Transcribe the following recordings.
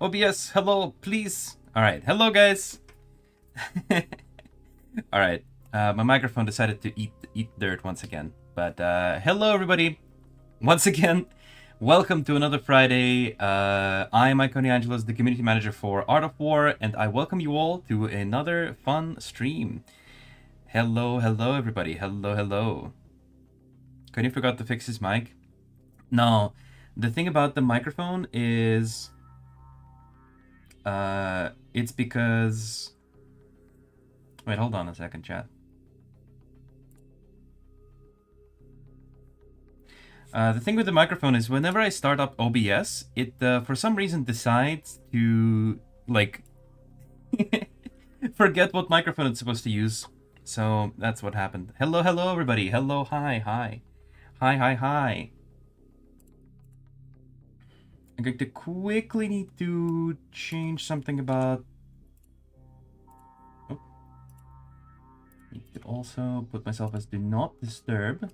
OBS, hello, please. All right, hello, guys. All right, my microphone decided to eat dirt once again. But hello, everybody. Once again, welcome to another Friday. I'm Iconia Angelos, the community manager for Art of War, and I welcome you all to another fun stream. Hello, hello, everybody. Hello, hello. Cody forgot to fix his mic. No, the thing about the microphone is, it's because. Wait, hold on a second, chat. The thing with the microphone is whenever I start up OBS, it for some reason decides to like forget what microphone it's supposed to use. So that's what happened. Hello, hello, everybody. Hello, hi, hi. Hi, hi, hi. I'm going to quickly need to change something about... Oh. Need to also put myself as do not disturb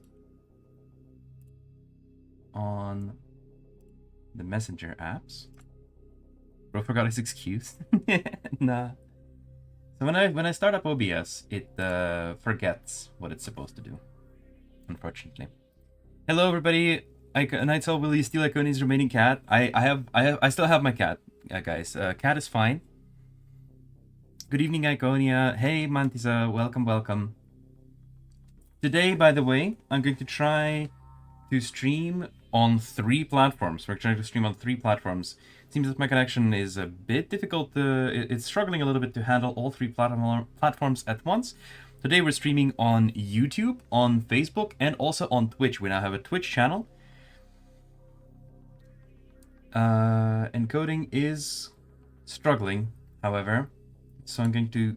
on the messenger apps. Bro forgot his excuse. Nah. So when I start up OBS, it forgets what it's supposed to do. Unfortunately. Hello, everybody. Night Soul, will you steal Iconia's remaining cat? I still have my cat, guys. Cat is fine. Good evening, Iconia. Hey, Mantisa. Welcome, welcome. Today, by the way, I'm going to try to stream on 3 platforms. We're trying to stream on 3 platforms. It seems that my connection is a bit difficult. It's struggling a little bit to handle all 3 platforms at once. Today we're streaming on YouTube, on Facebook, and also on Twitch. We now have a Twitch channel. Encoding is struggling, however. So I'm going to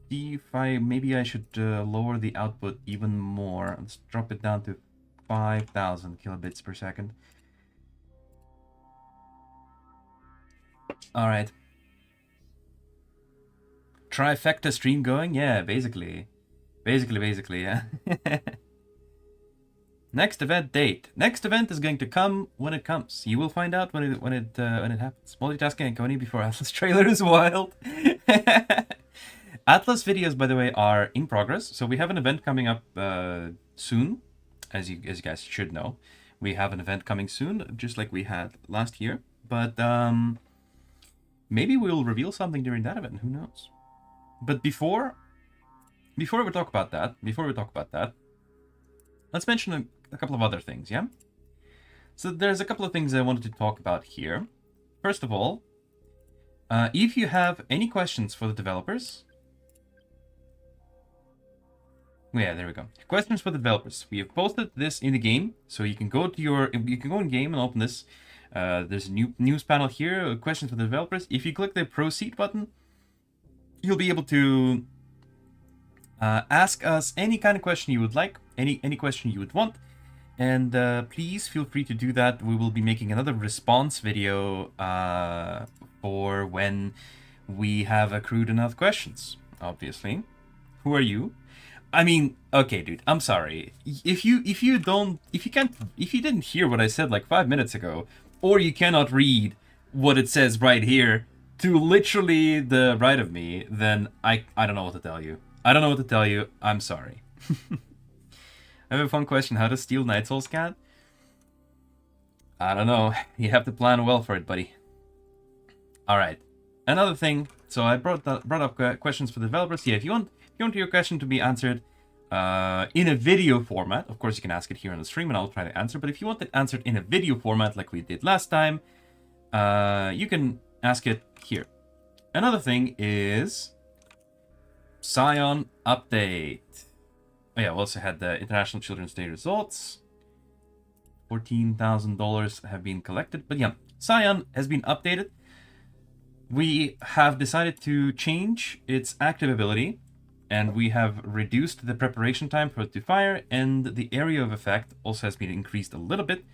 see if maybe I should lower the output even more. Let's drop it down to 5,000 kilobits per second. All right. Trifecta stream going? Yeah, basically. Basically, yeah. Next event date. Next event is going to come when it comes. You will find out when it happens. Multitasking and Coney before Atlas trailer is wild. Atlas videos, by the way, are in progress. So we have an event coming up soon. As you guys should know, we have an event coming soon, just like we had last year. But maybe we'll reveal something during that event. Who knows? But before we talk about that, let's mention a couple of other things. Yeah. So there's a couple of things I wanted to talk about here. First of all, if you have any questions for the developers. Yeah, there we go. Questions for the developers. We have posted this in the game, so you can go in game and open this. There's a new news panel here. Questions for the developers. If you click the proceed button, you'll be able to ask us any kind of question you would like, any question you would want, and please feel free to do that. We will be making another response video for when we have accrued enough questions. Obviously, who are you? I mean, okay, dude, I'm sorry. If you didn't hear what I said like 5 minutes ago, or you cannot read what it says right here to literally the right of me, then I don't know what to tell you. I don't know what to tell you. I'm sorry. I have a fun question. How to steal Night Soul's cat? I don't know. You have to plan well for it, buddy. All right. Another thing. So I brought up questions for the developers. Yeah, if you want your question to be answered in a video format, of course you can ask it here on the stream and I'll try to answer. But if you want it answered in a video format like we did last time, you can ask it here. Another thing is Psion update. Oh yeah, we also had the International Children's Day results. $14,000 have been collected. But yeah, Psion has been updated. We have decided to change its active ability, and we have reduced the preparation time for it to fire, and the area of effect also has been increased a little bit.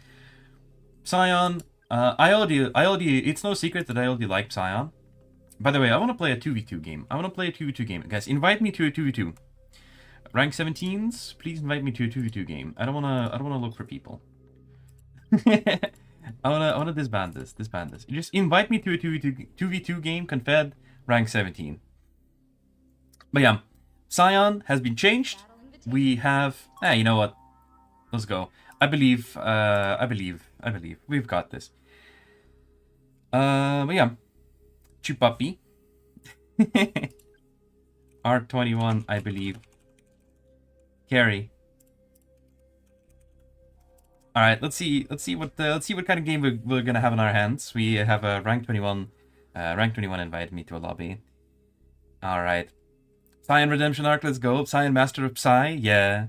Psion, it's no secret that I already like Psion. By the way, I want to play a 2v2 game. Guys, invite me to a 2v2. Rank 17s, please invite me to a 2v2 game. I don't wanna look for people. I wanna disband this. Disband this. Just invite me to a 2v2 game, Confed, rank 17. But yeah, Psion has been changed. We have. You know what? Let's go. I believe. I believe. We've got this. But yeah, Chupapi. R21, I believe. Carry. All right, let's see what kind of game we're gonna have in our hands. We have a rank 21. Rank 21 invited me to a lobby. All right, Psion Redemption Arc. Let's go. Psion Master of Psy. Yeah.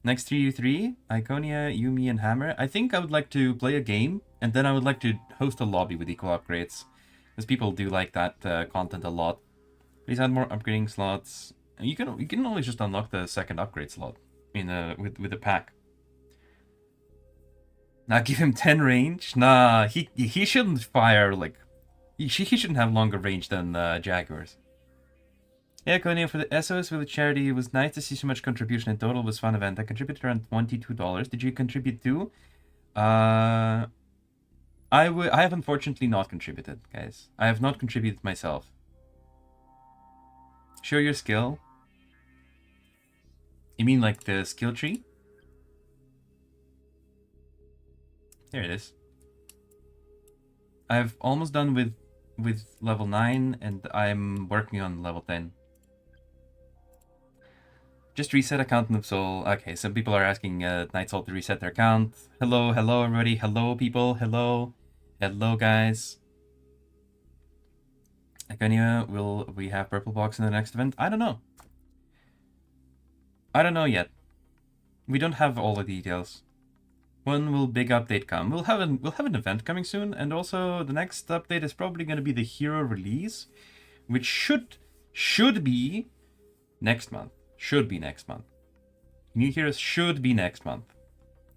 Next 3v3, Iconia, Yumi, and Hammer. I think I would like to play a game, and then I would like to host a lobby with equal upgrades, because people do like that content a lot. Please add more upgrading slots. You can always just unlock the second upgrade slot in with the pack. Now give him 10 range. Nah, he shouldn't fire like he shouldn't have longer range than Jaguars. Yeah, Iconia, for the SOS with the charity, it was nice to see so much contribution in total. It was a fun event. I contributed around $22. Did you contribute too? I have unfortunately not contributed, guys. I have not contributed myself. Show your skill. You mean like the skill tree? There it is. I've almost done with level 9, and I'm working on level 10. Just reset account Noob Soul. Okay, some people are asking Night Soul to reset their account. Hello everybody. Hello people. Hello guys. Iconia, will we have purple box in the next event? I don't know. I don't know yet. We don't have all the details. When will big update come? We'll have an event coming soon, and also the next update is probably going to be the hero release, which should be next month. Should be next month. New heroes should be next month.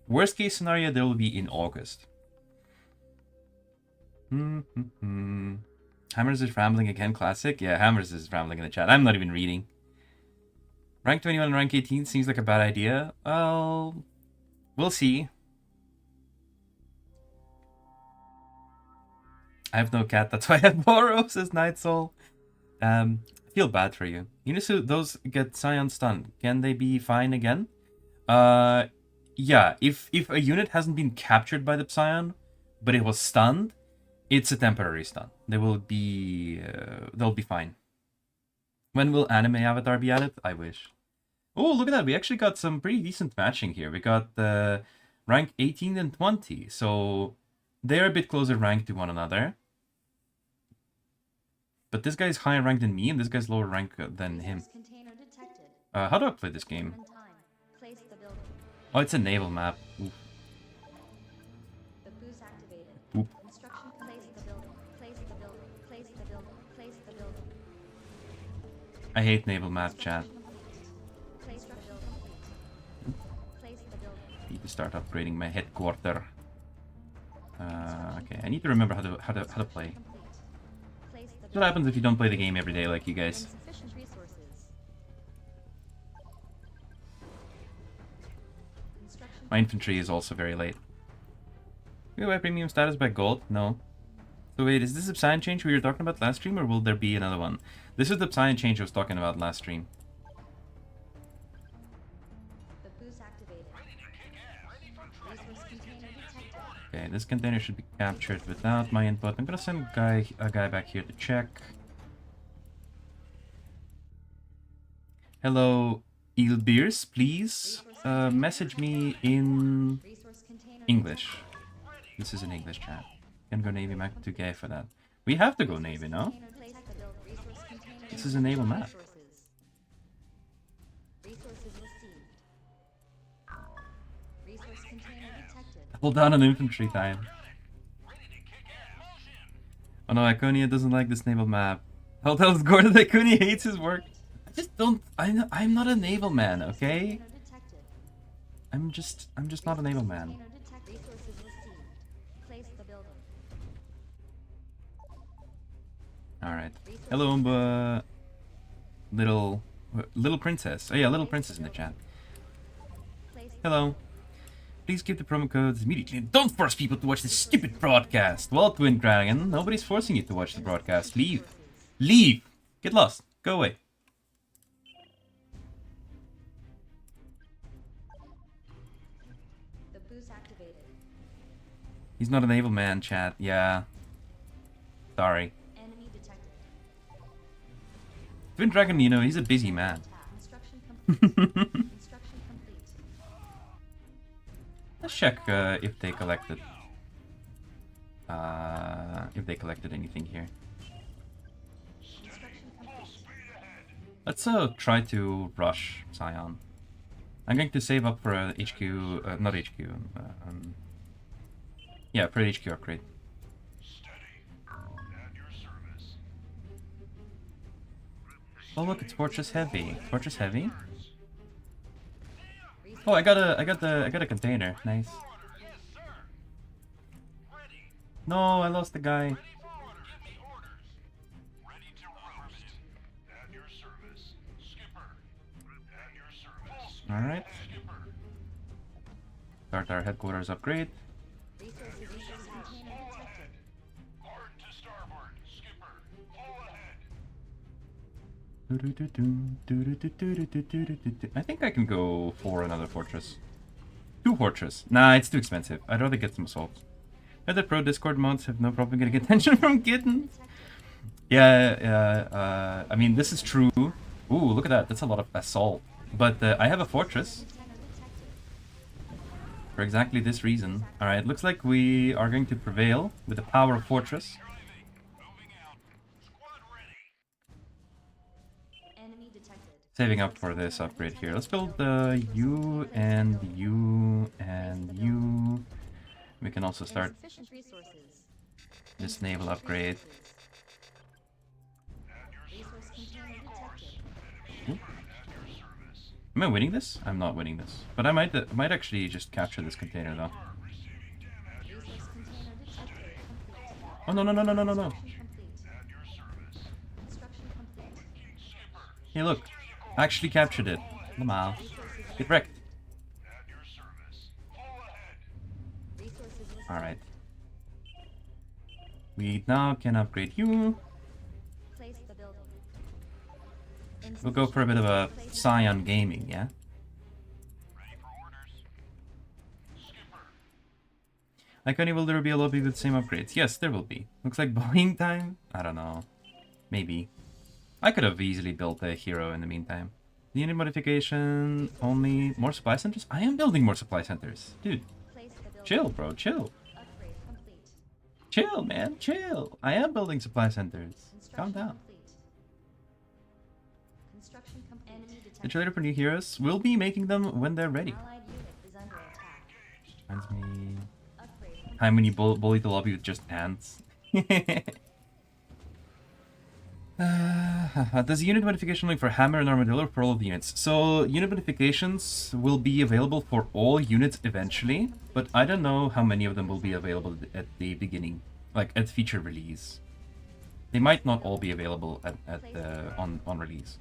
Worst case scenario, they will be in August. Hammers is rambling again, classic? Yeah, Hammers is rambling in the chat. I'm not even reading. Rank 21 and rank 18 seems like a bad idea. Well, we'll see. I have no cat, that's why I have borrow, says Night Soul. I feel bad for you. You know, so those get Psion stunned. Can they be fine again? Yeah, if a unit hasn't been captured by the Psion, but it was stunned, it's a temporary stun. They'll be fine. When will anime avatar be added? I wish. Oh, look at that. We actually got some pretty decent matching here. We got rank 18 and 20. So they're a bit closer ranked to one another. But this guy's higher ranked than me, and this guy's lower ranked than him. How do I play this game? Oh, it's a naval map. Oof. Oop. I hate naval map, chat. Need to start upgrading my headquarter. Okay, I need to remember how to play. What happens if you don't play the game every day like you guys? My infantry is also very late. We have premium status by gold? No. So wait, is this the Psion change we were talking about last stream, or will there be another one? This is the Psion change I was talking about last stream. Okay, this container should be captured without my input. I'm gonna send a guy back here to check. Hello, Ilbeers, please message me in English. This is an English chat. Can go Navy Mac to gay for that. We have to go Navy, no? This is a naval map. Hold down on infantry time. Oh no, Iconia doesn't like this naval map. I'll tell Gordon that Iconia hates his work. I just don't. I'm not a naval man, okay? I'm just not a naval man. All right. Hello, little princess. Oh yeah, little princess in the chat. Hello. Please give the promo codes immediately. Don't force people to watch this stupid broadcast. Well, Twin Dragon, nobody's forcing you to watch the broadcast. Leave. Leave. Get lost. Go away. The boost activated. He's not an able man, chat. Yeah. Sorry. Enemy detected. Twin Dragon, you know, he's a busy man. Construction complete. Construction complete. Let's check if they collected. If they collected anything here. Construction complete. Let's try to rush Psion. I'm going to save up for a HQ, not HQ. Yeah, for a HQ upgrade. Oh look, it's Fortress Heavy. Fortress Heavy. Oh, I got a container. Nice. No, I lost the guy. All right. Start our headquarters upgrade. Resource container detected. I think I can go for another fortress. 2 fortress. Nah, it's too expensive. I'd rather get some assaults. Other pro Discord mods have no problem getting attention from kittens. Yeah, I mean, this is true. Ooh, look at that. That's a lot of assault. But I have a fortress. For exactly this reason. Alright, looks like we are going to prevail with the power of fortress. Enemy detected. Saving up for this upgrade here. Let's build the U and U and U. We can also start Insufficient resources. this naval upgrade. Resource container detected. Ooh. Am I winning this? I'm not winning this. But I might actually just capture this container though. Resource container detected. Complete. Oh no. Construction complete. Construction complete. Hey look. I actually captured it. Lamal. Get wrecked. Resources listed. Alright. We now can upgrade you. Place the building. We'll go for a bit of a Psion gaming, yeah? Iconia, will there be a lobby with the same upgrades? Yes, there will be. Looks like Boeing time? I don't know. Maybe. I could have easily built a hero in the meantime. The unit modification, only more supply centers? I am building more supply centers. Dude, Place the building. chill, bro, chill. Upgrade complete. Chill, man, chill. I am building supply centers. Calm Construction down. complete. Construction enemy The detected. trailer for new heroes, we'll be making them when they're ready. Allied unit is under attack. Reminds me... Upgrade complete. Time when you bully the lobby with just ants. Does the unit modification only for Hammer and Armadillo or for all of the units? So, unit modifications will be available for all units eventually, but I don't know how many of them will be available at the beginning, like at feature release. They might not all be available on release.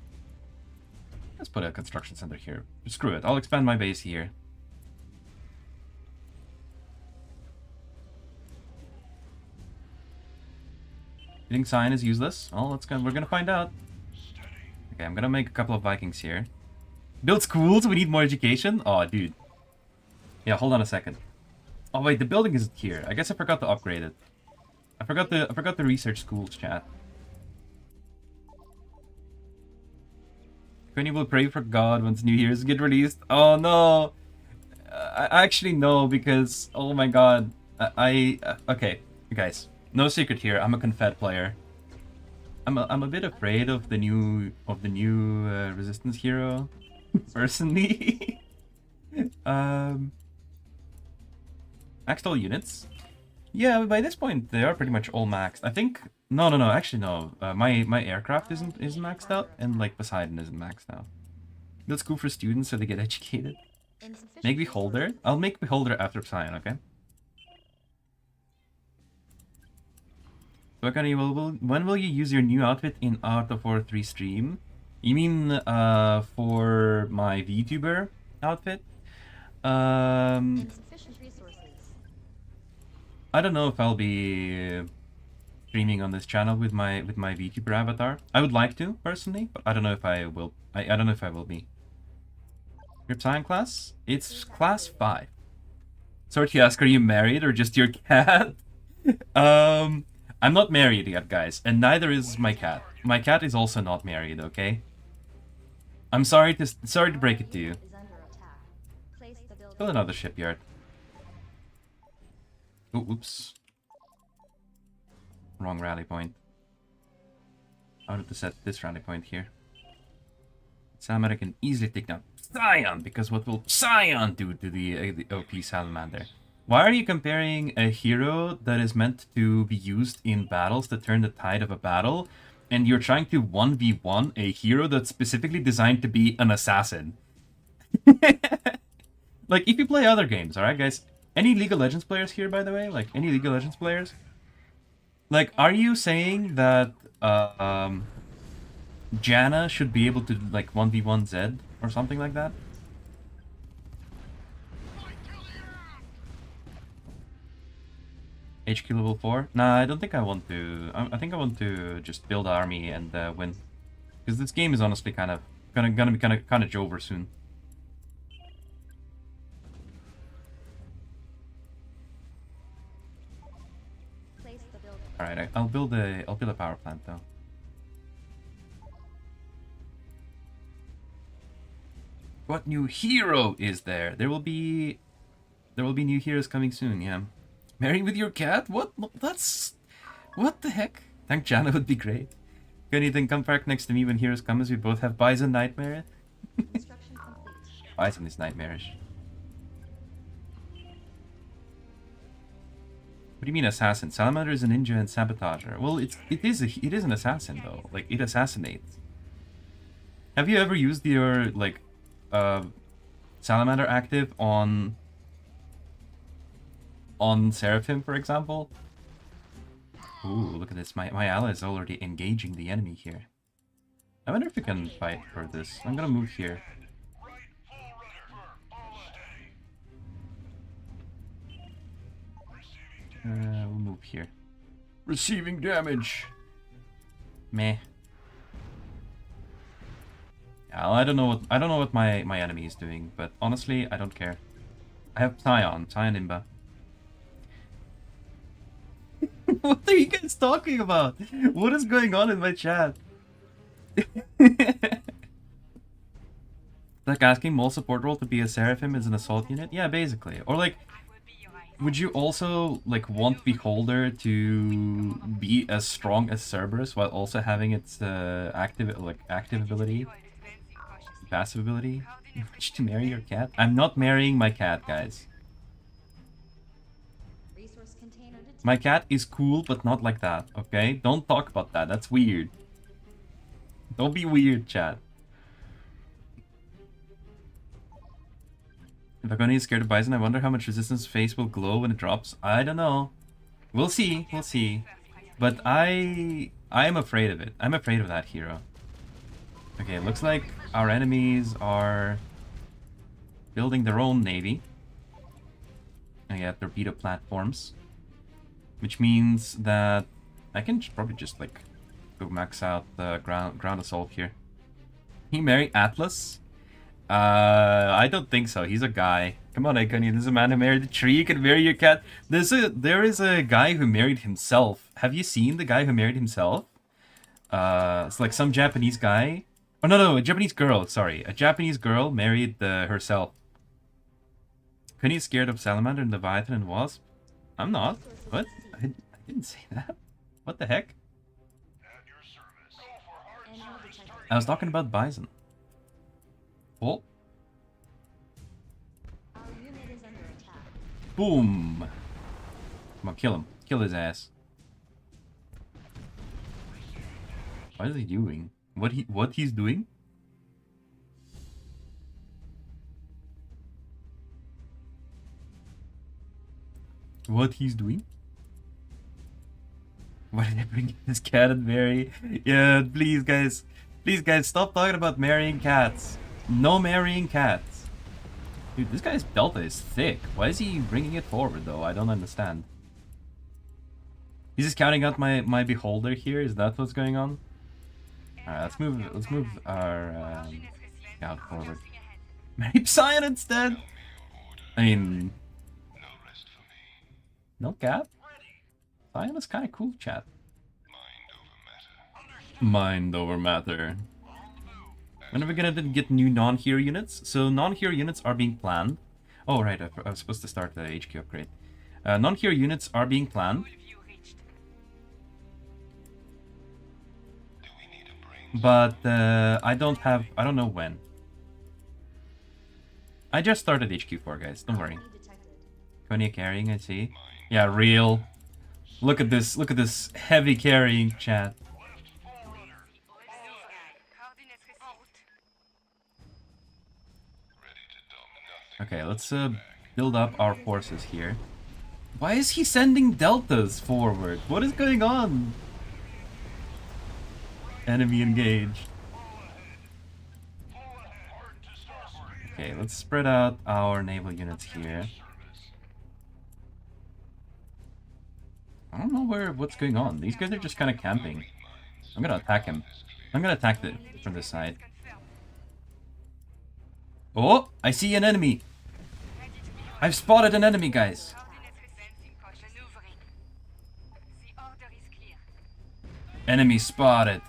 Let's put a construction center here. Screw it, I'll expand my base here. Hitting sign is useless. Oh, we're gonna find out. Okay, I'm gonna make a couple of Vikings here. Build schools? We need more education? Oh, dude. Yeah, hold on a second. Oh wait, the building isn't here. I guess I forgot to upgrade it. I forgot the research schools, chat. Queen will pray for God once New Year's get released. Oh no. I actually no, because oh my god. Okay, guys. No secret here. I'm a Confed player. I'm a bit afraid of the new Resistance hero, personally. Maxed all units. Yeah, by this point they are pretty much all maxed. I think no. Actually no. My aircraft isn't maxed out, and like Poseidon isn't maxed out. Let's go for students so they get educated. Insufficient Make Beholder. resources. I'll make Beholder after Psion, okay? So when will you use your new outfit in Art of War 3 stream? You mean for my VTuber outfit? Insufficient resources. I don't know if I'll be streaming on this channel with my VTuber avatar. I would like to personally, but I don't know if I will. I don't know if I will be. Your Psion class? It's class 5. Sorry to ask, are you married or just your cat? I'm not married yet, guys, and neither is my cat. My cat is also not married, okay? I'm sorry to break it to you. Is under attack. Place the building. Build another shipyard. Oh, oops. Wrong rally point. I wanted to set this rally point here. Salamander can easily take down Psion, because what will Psion do to the OP Salamander? Why are you comparing a hero that is meant to be used in battles to turn the tide of a battle, and you're trying to 1v1 a hero that's specifically designed to be an assassin? Like, if you play other games, alright guys? Any League of Legends players here, by the way? Like, any League of Legends players? Like, are you saying that Janna should be able to, like, 1v1 Zed or something like that? HQ level 4? Nah, I don't think I want to. I think I want to just build an army and win. Because this game is honestly gonna be kind of over soon. Place the building. Alright, I'll build a power plant though. What new hero is there? There will be new heroes coming soon, yeah. Marrying with your cat? What? That's... What the heck? Thank Janna would be great. Can you then come park next to me when heroes come, as we both have Bison nightmare? Construction complete. Bison is nightmarish. What do you mean assassin? Salamander is a ninja and sabotager. Well, it is an assassin though. Like, it assassinates. Have you ever used your like Salamander active on Seraphim, for example? Ooh, look at this. My ally is already engaging the enemy here. I wonder if we can fight for this. I'm gonna move here. We'll move here. Receiving damage. Meh. Yeah, I don't know what my enemy is doing, but honestly, I don't care. I have Psion Imba. What are you guys talking about? What is going on in my chat? Like asking mole support role to be a Seraphim as an assault unit? Yeah, basically. Or like, would you also like want Beholder to be as strong as Cerberus while also having its active ability, passive ability? Wish to marry your cat? I'm not marrying my cat, guys. Resource container detected. My cat is cool, but not like that, okay? Don't talk about that. That's weird. Don't be weird, chat. If Iconia is scared of Bison, I wonder how much resistance face will glow when it drops. I don't know. We'll see. We'll see. But I'm afraid of it. I'm afraid of that hero. Okay, it looks like our enemies are building their own navy. And yeah, torpedo platforms. Which means that I can probably just like go max out the ground assault here. Can you marry Atlas? I don't think so. He's a guy. Come on, Iconia. There's a man who married a tree. You can marry your cat. There is a guy who married himself. Have you seen the guy who married himself? It's like some Japanese guy. Oh no, a Japanese girl. Sorry, a Japanese girl married herself. Iconia is scared of Salamander and Leviathan and Wasp. I'm not. What? I didn't say that. What the heck? Enemy detected. I was talking about Bison. Oh. Our unit is under attack. Boom. Come on, kill him. Kill his ass. What is he doing? What he's doing? What he's doing? Why did I bring this cat and marry? Yeah, please guys, stop talking about marrying cats. No marrying cats. Dude, this guy's delta is thick. Why is he bringing it forward, though? I don't understand. He's just counting out my beholder here. Is that what's going on? Alright, let's move our scout forward. Marry Psion instead! I mean... No cap? Psion is kinda cool, chat. Mind over matter. When are we gonna get new non-hero units? So non-hero units are being planned. Oh right, I was supposed to start the HQ upgrade. Non-hero units are being planned. But I don't know when. I just started HQ4, guys. Don't worry. Iconia carrying, I see. Yeah, real. Look at this heavy carrying, chat. Okay, let's build up our forces here. Why is he sending deltas forward? What is going on? Enemy engaged. Okay, let's spread out our naval units here. I don't know what's going on. These guys are just kind of camping. I'm gonna attack him. I'm gonna attack from this side. Oh, I see an enemy. I've spotted an enemy, guys. Enemy spotted.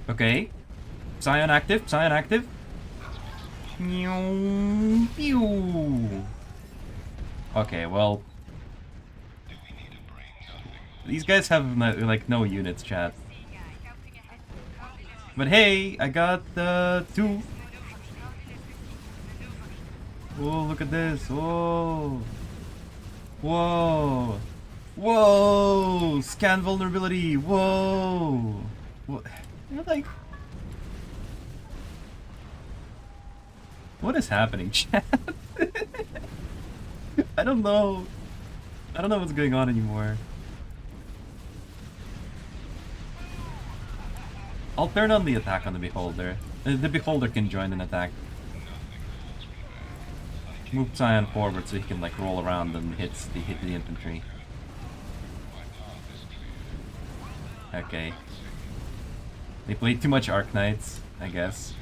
Okay. Psion active, Psion active. Pew. Okay, well. These guys have like no units, chat. But hey, I got 2. Oh, look at this. Whoa. Whoa. Whoa. Scan vulnerability. Whoa. What? Like... What is happening, chat? I don't know. I don't know what's going on anymore. I'll turn on the attack on the beholder. The beholder can join an attack. Move Psion forward so he can like roll around and hit the infantry. Okay. They played too much Arc Knights, I guess.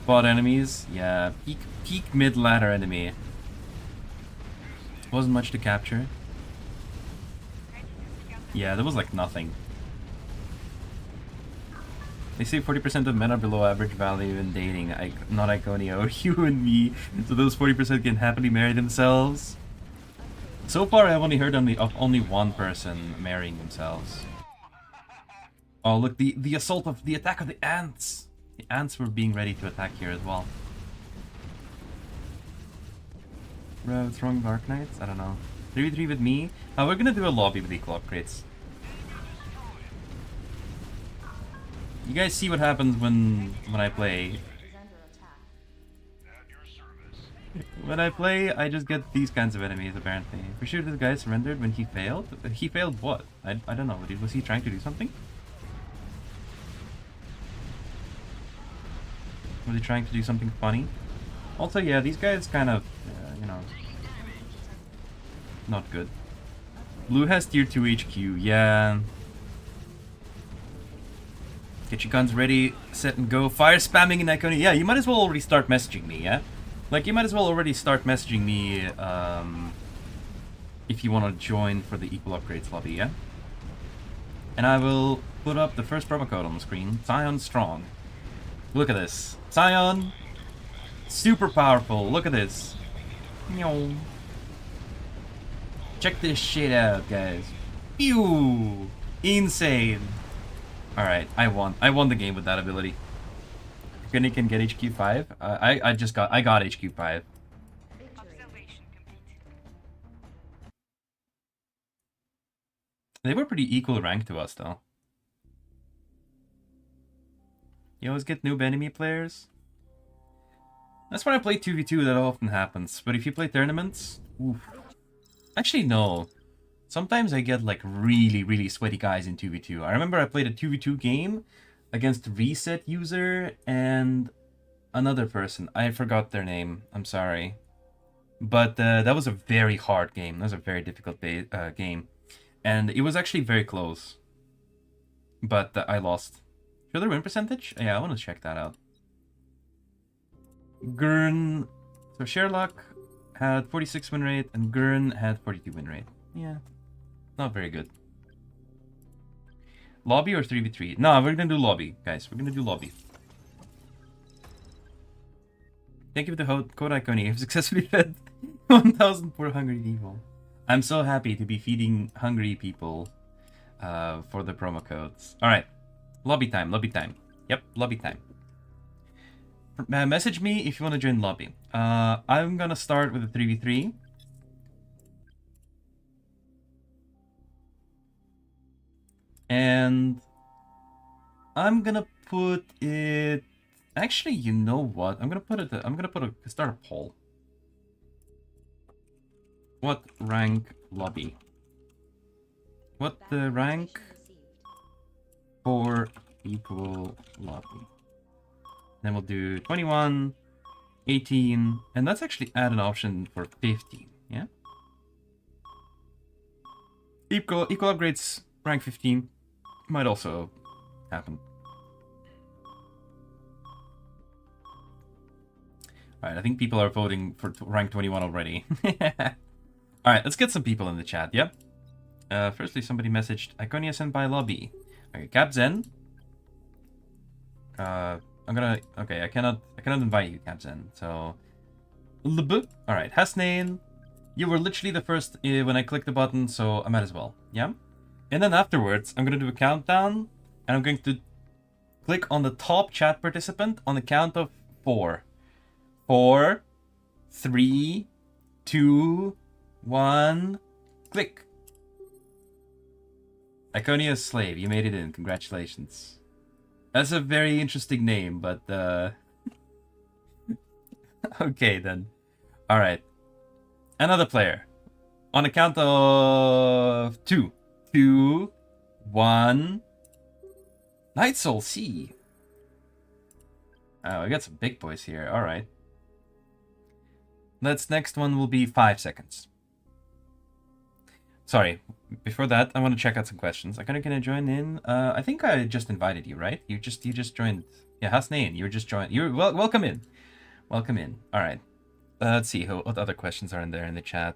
Bot enemies, yeah. Peak mid ladder enemy. Wasn't much to capture. Yeah, there was like nothing. They say 40% of men are below average value in dating, not Iconia or you and me, so those 40% can happily marry themselves. So far, I've only heard of only one person marrying themselves. Oh, look, the attack of the ants! The ants were being ready to attack here as well. Bro, what's wrong with Arc Knights? I don't know. 3v3 with me? We're gonna do a lobby with equal upgrades. You guys see what happens when I play. When I play, I just get these kinds of enemies, apparently. For sure this guy surrendered when he failed? He failed what? I don't know. Was he trying to do something? Was he trying to do something funny? Also, yeah, these guys kind of, you know, not good. Blue has tier 2 HQ, yeah. Get your guns ready, set and go. Fire spamming in Iconia. Yeah, you might as well already start messaging me, yeah? Like, you might as well already start messaging me, if you want to join for the equal upgrades lobby, yeah? And I will put up the first promo code on the screen. Psion Strong. Look at this. Psion! Super powerful. Look at this. Check this shit out, guys. Pew! Insane. Alright, I won. I won the game with that ability. Iconia can get HQ5. I got HQ5. They were pretty equal rank to us, though. You always get noob enemy players. That's when I play 2v2 that often happens. But if you play tournaments, oof. Actually, no. Sometimes I get like really sweaty guys in 2v2. I remember I played a 2v2 game against a Reset user, and another person. I forgot their name. I'm sorry. But that was a very hard game. That was a very difficult game. And it was actually very close. But I lost. Show the win percentage? Yeah, I want to check that out. Gurn. So Sherlock had 46 win rate, and Gurn had 42 win rate. Yeah. Not very good. Lobby or 3v3? No, we're gonna do lobby, guys. We're gonna do lobby. Thank you for the code Iconia. You've successfully fed 1,000 poor hungry people. I'm so happy to be feeding hungry people for the promo codes. Alright. Lobby time, lobby time. Yep, lobby time. Message me if you want to join lobby. I'm gonna start with a 3v3. And I'm gonna put it. Actually, you know what? I'm gonna start a poll. What rank lobby? What the rank for equal lobby? Then we'll do 21, 18, and let's actually add an option for 15. Yeah. Equal upgrades rank 15 might also happen. Alright, I think people are voting for rank 21 already. Alright, let's get some people in the chat, yep. Firstly, somebody messaged Iconia sent by lobby. Okay, Capzen. Okay, I cannot invite you, Capzen. So alright, Hasnain. You were literally the first when I clicked the button, so I might as well. Yeah? And then afterwards, I'm gonna do a countdown, and I'm going to click on the top chat participant on the count of 4. 4, 3, 2, 1, click. Iconia's Slave, you made it in. Congratulations. That's a very interesting name, but okay then. Alright. Another player. On a count of 2. 2, 1. Night Soul C. Oh, we got some big boys here. Alright. Next one will be 5 seconds. Sorry, before that, I want to check out some questions. Can I join in? I think I just invited you, right? You just joined. Yeah, Hasnain, you were just joined. You're welcome in. Welcome in. All right. Let's see what other questions are in there in the chat.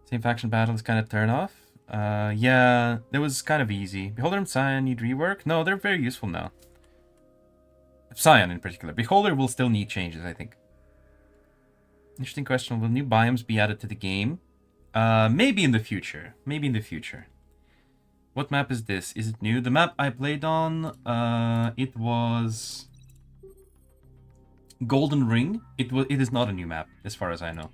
Same faction battle is kind of turn off. Yeah, it was kind of easy. Beholder and Psion need rework. No, they're very useful now. Psion in particular. Beholder will still need changes, I think. Interesting question. Will new biomes be added to the game? Maybe in the future. Maybe in the future. What map is this? Is it new? The map I played on, it was Golden Ring. It is not a new map, as far as I know.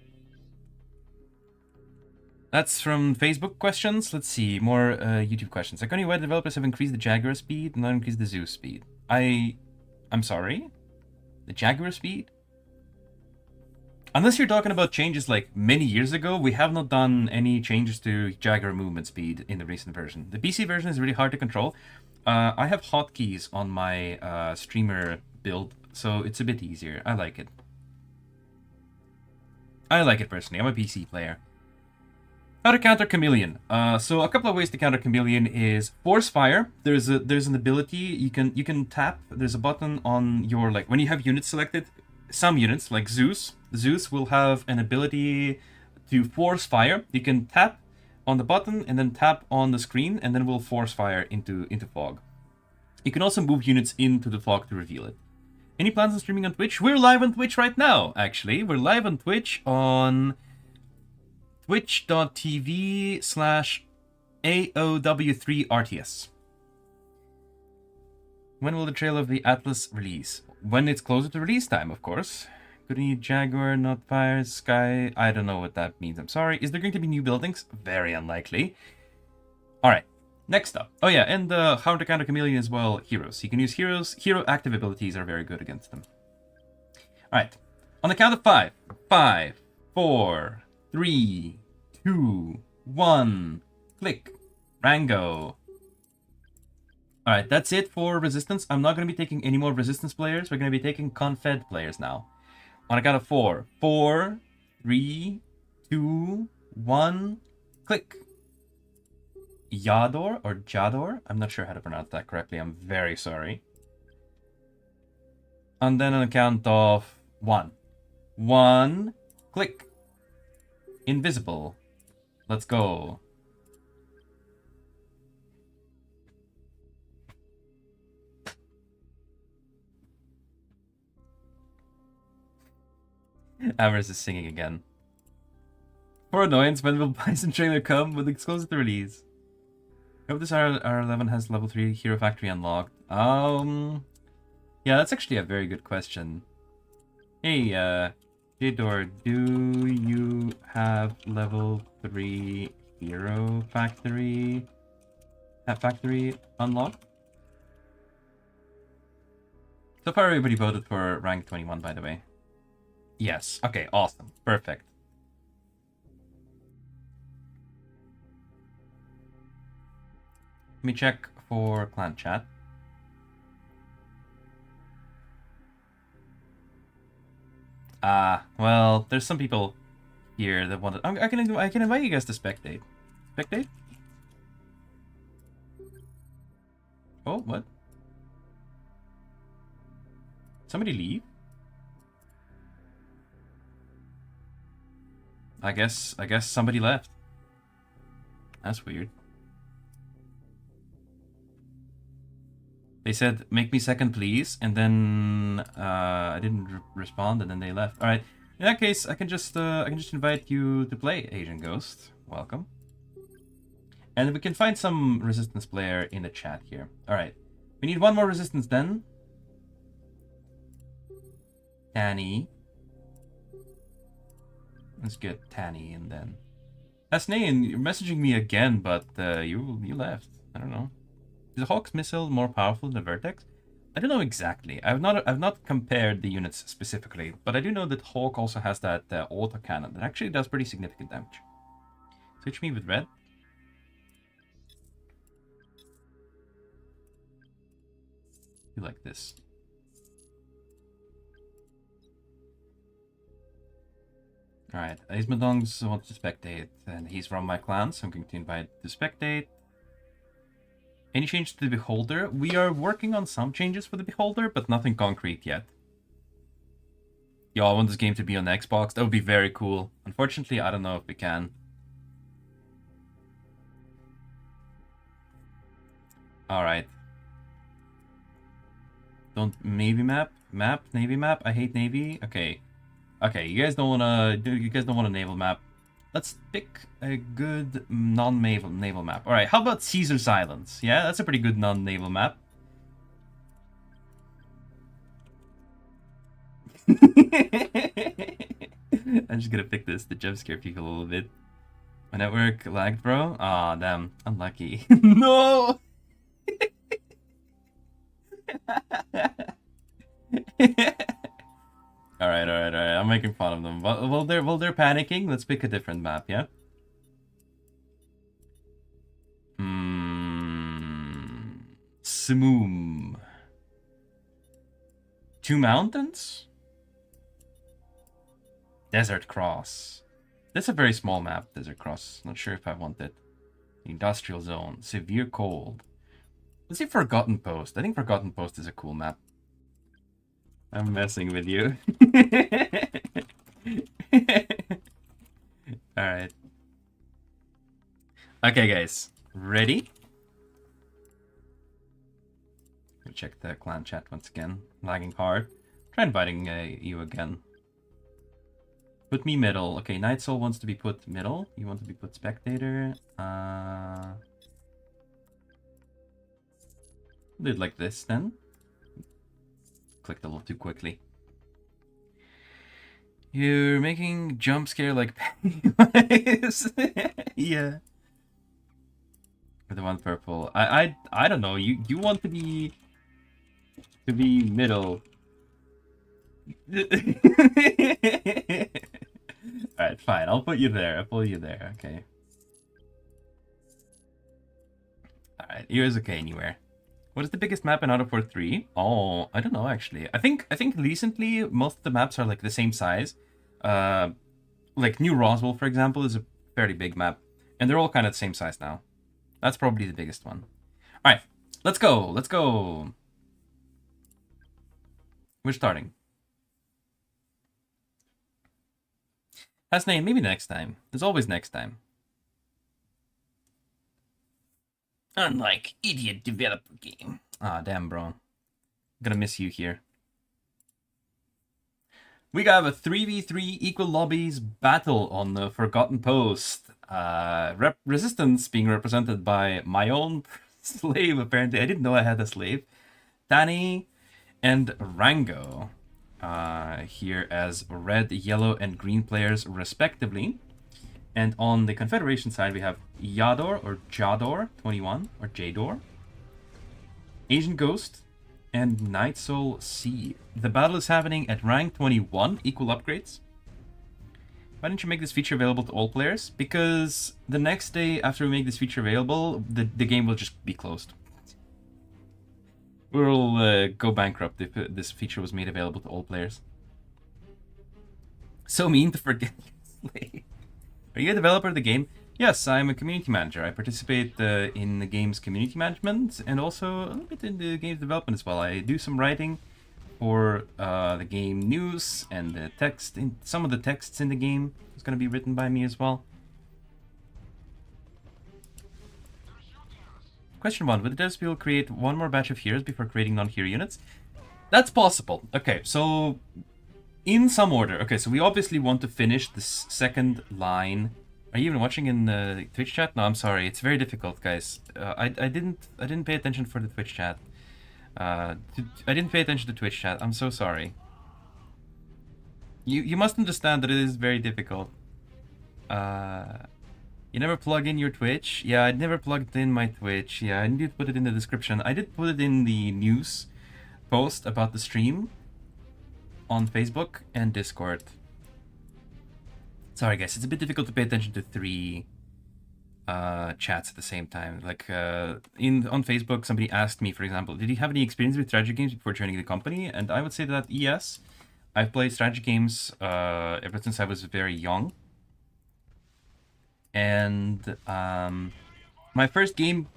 That's from Facebook questions. Let's see, more YouTube questions. Iconia, why developers have increased the Jaguar speed and not increased the Zeus speed? I'm sorry? The Jaguar speed? Unless you're talking about changes like many years ago, we have not done any changes to Jaguar movement speed in the recent version. The PC version is really hard to control. I have hotkeys on my streamer build, so it's a bit easier. I like it. I like it personally. I'm a PC player. How to counter Chameleon? So a couple of ways to counter Chameleon is Force Fire. There's an ability you can tap. There's a button on your, like, when you have units selected. Some units, like Zeus will have an ability to force fire. You can tap on the button and then tap on the screen, and then it will force fire into fog. You can also move units into the fog to reveal it. Any plans on streaming on Twitch? We're live on Twitch right now, actually. We're live on Twitch on twitch.tv/AOW3RTS. When will the Trail of the Atlas release? When it's closer to release time, of course. Could need Jaguar, not Fire, Sky. I don't know what that means. I'm sorry. Is there going to be new buildings? Very unlikely. Alright. Next up. Oh yeah, and how to counter Chameleon as well. Heroes. You can use heroes. Hero active abilities are very good against them. Alright. On the count of 5. 5, 4, 3, 2, 1. Click. Rango. All right, that's it for resistance. I'm not going to be taking any more resistance players. We're going to be taking confed players now. On a count of 4. 4, 3, 2, 1, click. Yador or Jador? I'm not sure how to pronounce that correctly. I'm very sorry. And then on a count of 1. 1, click. Invisible. Let's go. Amherst is singing again. For annoyance, when will Bison trailer come with exclusive release? I hope this R11 has level 3 Hero Factory unlocked. Yeah, that's actually a very good question. Hey, Jador, do you have level 3 Hero Factory unlocked? So far, everybody voted for rank 21, by the way. Yes. Okay, awesome. Perfect. Let me check for clan chat. Well, there's some people here that wanted. I can invite you guys to spectate. Spectate? Oh, what? Somebody leave? I guess somebody left. That's weird. They said, "Make me second, please," and then I didn't respond, and then they left. All right. In that case, I can just invite you to play Asian Ghost. Welcome. And we can find some resistance player in the chat here. All right. We need one more resistance then. Tanny. Let's get Tanny in then. Hasnain, you're messaging me again, but you left. I don't know. Is the Hawk's missile more powerful than the Vertex? I don't know exactly. I've not compared the units specifically, but I do know that Hawk also has that auto cannon that actually does pretty significant damage. Switch me with red. You like this? All right, Ismadongs wants to spectate, and he's from my clan, so I'm going to invite to spectate. Any change to the Beholder? We are working on some changes for the Beholder, but nothing concrete yet. Yo, I want this game to be on Xbox. That would be very cool. Unfortunately, I don't know if we can. Alright. Don't Navy map? Navy map? I hate Navy? Okay. Okay, you guys don't wanna naval map. Let's pick a good non-naval map. Alright, how about Caesar's Islands? Yeah, that's a pretty good non-naval map. I'm just gonna pick this to jump scare people a little bit. My network lagged, bro? Aw, damn. Unlucky. No! Alright. I'm making fun of them. While they're panicking, let's pick a different map, yeah? Simoom. 2 mountains? Desert Cross. That's a very small map, Desert Cross. Not sure if I want it. Industrial Zone. Severe Cold. Let's see Forgotten Post. I think Forgotten Post is a cool map. I'm messing with you. Alright. Okay, guys. Ready? Check the clan chat once again. Lagging hard. Try inviting you again. Put me middle. Okay, Night Soul wants to be put middle. You want to be put spectator. Do it like this then. Clicked a little too quickly. You're making jump scare like Pennywise. Yeah. For the one purple. I don't know. You want to be middle. Alright, fine. I'll put you there. I'll put you there. Okay. Alright, yours okay anywhere. What is the biggest map in Out of War 3? Oh, I don't know actually. I think recently most of the maps are like the same size. Like New Roswell, for example, is a fairly big map, and they're all kind of the same size now. That's probably the biggest one. All right, let's go. Let's go. We're starting. Last name, maybe next time. There's always next time. Unlike idiot developer game. Ah, damn, bro. Gonna miss you here. We got a 3v3 equal lobbies battle on the Forgotten Post. Resistance being represented by my own slave, apparently. I didn't know I had a slave. Danny and Rango. Here as red, yellow, and green players, respectively. And on the Confederation side, we have Yador, or Jador, 21, or Jador, Asian Ghost, and Night Soul C. The battle is happening at rank 21, equal upgrades. Why didn't you make this feature available to all players? Because the next day after we make this feature available, the game will just be closed. We'll go bankrupt if this feature was made available to all players. So mean to forget your slave. Are you a developer of the game? Yes, I'm a community manager. I participate in the game's community management and also a little bit in the game's development as well. I do some writing for the game news and the text. Some of the texts in the game is going to be written by me as well. Question 1. Would the devs will create one more batch of heroes before creating non-hero units? That's possible. Okay, so in some order. Okay, so we obviously want to finish this second line. Are you even watching in the Twitch chat? No, I'm sorry. It's very difficult, guys. I didn't pay attention for the Twitch chat. I didn't pay attention to Twitch chat. I'm so sorry. You must understand that it is very difficult. You never plug in your Twitch? Yeah, I never plugged in my Twitch. Yeah, I did put it in the description. I did put it in the news post about the stream on Facebook and Discord. Sorry guys, it's a bit difficult to pay attention to 3 chats at the same time. Like on Facebook, somebody asked me, for example, did you have any experience with strategy games before joining the company? And I would say that yes, I've played strategy games ever since I was very young. And my first game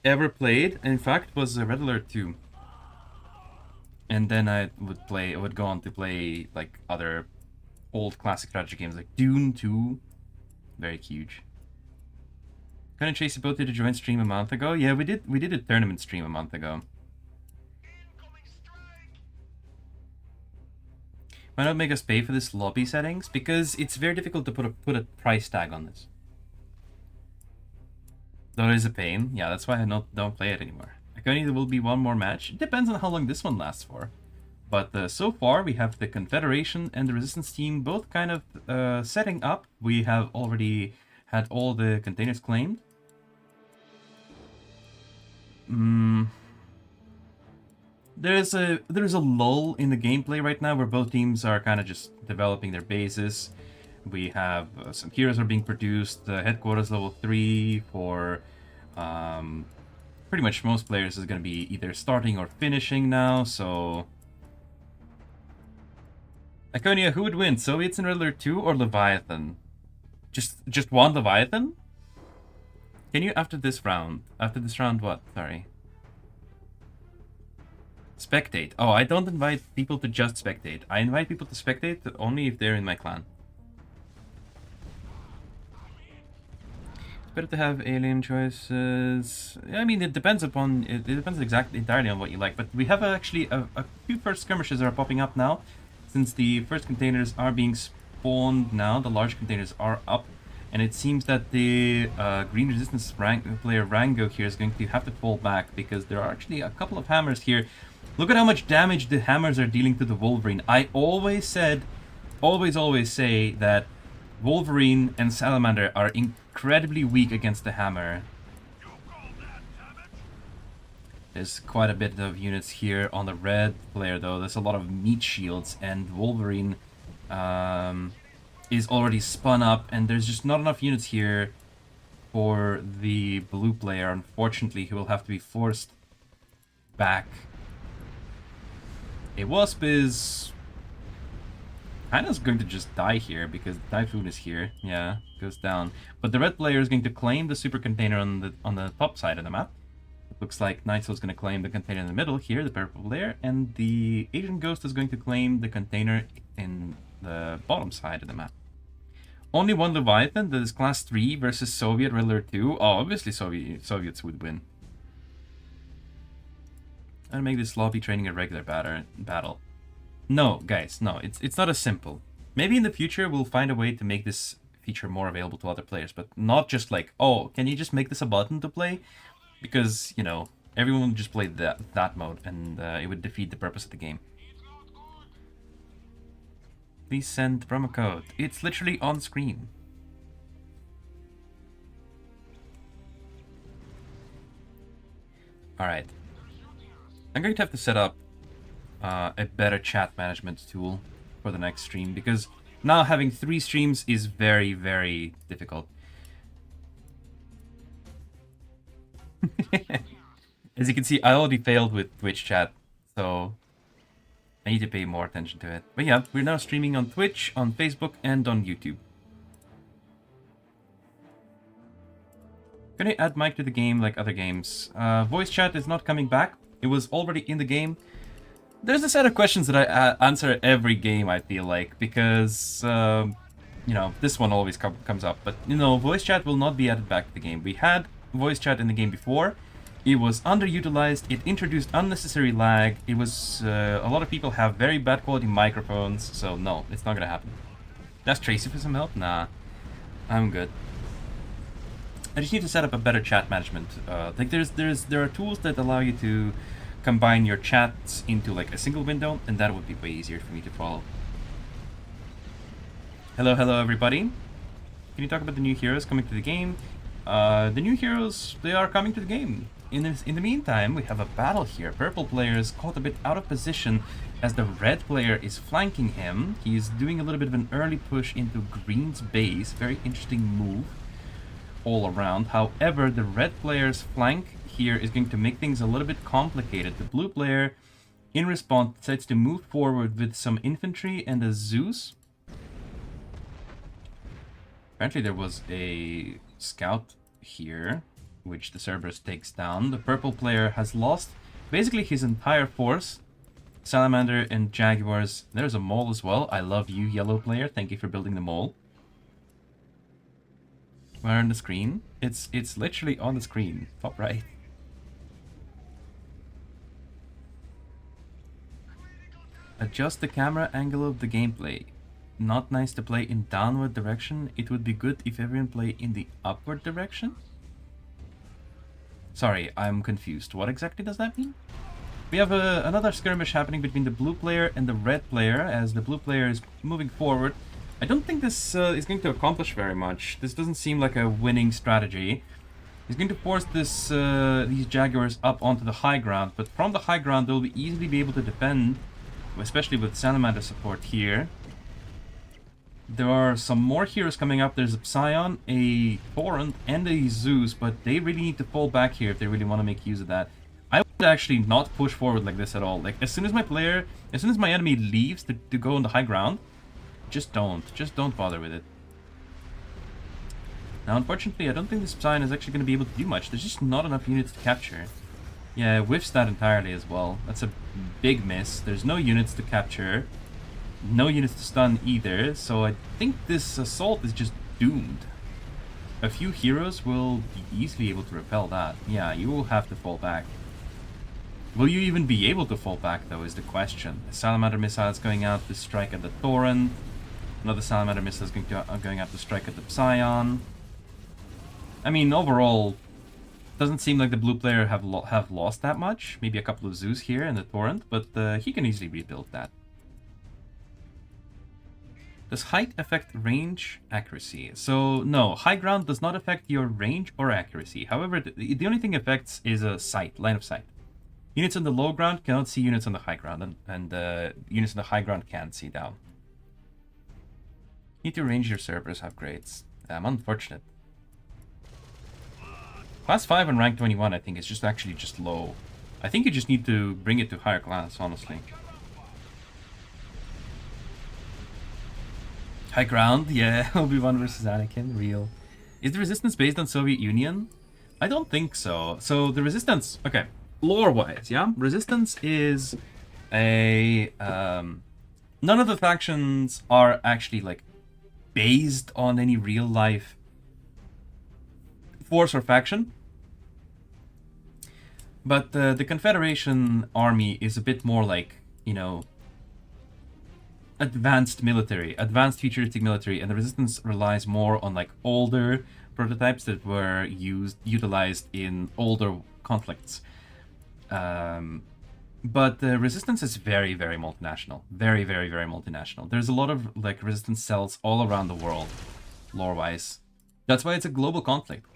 ever played, in fact, was Red Alert 2. And then I would go on to play like other old classic strategy games like Dune 2. Very huge. Couldn't Chase both did a joint stream a month ago? Yeah, we did a tournament stream a month ago. Why not make us pay for this lobby settings? Because it's very difficult to put a price tag on this. Though it is a pain. Yeah, that's why I don't play it anymore. Iconia, there will be one more match. It depends on how long this one lasts for. But so far, we have the Confederation and the Resistance team both kind of setting up. We have already had all the containers claimed. There's a lull in the gameplay right now where both teams are kind of just developing their bases. We have some heroes are being produced. Headquarters level 3 for pretty much most players is going to be either starting or finishing now. So Iconia, who would win? Soviets in Red Alert 2 or Leviathan? Just one Leviathan? Can you after this round? After this round what? Sorry. Spectate. Oh, I don't invite people to just spectate. I invite people to spectate only if they're in my clan. It's better to have alien choices. I mean, it depends upon it depends entirely on what you like. But we have actually a few first skirmishes that are popping up now, since the first containers are being spawned now. The large containers are up. And it seems that the Green Resistance player Rango here is going to have to fall back because there are actually a couple of hammers here. Look at how much damage the hammers are dealing to the Wolverine. I always said, always say that Wolverine and Salamander are incredibly weak against the hammer. There's quite a bit of units here on the red player though. There's a lot of meat shields and Wolverine is already spun up, and there's just not enough units here for the blue player. Unfortunately, he will have to be forced back. A Wasp is kind of going to just die here because Typhoon is here. Yeah, goes down. But the red player is going to claim the super container on the top side of the map. It looks like Nightsoul is going to claim the container in the middle here, the purple player, and the Asian Ghost is going to claim the container in the bottom side of the map. Only one Leviathan, that is class 3 versus Soviet Riddler 2. Oh, obviously Soviets would win. I'll make this lobby training a regular battle. No, guys, no, it's not as simple. Maybe in the future we'll find a way to make this feature more available to other players, but not just like, oh, can you just make this a button to play? Because, you know, everyone would just play that mode, and it would defeat the purpose of the game. Please send promo code. It's literally on screen. Alright. I'm going to have to set up a better chat management tool for the next stream, because now having 3 streams is very, very difficult. As you can see, I already failed with Twitch chat, so I need to pay more attention to it. But yeah, we're now streaming on Twitch, on Facebook, and on YouTube. Gonna add mic to the game like other games. Voice chat is not coming back. It was already in the game. There's a set of questions that I answer every game, I feel like, because, you know, this one always comes up. But, you know, voice chat will not be added back to the game. We had voice chat in the game before. It was underutilized. It introduced unnecessary lag. It was, a lot of people have very bad quality microphones, so no, it's not gonna happen. That's Tracy for some help? Nah, I'm good. I just need to set up a better chat management. Like there are tools that allow you to combine your chats into like a single window, and that would be way easier for me to follow. Hello everybody. Can you talk about the new heroes coming to the game? The new heroes, they are coming to the game. In the meantime, we have a battle here. Purple player is caught a bit out of position as the red player is flanking him. He is doing a little bit of an early push into green's base. Very interesting move all around. However, the red player's flank here is going to make things a little bit complicated. The blue player, in response, decides to move forward with some infantry and a Zeus. Apparently there was a scout here, which the Cerberus takes down. The purple player has lost basically his entire force. Salamander and Jaguars. There's a mole as well. I love you, yellow player. Thank you for building the mole. Where on the screen? It's literally on the screen. Top right. Adjust the camera angle of the gameplay. Not nice to play in downward direction. It would be good if everyone play in the upward direction. Sorry, I'm confused. What exactly does that mean? We have another skirmish happening between the blue player and the red player, as the blue player is moving forward. I don't think this is going to accomplish very much. This doesn't seem like a winning strategy. He's going to force these Jaguars up onto the high ground, but from the high ground they'll easily be able to defend, especially with Salamander support here. There are some more heroes coming up. There's a Psion, a Torrent, and a Zeus, but they really need to fall back here if they really want to make use of that. I would actually not push forward like this at all. Like, as soon as my enemy leaves to go on the high ground, just don't bother with it. Now, unfortunately, I don't think this Psion is actually going to be able to do much. There's just not enough units to capture. Yeah, it whiffs that entirely as well. That's a big miss. There's no units to capture. No units to stun either, so I think this assault is just doomed. A few heroes will be easily able to repel that. Yeah, you will have to fall back. Will you even be able to fall back, though, is the question. The Salamander missile is going out to strike at the Torrent. Another Salamander missile is going out to strike at the Psion. I mean, overall, doesn't seem like the blue player have lost that much. Maybe a couple of Zeus here and the Torrent, but he can easily rebuild that. Does height affect range accuracy? So no, high ground does not affect your range or accuracy. However, the only thing it affects is a sight, line of sight. Units on the low ground cannot see units on the high ground, and units on the high ground can't see down. Need to range your Cerberus upgrades. Unfortunate. Class 5 and rank 21, I think, is just actually low. I think you just need to bring it to higher class, honestly. High ground, yeah. Obi-Wan versus Anakin, real. Is the Resistance based on Soviet Union? I don't think so. So the Resistance, okay, lore-wise, yeah? Resistance is a... none of the factions are actually, like, based on any real-life force or faction. But the Confederation army is a bit more like, you know, advanced military, advanced futuristic military, and the Resistance relies more on like older prototypes that were utilized in older conflicts. But the Resistance is very, very multinational. Very, very, very multinational. There's a lot of like Resistance cells all around the world, lore-wise. That's why it's a global conflict.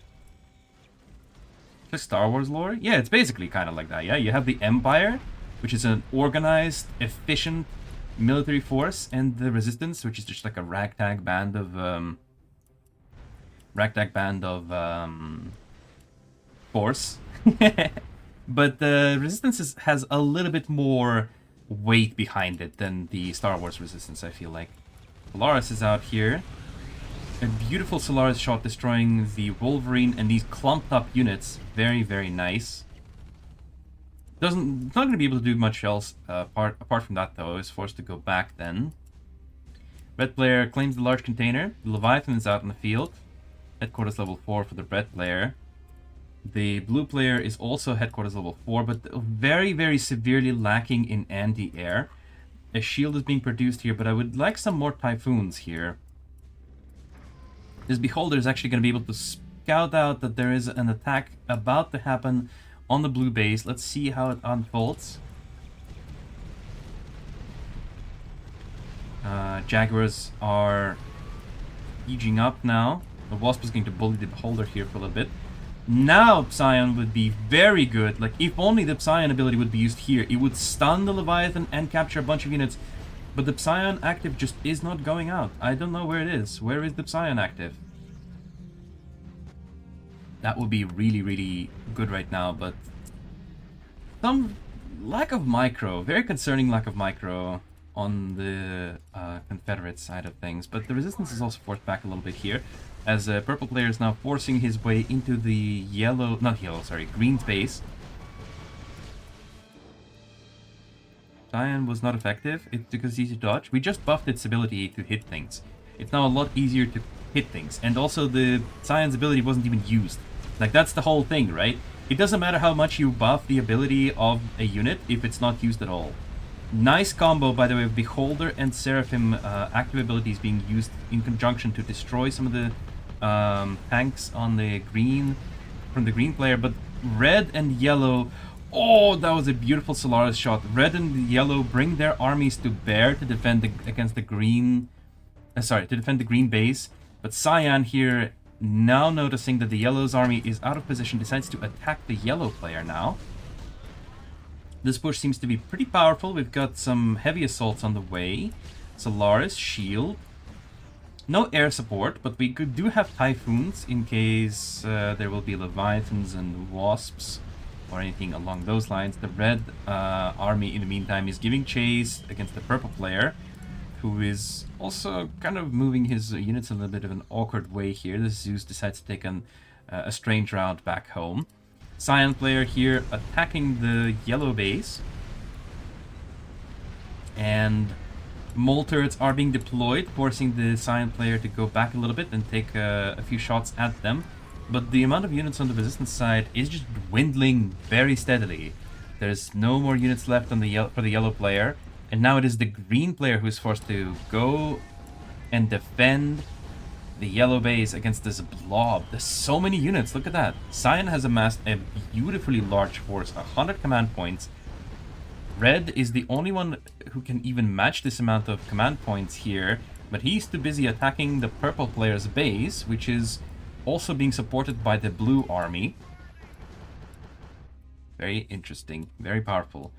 Like Star Wars lore? Yeah, it's basically kind of like that, yeah? You have the Empire, which is an organized, efficient military force, and the Resistance, which is just like a ragtag band of force. But the Resistance has a little bit more weight behind it than the Star Wars Resistance, I feel like. Polaris is out here. A beautiful Solaris shot destroying the Wolverine and these clumped up units. Very, very nice. It's not going to be able to do much else apart from that, though. Is forced to go back then. Red player claims the large container. The Leviathan is out in the field. Headquarters level 4 for the red player. The blue player is also headquarters level 4, but very, very severely lacking in anti-air. A shield is being produced here, but I would like some more Typhoons here. This Beholder is actually going to be able to scout out that there is an attack about to happen on the blue base. Let's see how it unfolds. Jaguars are sieging up now. The Wasp is going to bully the Beholder here for a little bit. Now Psion would be very good. Like, if only the Psion ability would be used here, it would stun the Leviathan and capture a bunch of units. But the Psion active just is not going out. I don't know where it is. Where is the Psion active? That would be really, really good right now, but some lack of micro, very concerning lack of micro on the Confederate side of things. But the Resistance is also forced back a little bit here, as purple player is now forcing his way into the green space. Psion was not effective. It's because easy to dodge. We just buffed its ability to hit things. It's now a lot easier to hit things. And also the Psion's ability wasn't even used. Like, that's the whole thing, right? It doesn't matter how much you buff the ability of a unit if it's not used at all. Nice combo, by the way, of Beholder and Seraphim active abilities being used in conjunction to destroy some of the tanks on the green, from the green player. But red and yellow... Oh, that was a beautiful Solaris shot. Red and yellow bring their armies to bear to defend against the green... to defend the green base. But Cyan here, now noticing that the yellow's army is out of position, decides to attack the yellow player now. This push seems to be pretty powerful. We've got some heavy assaults on the way. Solaris, shield. No air support, but we do have Typhoons in case there will be Leviathans and Wasps or anything along those lines. The red army, in the meantime, is giving chase against the purple player, who is also kind of moving his units in a little bit of an awkward way here. The Zeus decides to take a strange route back home. Cyan player here attacking the yellow base. And mole turrets are being deployed, forcing the Cyan player to go back a little bit and take a few shots at them. But the amount of units on the Resistance side is just dwindling very steadily. There's no more units left on for the yellow player. And now it is the green player who is forced to go and defend the yellow base against this blob. There's so many units, look at that. Cyan has amassed a beautifully large force, 100 command points. Red is the only one who can even match this amount of command points here, but he's too busy attacking the purple player's base, which is also being supported by the blue army. Very interesting, very powerful.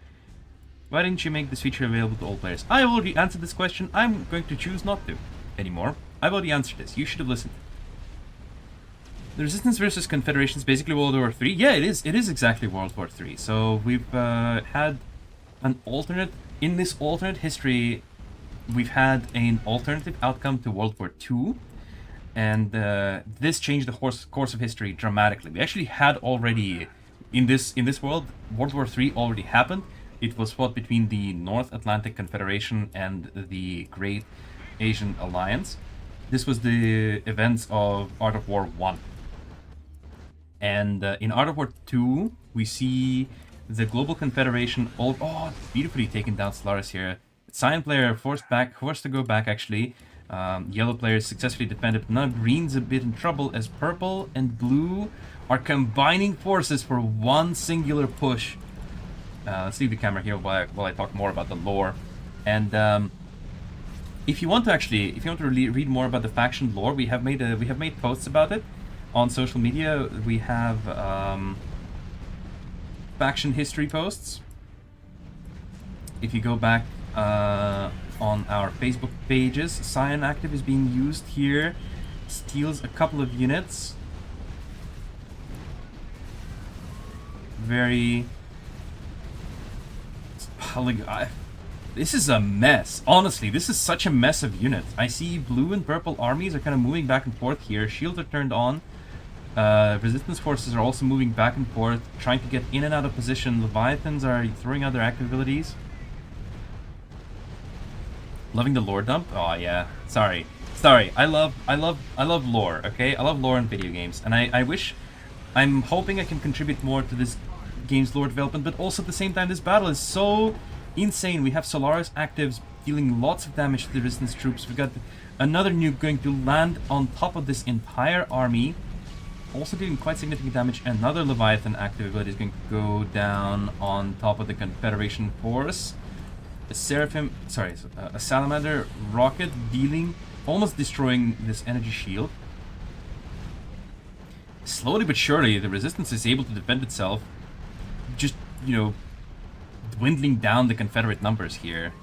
Why didn't you make this feature available to all players? I already answered this question. I'm going to choose not to anymore. I've already answered this. You should have listened. The Resistance versus Confederation is basically World War III. Yeah, it is. It is exactly World War III. So we've had an alternate... In this alternate history, we've had an alternative outcome to World War II. And this changed the course of history dramatically. We actually had already... In this world, World War III already happened. It was fought between the North Atlantic Confederation and the Great Asian Alliance. This was the events of Art of War 1. And in Art of War 2, we see the Global Confederation... Oh, beautifully taken down Solaris here. Cyan player forced to go back, actually. Yellow player successfully defended. Now green's a bit in trouble as purple and blue are combining forces for one singular push. Let's leave the camera here while I talk more about the lore. And if you want to really read more about the faction lore, we have made posts about it on social media. We have faction history posts. If you go back on our Facebook pages, Cyan Active is being used here. Steals a couple of units. Very... This is a mess. Honestly, this is such a mess of units. I see blue and purple armies are kind of moving back and forth here. Shields are turned on. Resistance forces are also moving back and forth, trying to get in and out of position. Leviathans are throwing out their active abilities. Loving the lore dump? Oh yeah. Sorry. I love lore, okay? I love lore in video games. And I'm hoping I can contribute more to this game's lore development, but also at the same time this battle is so insane. We have Solaris actives dealing lots of damage to the resistance troops. We've got another nuke going to land on top of this entire army, also dealing quite significant damage. Another Leviathan active ability is going to go down on top of the Confederation force. A Salamander rocket dealing, almost destroying this energy shield. Slowly but surely the resistance is able to defend itself, just, you know, dwindling down the Confederate numbers here.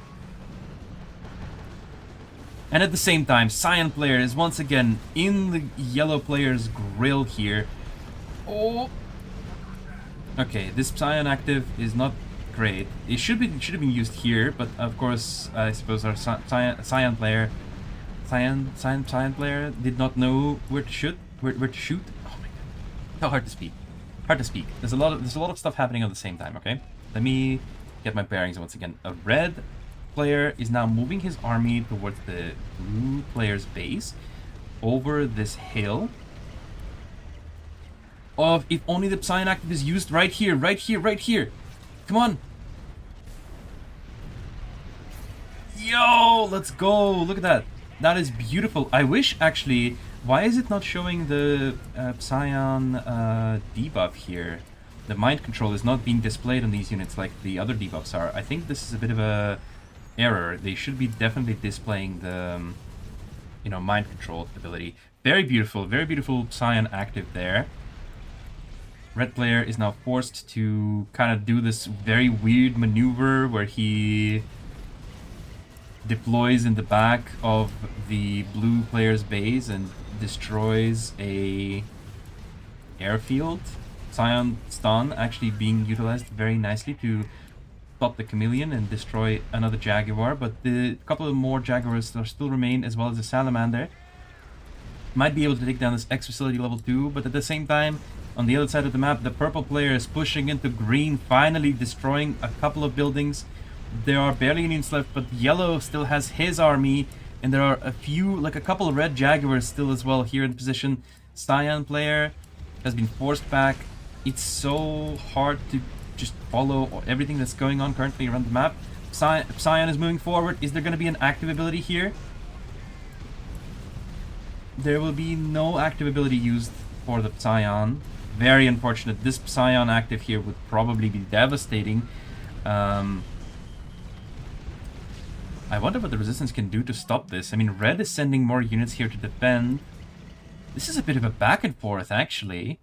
And at the same time, Cyan player is once again in the yellow player's grill here. Oh! Okay, this Psion active is not great. It should have been used here, but of course, I suppose our Cyan player did not know where to shoot. Where to shoot? Oh my god, so hard to speak. There's a lot of stuff happening at the same time. Okay, let me get my bearings once again. A red player is now moving his army towards the blue player's base over this hill. Oh, if only the Psion active is used right here. Come on. Yo, let's go. Look at that. That is beautiful. I wish, actually, why is it not showing the Psion debuff here? The mind control is not being displayed on these units like the other debuffs are. I think this is a bit of a error. They should be definitely displaying the, you know, mind control ability. Very beautiful Psion active there. Red player is now forced to kind of do this very weird maneuver where he deploys in the back of the blue player's base and destroys a airfield. Psion stun actually being utilized very nicely to stop the chameleon and destroy another jaguar, but a couple of more jaguars still remain, as well as a salamander. Might be able to take down this X facility level 2, but at the same time, on the other side of the map, the purple player is pushing into green, finally destroying a couple of buildings. There are barely any units left, but yellow still has his army, and there are a couple of red jaguars still as well here in position. Cyan player has been forced back. It's so hard to just follow everything that's going on currently around the map. Psion is moving forward. Is there going to be an active ability here? There will be no active ability used for the Psion. Very unfortunate. This Psion active here would probably be devastating. I wonder what the resistance can do to stop this. I mean, red is sending more units here to defend. This is a bit of a back and forth, actually.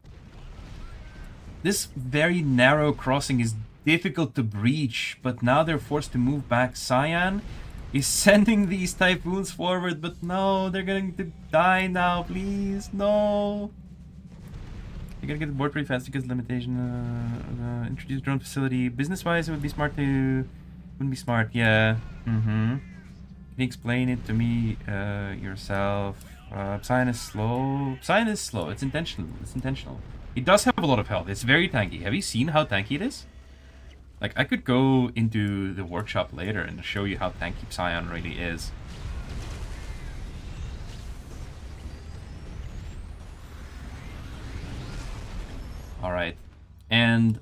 This very narrow crossing is difficult to breach, but now they're forced to move back. Cyan is sending these typhoons forward, but no, they're going to die now, please. No. You're gonna get the board pretty fast because limitation. Introduce drone facility. Business-wise, it would be smart to. Wouldn't be smart, yeah. Mm-hmm. Can you explain it to me yourself? Psion is slow. Psion is slow. It's intentional. It's intentional. It does have a lot of health. It's very tanky. Have you seen how tanky it is? Like, I could go into the workshop later and show you how tanky Psion really is. Alright. And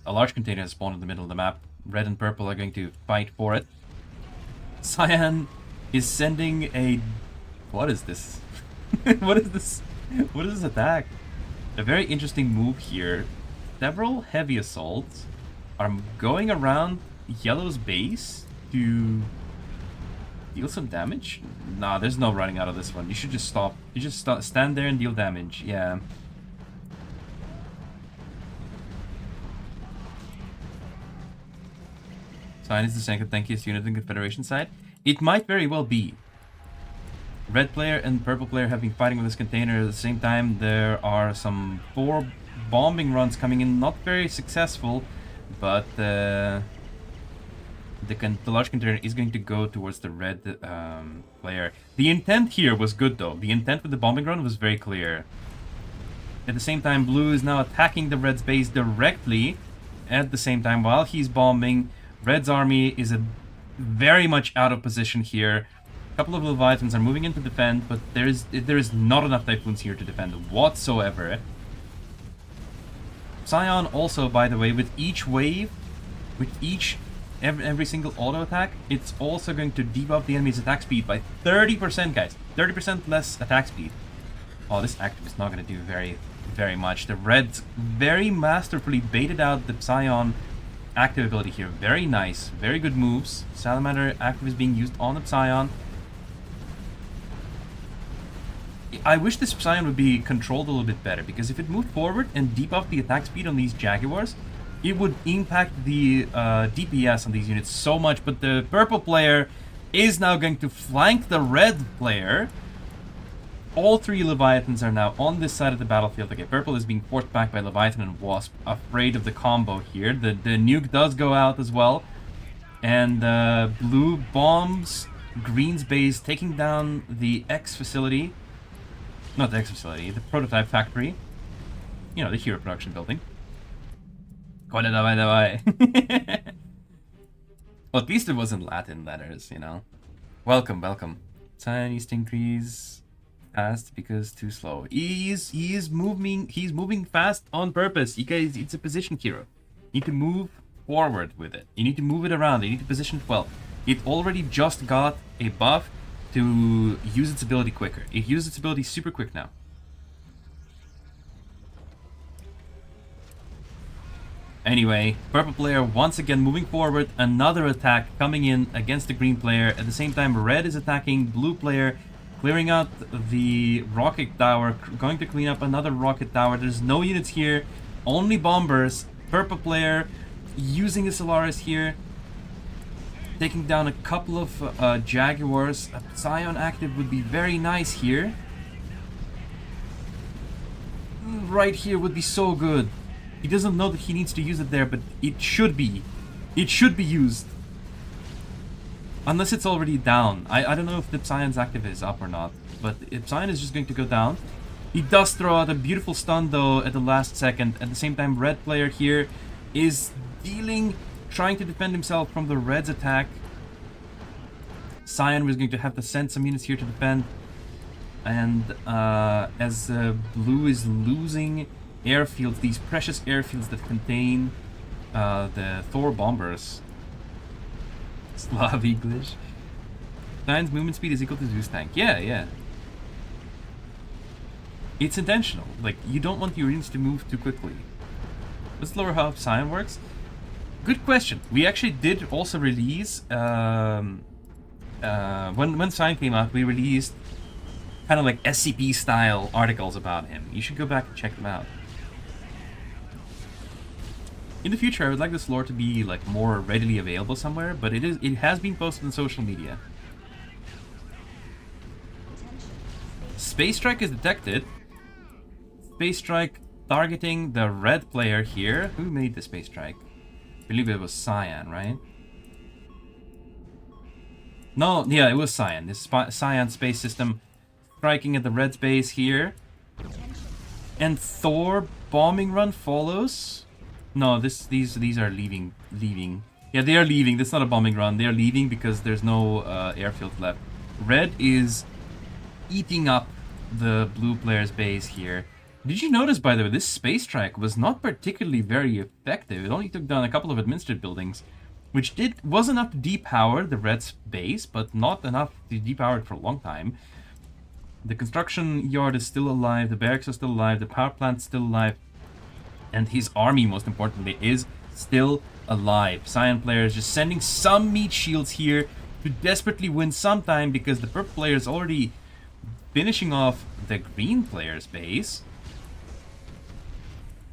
a large container has spawned in the middle of the map. Red and purple are going to fight for it. Cyan is sending a... What is this? What is this? What is this attack? A very interesting move here. Several heavy assaults are going around Yellow's base to deal some damage. Nah, there's no running out of this one. You should just stop. You just stand there and deal damage. Yeah. Cyan is the second tankiest unit in Confederation side. It might very well be. Red player and purple player have been fighting with this container at the same time. There are some 4 bombing runs coming in, not very successful, but the large container is going to go towards the red player. The intent here was good though. The intent with the bombing run was very clear. At the same time, blue is now attacking the red's base directly. At the same time, while he's bombing, red's army is very much out of position here. A couple of Leviathans are moving in to defend, but there is not enough Typhoons here to defend whatsoever. Psion also, by the way, with each wave, with every single auto attack, it's also going to debuff the enemy's attack speed by 30%, guys. 30% less attack speed. Oh, this active is not going to do very much. The Reds very masterfully baited out the Psion active ability here. Very nice. Very good moves. Salamander active is being used on the Psion. I wish this Psion would be controlled a little bit better, because if it moved forward and debuffed the attack speed on these Jaguars, it would impact the DPS on these units so much. But the purple player is now going to flank the red player. All 3 Leviathans are now on this side of the battlefield. Okay, purple is being forced back by Leviathan and Wasp, afraid of the combo here. The nuke does go out as well. And blue bombs green's base, taking down the X facility. Not the X facility, the prototype factory. You know, the hero production building. Well, at least it wasn't Latin letters, you know. Welcome, welcome. Chinese increase fast because too slow. He's moving fast on purpose. You guys, it's a position hero. You need to move forward with it. You need to move it around. You need to position it well. It already just got a buff to use its ability quicker. It uses its ability super quick now. Anyway, purple player once again moving forward. Another attack coming in against the green player. At the same time, red is attacking blue player, clearing out the rocket tower, going to clean up another rocket tower. There's no units here, only bombers. Purple player using the Solaris here, taking down a couple of Jaguars. A Psion active would be very nice here. Right here would be so good. He doesn't know that he needs to use it there, but it should be. It should be used. Unless it's already down. I don't know if the Psion's active is up or not, but Psion is just going to go down. He does throw out a beautiful stun though at the last second. At the same time, red player here is trying to defend himself from the red's attack. Cyan was going to have to send some units here to defend. And as blue is losing airfields, these precious airfields that contain the Thor bombers. Slav English. Cyan's movement speed is equal to Zeus tank. Yeah, yeah. It's intentional. Like, you don't want your units to move too quickly. Let's lower how Cyan works. Good question. We actually did also release when Cyan came out, we released kind of like SCP style articles about him. You should go back and check them out. In the future, I would like this lore to be like more readily available somewhere, but it has been posted on social media. Space strike is detected. Space Strike targeting the red player here. Who made the Space Strike? I believe it was Psion, right? No, yeah, it was Psion. This Psion space system striking at the red base here. And Thor bombing run follows. No, these are leaving. Yeah, they are leaving. That's not a bombing run. They are leaving because there's no airfield left. Red is eating up the blue player's base here. Did you notice, by the way, this space strike was not particularly very effective. It only took down a couple of administrative buildings, which was enough to depower the red's base, but not enough to depower it for a long time. The construction yard is still alive, the barracks are still alive, the power plant's still alive, and his army, most importantly, is still alive. Psion player is just sending some meat shields here to desperately win some time because the purple player is already finishing off the green player's base.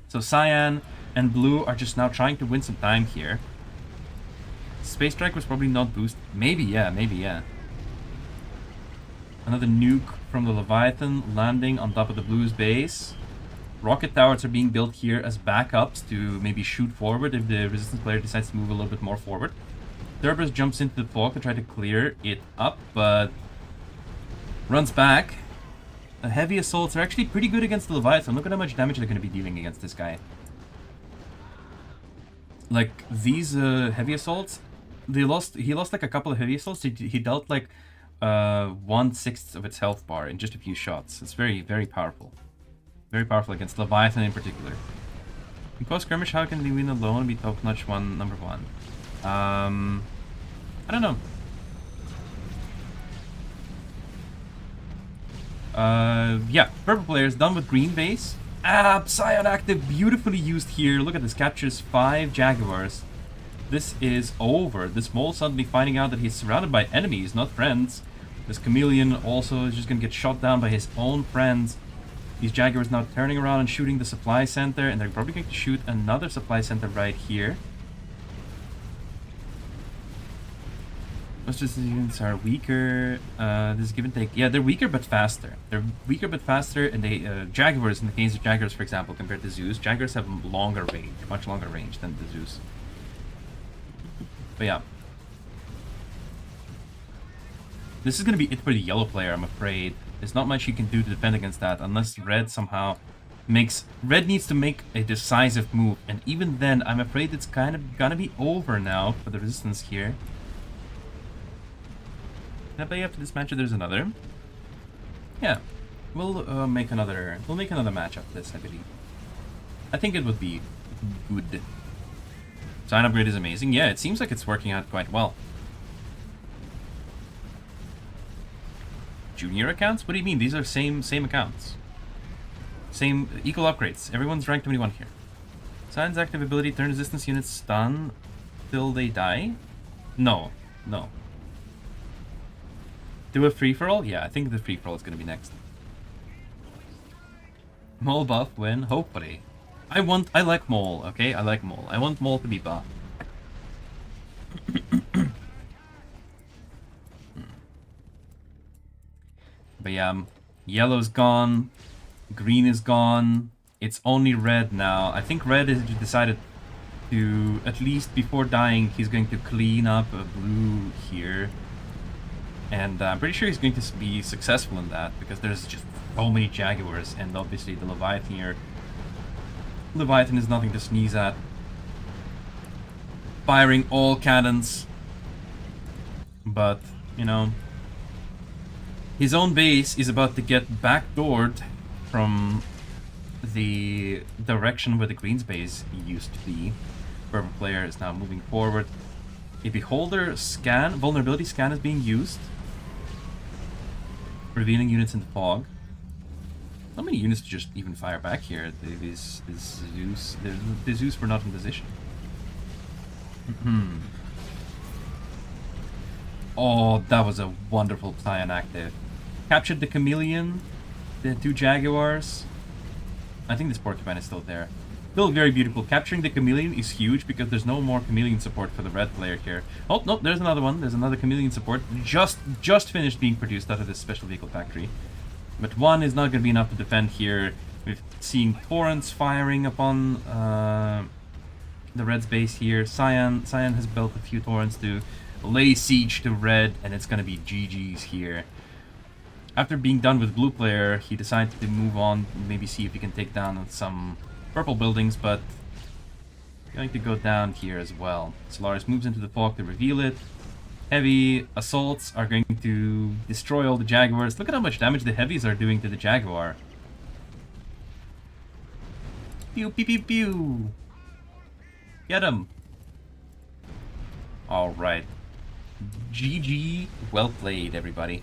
So Cyan and blue are just now trying to win some time here. Space Strike was probably not boosted. Maybe, yeah, maybe, yeah. Another nuke from the Leviathan landing on top of the blue's base. Rocket towers are being built here as backups to maybe shoot forward if the resistance player decides to move a little bit more forward. Cerberus jumps into the fog to try to clear it up, but runs back. The heavy assaults are actually pretty good against the Leviathan. Look at how much damage they're going to be dealing against this guy. Like, these heavy assaults, he lost like a couple of heavy assaults. He dealt like 1/6 of its health bar in just a few shots. It's very, very powerful. Very powerful against Leviathan in particular. In close skirmish, how can they win alone and be top-notch number one? I don't know. Yeah, purple players done with green base. Psion active, beautifully used here. Look at this, captures 5 Jaguars. This is over. This mole suddenly finding out that he's surrounded by enemies, not friends. This chameleon also is just gonna get shot down by his own friends. These Jaguars now turning around and shooting the supply center, and they're probably going to shoot another supply center right here. Most resistance units are weaker. This is give and take. Yeah, they're weaker but faster. They're weaker but faster, and they Jaguars, in the case of Jaguars, for example, compared to Zeus, Jaguars have longer range, much longer range than the Zeus. But yeah. This is going to be it for the yellow player, I'm afraid. There's not much he can do to defend against that, unless red somehow makes... Red needs to make a decisive move, and even then, I'm afraid it's kind of gonna be over now for the resistance here. Can I play after this match or there's another? Yeah, we'll make another match after this, I believe. I think it would be good. Sign upgrade is amazing. Yeah, it seems like it's working out quite well. Junior accounts? What do you mean? These are same accounts. Same equal upgrades. Everyone's rank 21 here. Sign's active ability, turn resistance units stun till they die? No. No. Do a free-for-all? Yeah, I think the free-for-all is going to be next. Mole buff win, hopefully. I like Mole, okay? I like Mole. I want Mole to be buff. But yeah, yellow's gone, green is gone, it's only red now. I think red has decided to, at least before dying, he's going to clean up a blue here. And I'm pretty sure he's going to be successful in that, because there's just so many Jaguars, and obviously the Leviathan here. Leviathan is nothing to sneeze at. Firing all cannons. But, you know, his own base is about to get backdoored from the direction where the green's base used to be. Purple player is now moving forward. A beholder scan, vulnerability scan is being used. Revealing units in the fog. How many units just even fire back here? The Zeus were not in position. Oh, that was a wonderful Psion active. Captured the chameleon, the 2 Jaguars. I think this porcupine is still there. Still very beautiful. Capturing the chameleon is huge because there's no more chameleon support for the red player here. Oh, no, there's another one. There's another chameleon support. Just finished being produced out of this special vehicle factory. But one is not going to be enough to defend here. We've seen torrents firing upon the Red's base here. Psion has built a few torrents to lay siege to Red, and it's gonna be GG's here. After being done with blue player, he decided to move on, maybe see if he can take down some purple buildings, but going to go down here as well. Solaris moves into the fog to reveal it. Heavy assaults are going to destroy all the Jaguars. Look at how much damage the heavies are doing to the Jaguar. Pew, pew, pew, pew. Get him. Alright. GG. Well played, everybody.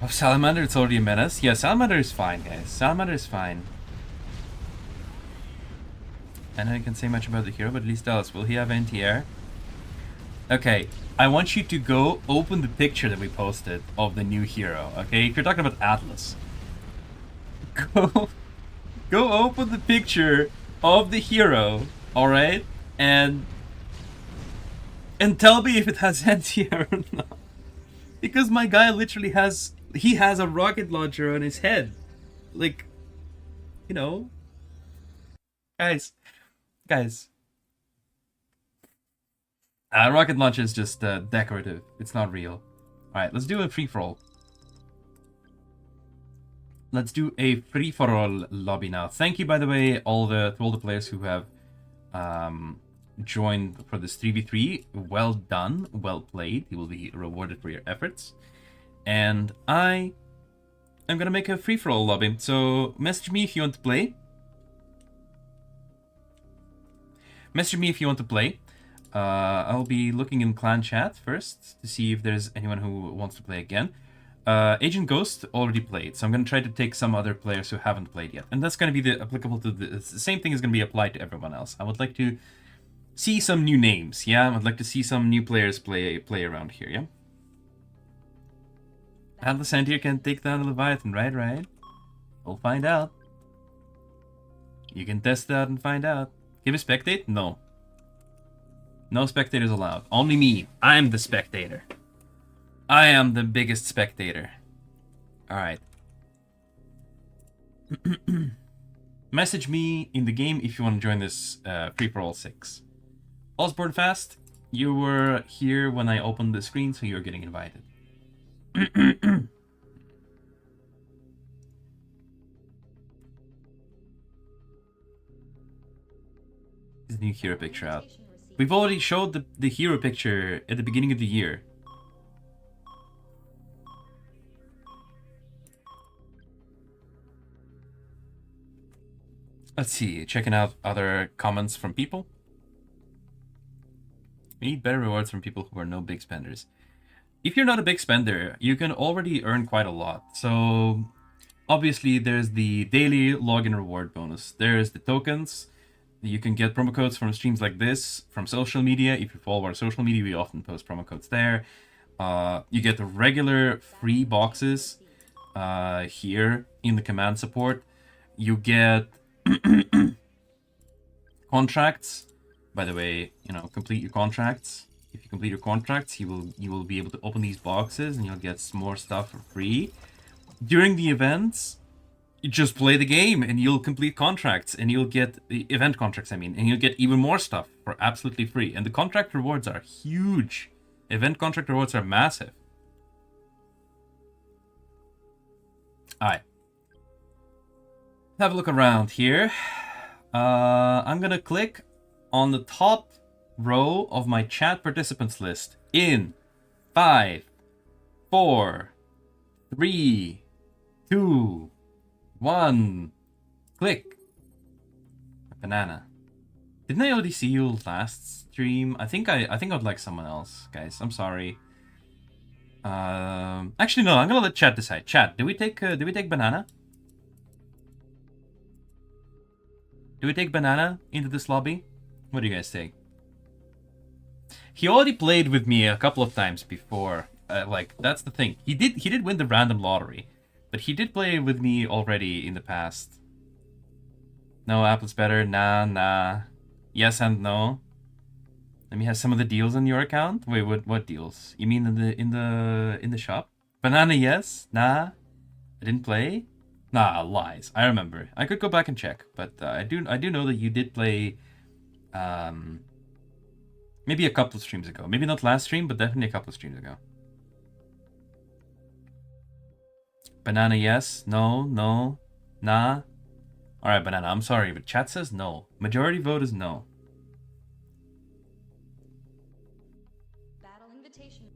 Oh, Salamander, it's already a menace. Yeah, Salamander is fine, guys. Salamander is fine. And I can't say much about the hero, but at least tell us, will he have anti-air? Okay, I want you to go open the picture that we posted of the new hero, okay? If you're talking about Atlas. Go open the picture of the hero, alright? And tell me if it has anti-air or not. Because my guy literally has... He has a rocket launcher on his head. Like, you know. Guys. Rocket launcher is just decorative. It's not real. Alright, let's do a free-for-all. Let's do a free-for-all lobby now. Thank you, by the way, to all the players who have joined for this 3v3. Well done. Well played. You will be rewarded for your efforts. And I am going to make a free-for-all lobby. So message me if you want to play. Message me if you want to play. I'll be looking in clan chat first to see if there's anyone who wants to play again. Agent Ghost already played, so I'm going to try to take some other players who haven't played yet. And that's going to be applicable to the same thing is going to be applied to everyone else. I would like to see some new names, yeah? I'd like to see some new players play around here, yeah? Atlas here can take down the Leviathan, right? We'll find out. You can test out and find out. Give a spectate? No. No spectators allowed. Only me. I'm the spectator. I am the biggest spectator. Alright. Message me in the game if you want to join this free-for-all 6. Osborne Fast, you were here when I opened the screen, so you're getting invited. Is the new hero picture out? We've already showed the hero picture at the beginning of the year. Let's see, checking out other comments from people. We need better rewards from people who are no big spenders. If you're not a big spender, you can already earn quite a lot. So, obviously, there's the daily login reward bonus. There's the tokens. You can get promo codes from streams like this, from social media. If you follow our social media, we often post promo codes there. You get the regular free boxes here in the command support. You get contracts. By the way, you know, complete your contracts. If you complete your contracts, you will be able to open these boxes and you'll get more stuff for free. During the events, you just play the game and you'll complete contracts and you'll get the event contracts, and you'll get even more stuff for absolutely free. And the contract rewards are huge. Event contract rewards are massive. Alright. Have a look around here. I'm gonna click on the top row of my chat participants list in 5, 4, 3, 2, 1. Click. Banana. Didn't I already see you last stream? I think I'd like someone else, guys. I'm sorry. Actually no, I'm gonna let chat decide. Chat, do we take banana? Do we take banana into this lobby? What do you guys think? He already played with me a couple of times before. Like, that's the thing. He did win the random lottery. But he did play with me already in the past. No, Apple's better. Nah. Yes and no. Let me have some of the deals on your account. Wait, what deals? You mean in the shop? Banana, yes. Nah. I didn't play? Nah, lies. I remember. I could go back and check, but I do know that you did play maybe a couple of streams ago. Maybe not last stream, but definitely a couple of streams ago. Banana, yes. No, no. Nah. Alright, Banana, I'm sorry, but chat says no. Majority vote is no. Battle invitation.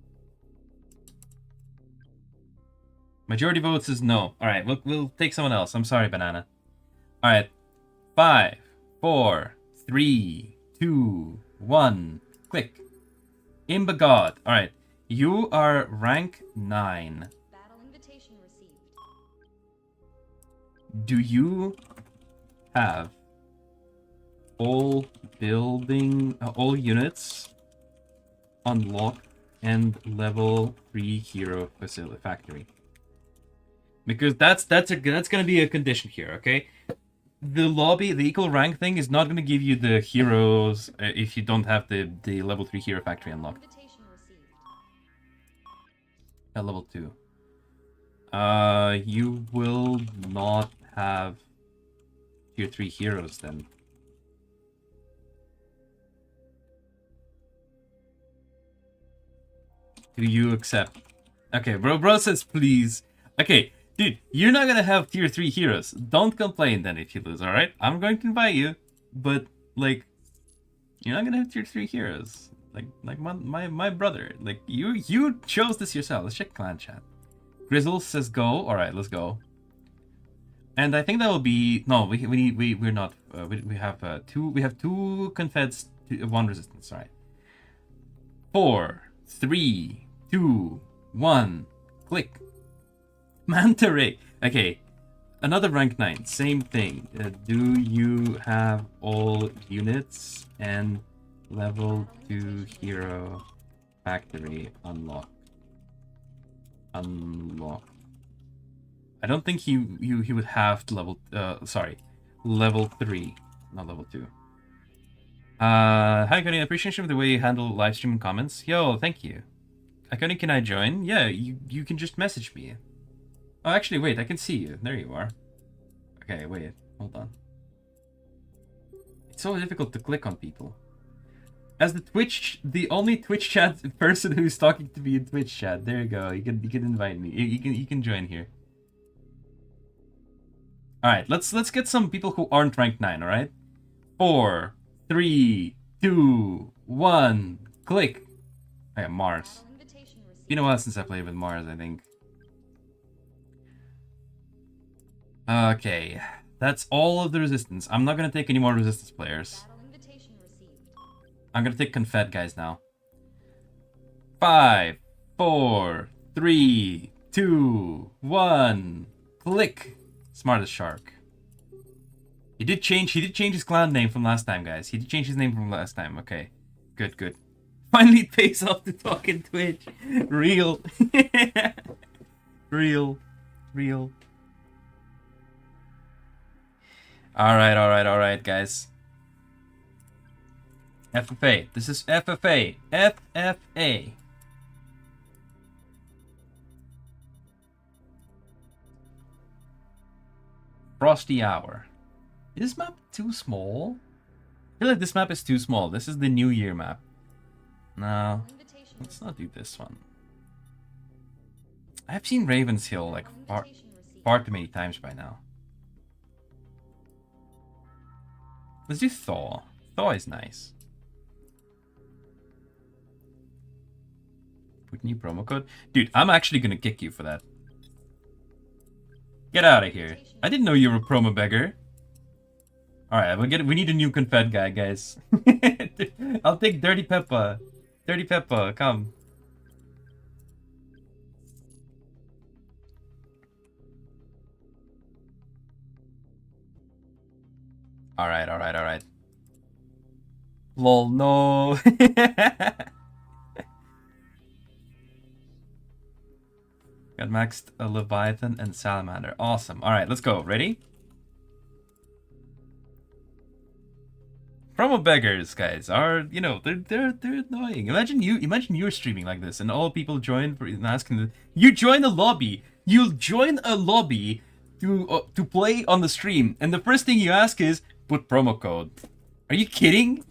Majority votes is no. Alright, we'll take someone else. I'm sorry, Banana. Alright. 5, 4, 3, 2, 1. Click. Imba God. Alright. You are rank 9. Battle invitation received. Do you have all all units unlocked and level 3 hero factory? Because that's gonna be a condition here, okay? The lobby, the equal rank thing is not gonna give you the heroes if you don't have the level 3 hero factory unlocked. Invitation received. At level 2. You will not have tier 3 heroes then. Do you accept? Okay, bro says please. Okay, dude, you're not gonna have tier 3 heroes. Don't complain then if you lose, alright? I'm going to invite you, but like you're not gonna have tier 3 heroes. Like my brother. Like you chose this yourself. Let's check clan chat. Grizzle says go. Alright, let's go. And I think that will be no. We're not. We have two confeds, 1 resistance. Right. 4, 3, 2, 1. Click. Manta Ray. Okay. Another rank 9. Same thing. Do you have all units and level 2 hero factory unlocked? Unlocked. I don't think he would have to level level 3, not level 2. Hi Iconia, appreciation for the way you handle live stream comments. Yo, thank you. Iconia, can I join? Yeah, you can just message me. Oh, actually, wait, I can see you. There you are. Okay, wait, hold on. It's so difficult to click on people. As the only Twitch chat person who's talking to me in Twitch chat. There you go. You can invite me. You can join here. All right, let's get some people who aren't rank 9. All right, 4, 3, 2, 1. Click. I got Mars. Been a while since I played with Mars, I think. Okay, that's all of the resistance. I'm not gonna take any more resistance players. I'm gonna take confed guys now. 5, 4, 3, 2, 1. Click. Smartest shark. He did change his clan name from last time, guys. He did change his name from last time. Okay. Good. Finally it pays off to talk in Twitch. Real. Real. Alright, guys. FFA. This is FFA. FFA. Frosty Hour. Is this map too small? I feel like this map is too small. This is the New Year map. No, let's not do this one. I've seen Raven's Hill like far too many times by now. Let's do Thaw. Thaw is nice. Put new promo code. Dude, I'm actually gonna kick you for that. Get out of here. I didn't know you were a promo beggar. Alright, we need a new confed guy, guys. I'll take Dirty Peppa. Dirty Peppa, come. Alright. Lol, no. Got maxed a Leviathan and Salamander. Awesome. Alright, let's go. Ready? Promo beggars, guys, are, you know, they're annoying. Imagine you're streaming like this and all people join for asking you join the lobby. You'll join a lobby to play on the stream, and the first thing you ask is put promo code. Are you kidding?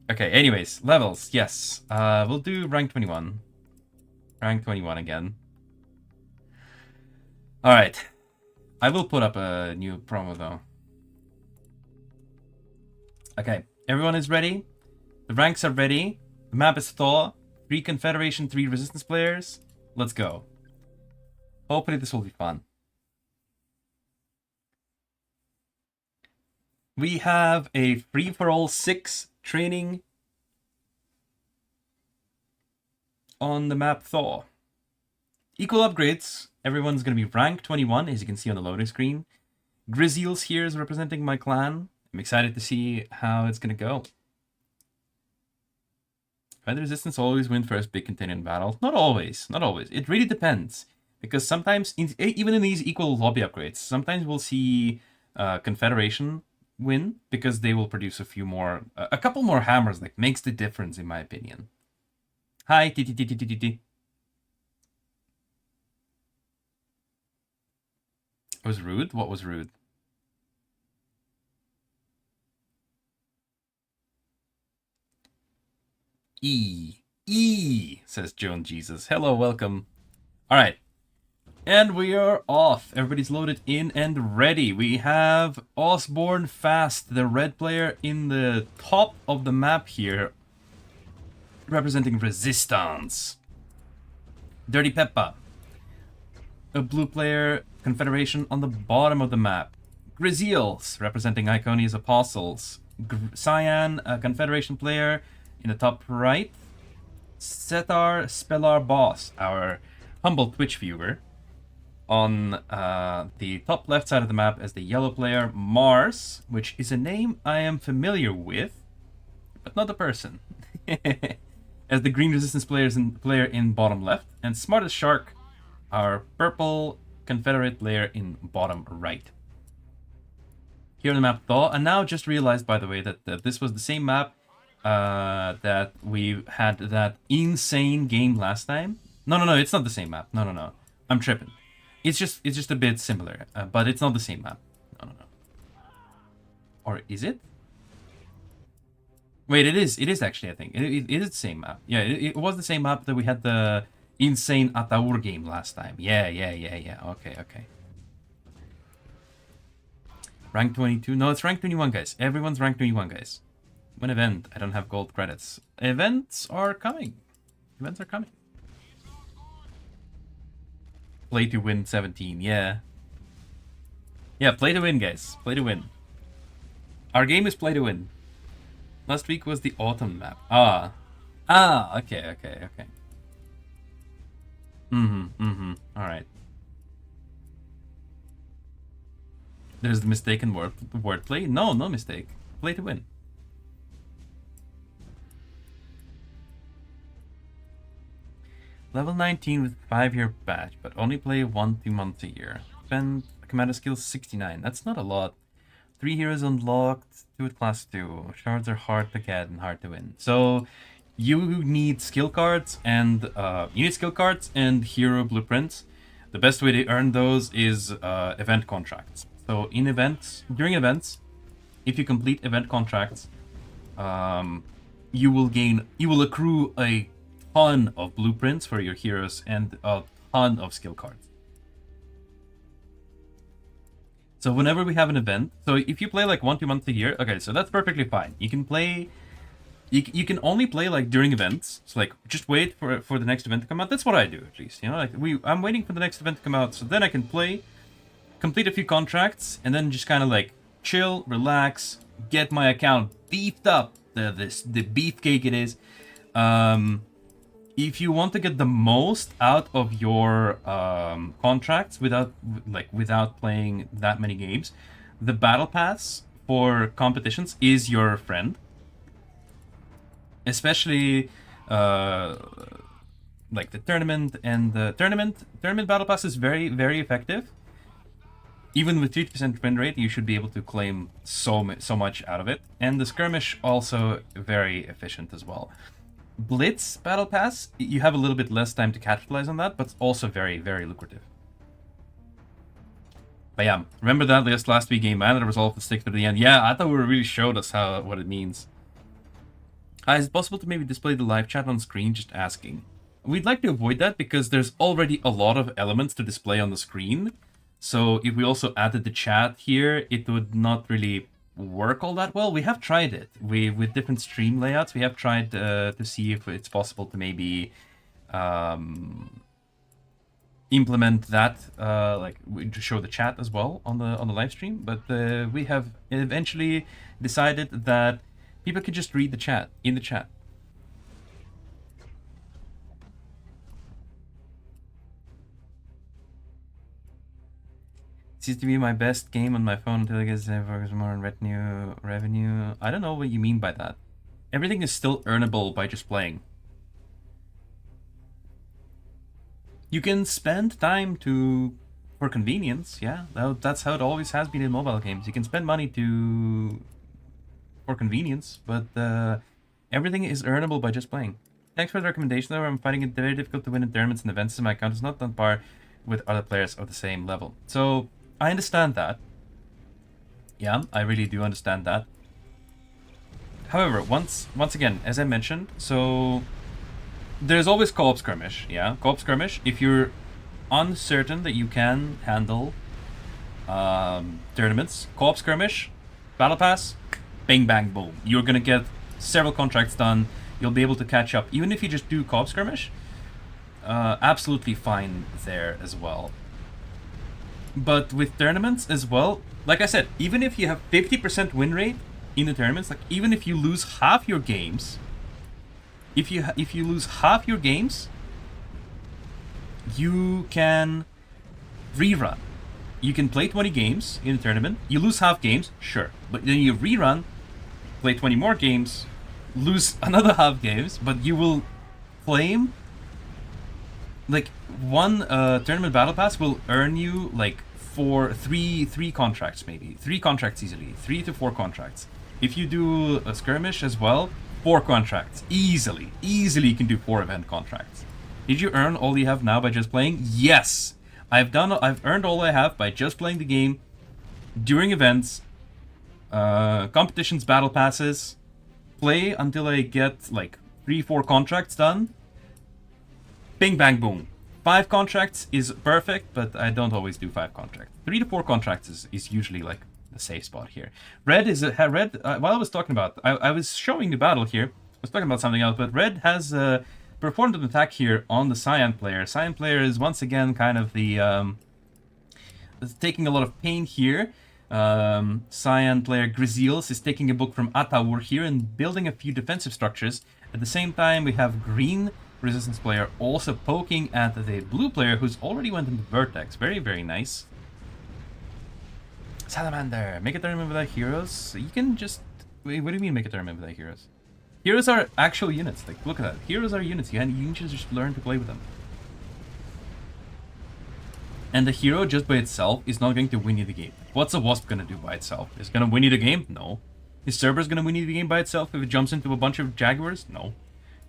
Okay, anyways, levels, yes. We'll do rank 21. Rank 21 again. Alright. I will put up a new promo, though. Okay, everyone is ready. The ranks are ready. The map is thaw. 3 Confederation, 3 Resistance players. Let's go. Hopefully this will be fun. We have a free-for-all 6 training on the map Thaw. Equal upgrades. Everyone's going to be rank 21, as you can see on the loading screen. Grizzles here is representing my clan. I'm excited to see how it's going to go. Why the Resistance always win first big contingent battle? Not always. Not always. It really depends. Because sometimes, even in these equal lobby upgrades, sometimes we'll see Confederation win because they will produce a couple more hammers. Like, makes the difference, in my opinion. Hi, T. Was rude? What was rude? E, says Joan Jesus. Hello, welcome. Alright. And we are off. Everybody's loaded in and ready. We have Osborne Fast, the red player in the top of the map here, representing Resistance. Dirty Peppa, a blue player, Confederation, on the bottom of the map. Grizzles, representing Iconia's Apostles. Cyan, a Confederation player, in the top right. Setar Spellar Boss, our humble Twitch viewer, on the top left side of the map as the yellow player. Mars, which is a name I am familiar with, but not the person. As the green Resistance player in bottom left. And Smartest Shark, our purple Confederate player, in bottom right. Here on the map Thaw. And now just realized, by the way, that this was the same map that we had that insane game last time. No, it's not the same map. No. I'm tripping. It's just a bit similar, but it's not the same map. No. Or is it? Wait, it is actually, I think. It is the same map. Yeah, it was the same map that we had the insane Ataur game last time. Yeah. Okay. Rank 22? No, it's rank 21, guys. Everyone's rank 21, guys. One event. I don't have gold credits. Events are coming. Play to win 17, yeah. Yeah, play to win, guys. Play to win. Our game is play to win. Last week was the autumn map. Okay. Alright. There's the mistaken wordplay. No mistake. Play to win. Level 19 with 5-year badge, but only play 1-2 months a year. Spend commander skills 69. That's not a lot. 3 heroes unlocked, 2 at class 2. Shards are hard to get and hard to win. So you need skill cards and hero blueprints. The best way to earn those is event contracts. So during events, if you complete event contracts, you will accrue a ton of blueprints for your heroes and a ton of skill cards. So whenever we have an event, so if you play like 1-2 months a year, okay, so that's perfectly fine. You can play, you can only play like during events. So like just wait for the next event to come out. That's what I do, at least. You know, like I'm waiting for the next event to come out, so then I can play, complete a few contracts, and then just kind of like chill, relax, get my account beefed up. The beefcake it is. If you want to get the most out of your contracts without playing that many games, the battle pass for competitions is your friend. Especially like the tournament, and the tournament battle pass is very, very effective. Even with 50% win rate, you should be able to claim so much out of it. And the skirmish also very efficient as well. Blitz Battle Pass, you have a little bit less time to capitalize on that, but it's also very, very lucrative. But yeah, remember that last week game, man, that resolved to stick to the end. Yeah, I thought we really showed us what it means. Is it possible to maybe display the live chat on screen? Just asking. We'd like to avoid that because there's already a lot of elements to display on the screen. So if we also added the chat here, it would not really work all that well. We have tried it with different stream layouts. We have tried to see if it's possible to maybe implement that, like to show the chat as well on the live stream. But we have eventually decided that people can just read the chat in the chat. Seems to be my best game on my phone until I get focus more on revenue. I don't know what you mean by that. Everything is still earnable by just playing. You can spend time for convenience, yeah. That's how it always has been in mobile games. You can spend money for convenience, but everything is earnable by just playing. Thanks for the recommendation, though. I'm finding it very difficult to win in tournaments and events, as my account is not on par with other players of the same level. So I understand that. Yeah, I really do understand that. However, once again, as I mentioned, so there's always co-op skirmish, yeah? Co-op skirmish, if you're uncertain that you can handle tournaments, co-op skirmish, battle pass, bang bang boom. You're gonna get several contracts done, you'll be able to catch up. Even if you just do co-op skirmish, absolutely fine there as well. But with tournaments as well, like I said, even if you have 50% win rate in the tournaments, like even if you lose half your games, if you lose half your games, you can rerun. You can play 20 games in a tournament. You lose half games, sure, but then you rerun, play 20 more games, lose another half games, but you will claim like one tournament battle pass will earn you like three contracts, maybe 3 contracts easily, 3 to 4 contracts. If you do a skirmish as well, 4 contracts easily you can do 4 event contracts. Did you earn all you have now by just playing? Yes, I've earned all I have by just playing the game during events, competitions, battle passes. Play until I get like 3-4 contracts done. Bing bang boom. 5 contracts is perfect, but I don't always do 5 contracts. 3 to 4 contracts is usually like the safe spot here. Red is while I was talking about, I was showing the battle here. I was talking about something else, but Red has performed an attack here on the Cyan player. Cyan player is once again kind of the taking a lot of pain here. Cyan player Griziels is taking a book from Ataur here and building a few defensive structures. At the same time, we have Green Resistance player also poking at the blue player who's already went into Vertex. Very, very nice. Salamander, make a tournament without heroes. You can just... Wait, what do you mean make a tournament without heroes? Heroes are actual units. Like, look at that. Heroes are units. You can just learn to play with them. And the hero just by itself is not going to win you the game. What's a Wasp going to do by itself? Is it going to win you the game? No. Is Cerberus going to win you the game by itself if it jumps into a bunch of Jaguars? No.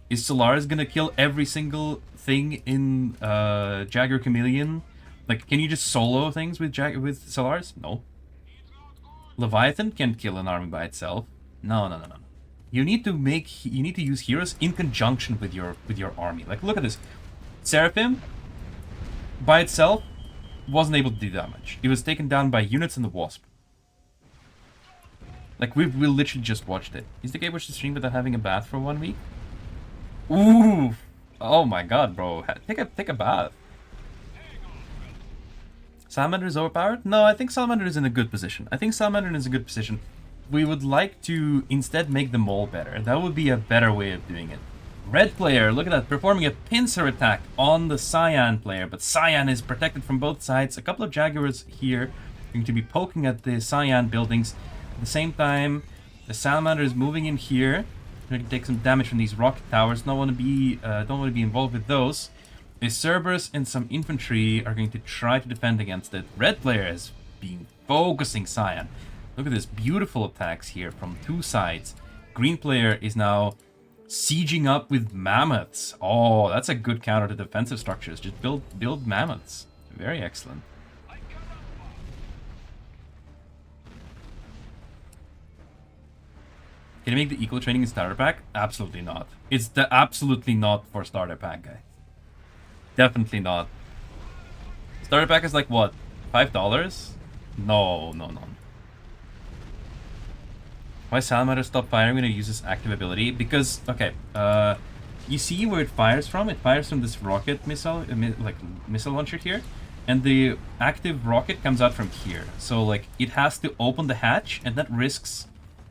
Is Solaris going to kill every single thing in Jaguar Chameleon? Like, can you just solo things with Solaris? No. Leviathan can't kill an army by itself. No. You need to use heroes in conjunction with your army. Like, look at this. Seraphim by itself wasn't able to do damage. It was taken down by units in the Wasp. Like, we literally just watched it. Is the game watch the stream without having a bath for 1 week? Ooh! Oh my god, bro. Take a bath. Salamander is overpowered? No, I think Salamander is in a good position. We would like to instead make the mole better. That would be a better way of doing it. Red player, look at that, performing a pincer attack on the Cyan player, but Cyan is protected from both sides. A couple of Jaguars here going to be poking at the Cyan buildings. At the same time, the Salamander is moving in here. Going to take some damage from these rocket towers. Don't want to be involved with those. A Cerberus and some infantry are going to try to defend against it. Red player has been focusing Cyan. Look at this beautiful attacks here from 2 sides. Green player is now Sieging up with mammoths. Oh, that's a good counter to defensive structures. Just build mammoths. Very excellent. Can you make the eco training in starter pack? Absolutely not. It's absolutely not for starter pack, guy. Definitely not. Starter pack is like what? $5? No. Why Salamander stopped firing when it uses active ability? Because, okay, you see where it fires from? It fires from this rocket missile, like missile launcher here, and the active rocket comes out from here. So like it has to open the hatch, and that risks,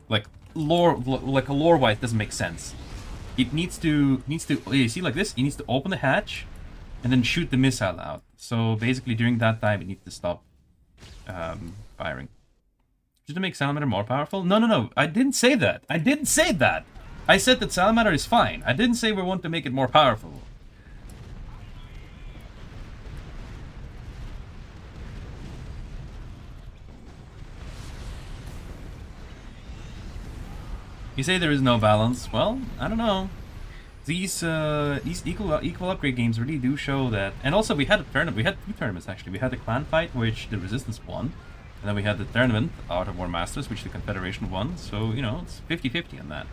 like lore-wise doesn't make sense. It needs to you see like this? It needs to open the hatch, and then shoot the missile out. So basically during that time it needs to stop firing. Just to make Salamander more powerful? No. I didn't say that. I said that Salamander is fine. I didn't say we want to make it more powerful. You say there is no balance. Well, I don't know. These equal upgrade games really do show that. And also we had a tournament. We had 2 tournaments actually. We had the clan fight, which the Resistance won. And then we had the tournament, Art of War Masters, which the Confederation won. So, you know, it's 50-50 on that.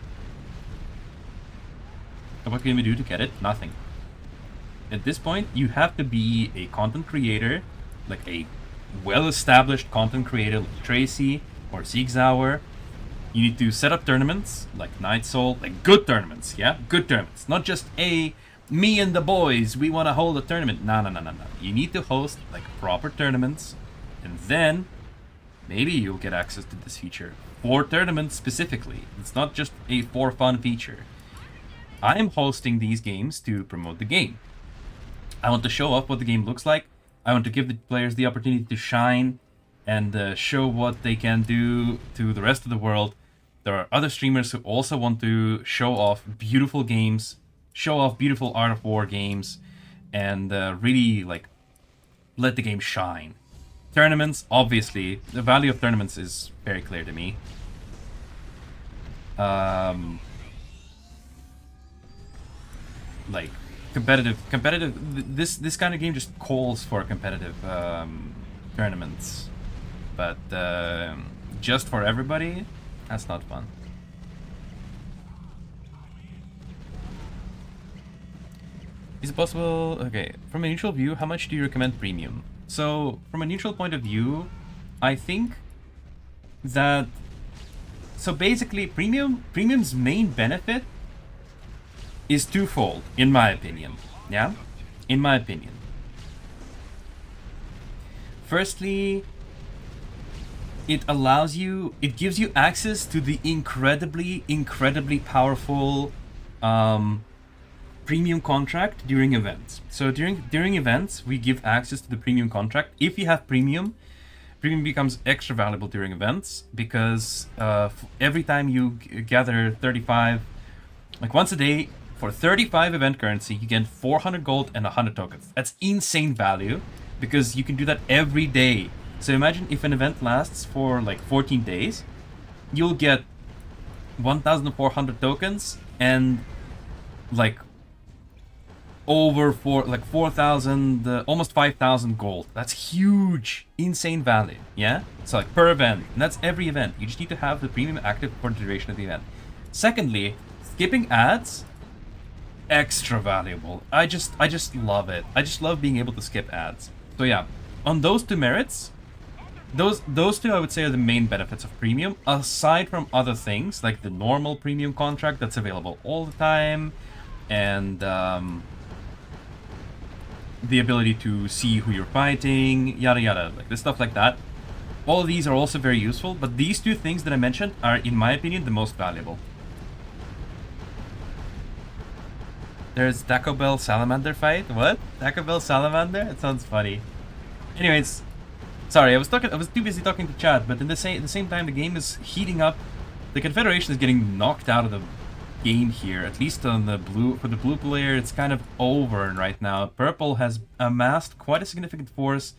And what can we do to get it? Nothing. At this point, you have to be a content creator, like a well-established content creator like Tracy or Siegzauer. You need to set up tournaments, like Night Soul, like good tournaments, yeah? Good tournaments. Not just, me and the boys, we want to hold a tournament. No. You need to host, like, proper tournaments, and then maybe you'll get access to this feature. For tournaments specifically. It's not just a for fun feature. I am hosting these games to promote the game. I want to show off what the game looks like. I want to give the players the opportunity to shine and show what they can do to the rest of the world. There are other streamers who also want to show off beautiful games, show off beautiful Art of War games, and really like let the game shine. Tournaments, obviously, the value of tournaments is very clear to me. Like competitive. This kind of game just calls for competitive tournaments, but just for everybody, that's not fun. Is it possible? Okay, from a neutral view, how much do you recommend premium? So, from a neutral point of view, I think that... So basically, premium's main benefit is twofold, in my opinion. Yeah? In my opinion. Firstly, it gives you access to the incredibly powerful premium contract during events. So during events, we give access to the premium contract. If you have premium becomes extra valuable during events because every time you gather 35, like once a day, for 35 event currency, you get 400 gold and 100 tokens. That's insane value because you can do that every day. So imagine if an event lasts for like 14 days, you'll get 1,400 tokens and like over 4,000, almost 5,000 gold. That's huge, insane value, yeah? So like per event, and that's every event. You just need to have the premium active for the duration of the event. Secondly, skipping ads, extra valuable. I just love it. I just love being able to skip ads. So yeah, on those 2 merits, those 2 I would say are the main benefits of premium, aside from other things like the normal premium contract that's available all the time, and the ability to see who you're fighting, yada yada, like this stuff like that. All of these are also very useful, but these 2 things that I mentioned are, in my opinion, the most valuable. There's Taco Bell Salamander fight? What? Taco Bell Salamander? It sounds funny. Anyways, sorry, I was too busy talking to chat, but at the same time the game is heating up. The Confederation is getting knocked out of the game here, at least on the blue. For the blue player, it's kind of over right now. Purple has amassed quite a significant force,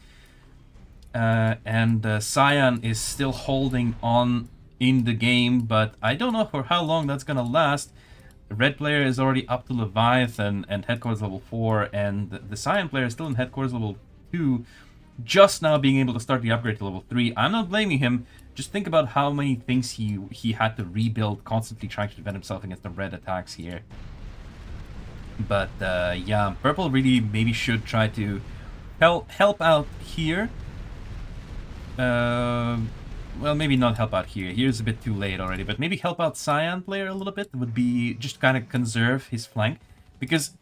and Cyan is still holding on in the game, but I don't know for how long that's gonna last. The red player is already up to Leviathan and headquarters level 4, and the Cyan player is still in headquarters level 2, just now being able to start the upgrade to level 3. I'm not blaming him. Just think about how many things he had to rebuild, constantly trying to defend himself against the red attacks here. But yeah, purple really maybe should try to help out here. Well, maybe not help out here. Here's a bit too late already, but maybe help out Cyan player a little bit would be just kind of conserve his flank. Because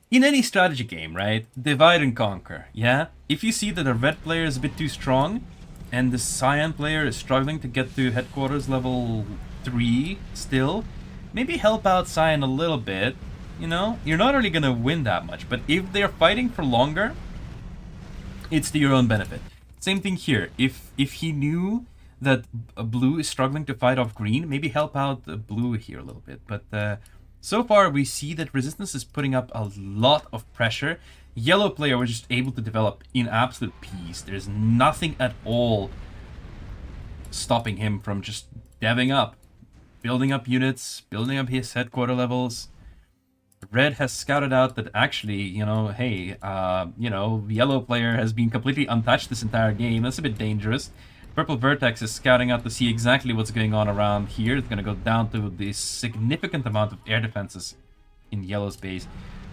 in any strategy game, right, divide and conquer, yeah? If you see that a red player is a bit too strong, and the Cyan player is struggling to get to headquarters level 3 still, maybe help out Cyan a little bit, you know? You're not really gonna win that much, but if they're fighting for longer, it's to your own benefit. Same thing here. If he knew that blue is struggling to fight off green, maybe help out blue here a little bit. But so far we see that resistance is putting up a lot of pressure. Yellow player was just able to develop in absolute peace. There's nothing at all stopping him from just deving up, building up units, building up his headquarter levels. Red has scouted out that actually, you know, hey, you know, yellow player has been completely untouched this entire game. That's a bit dangerous. Purple Vertex is scouting out to see exactly what's going on around here. It's going to go down to the significant amount of air defenses in yellow's base.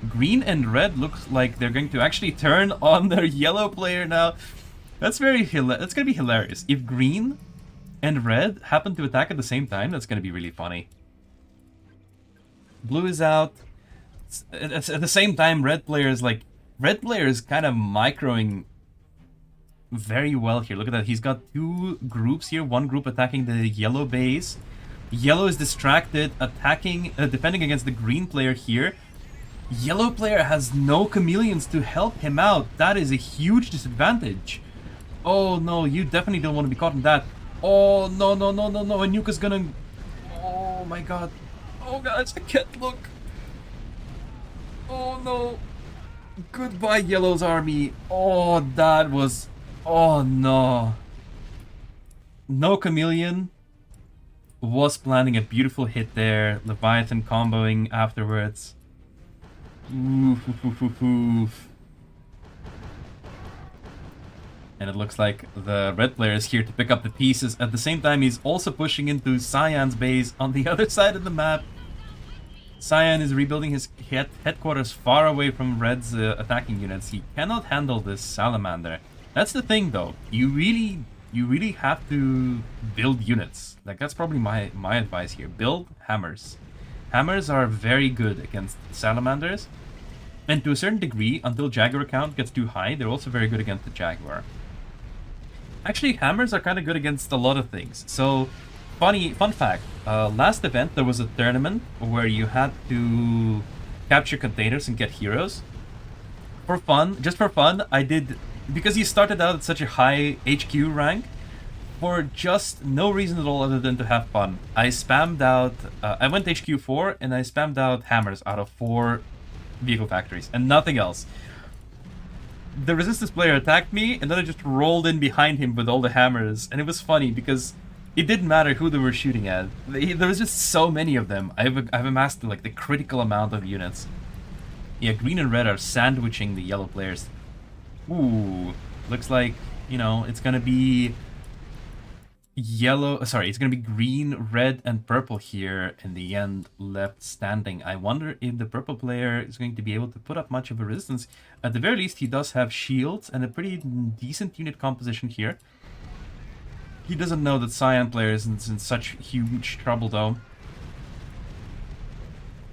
Green and red looks like they're going to actually turn on their yellow player now. That's that's going to be hilarious. If green and red happen to attack at the same time, that's going to be really funny. Blue is out. At the same time, red player is kind of microing very well here. Look at that. He's got two groups here. One group attacking the yellow base. Yellow is distracted, attacking, defending against the green player here. Yellow player has no chameleons to help him out. That is a huge disadvantage. Oh no, you definitely don't want to be caught in that. Oh no, no, no, no, no. Anuka's gonna... Oh my god. Oh guys, I can't look. Oh no. Goodbye, Yellow's army. Oh, that was... Oh no. No chameleon was planning a beautiful hit there. Leviathan comboing afterwards. Oof, oof, oof, oof, oof. And it looks like the red player is here to pick up the pieces. At the same time, he's also pushing into Cyan's base on the other side of the map. Cyan is rebuilding his headquarters far away from Red's attacking units. He cannot handle this salamander. That's the thing, though. You really have to build units. Like, that's probably my advice here. Build hammers. Hammers are very good against salamanders. And to a certain degree, until Jaguar count gets too high, they're also very good against the Jaguar. Actually, hammers are kind of good against a lot of things. So, fun fact. Last event, there was a tournament where you had to capture containers and get heroes. For fun, just for fun, I did... Because you started out at such a high HQ rank, for just no reason at all other than to have fun, I spammed out... I went HQ 4 and I spammed out hammers out of 4 vehicle factories and nothing else. The resistance player attacked me and then I just rolled in behind him with all the hammers, and it was funny because it didn't matter who they were shooting at. There was just so many of them. I've amassed like the critical amount of units. Yeah, green and red are sandwiching the yellow players. Ooh, looks like, you know, it's gonna be yellow, sorry, it's gonna be green, red, and purple here in the end left standing. I wonder if the purple player is going to be able to put up much of a resistance. At the very least, he does have shields and a pretty decent unit composition here. He doesn't know that Cyan player is in such huge trouble, though.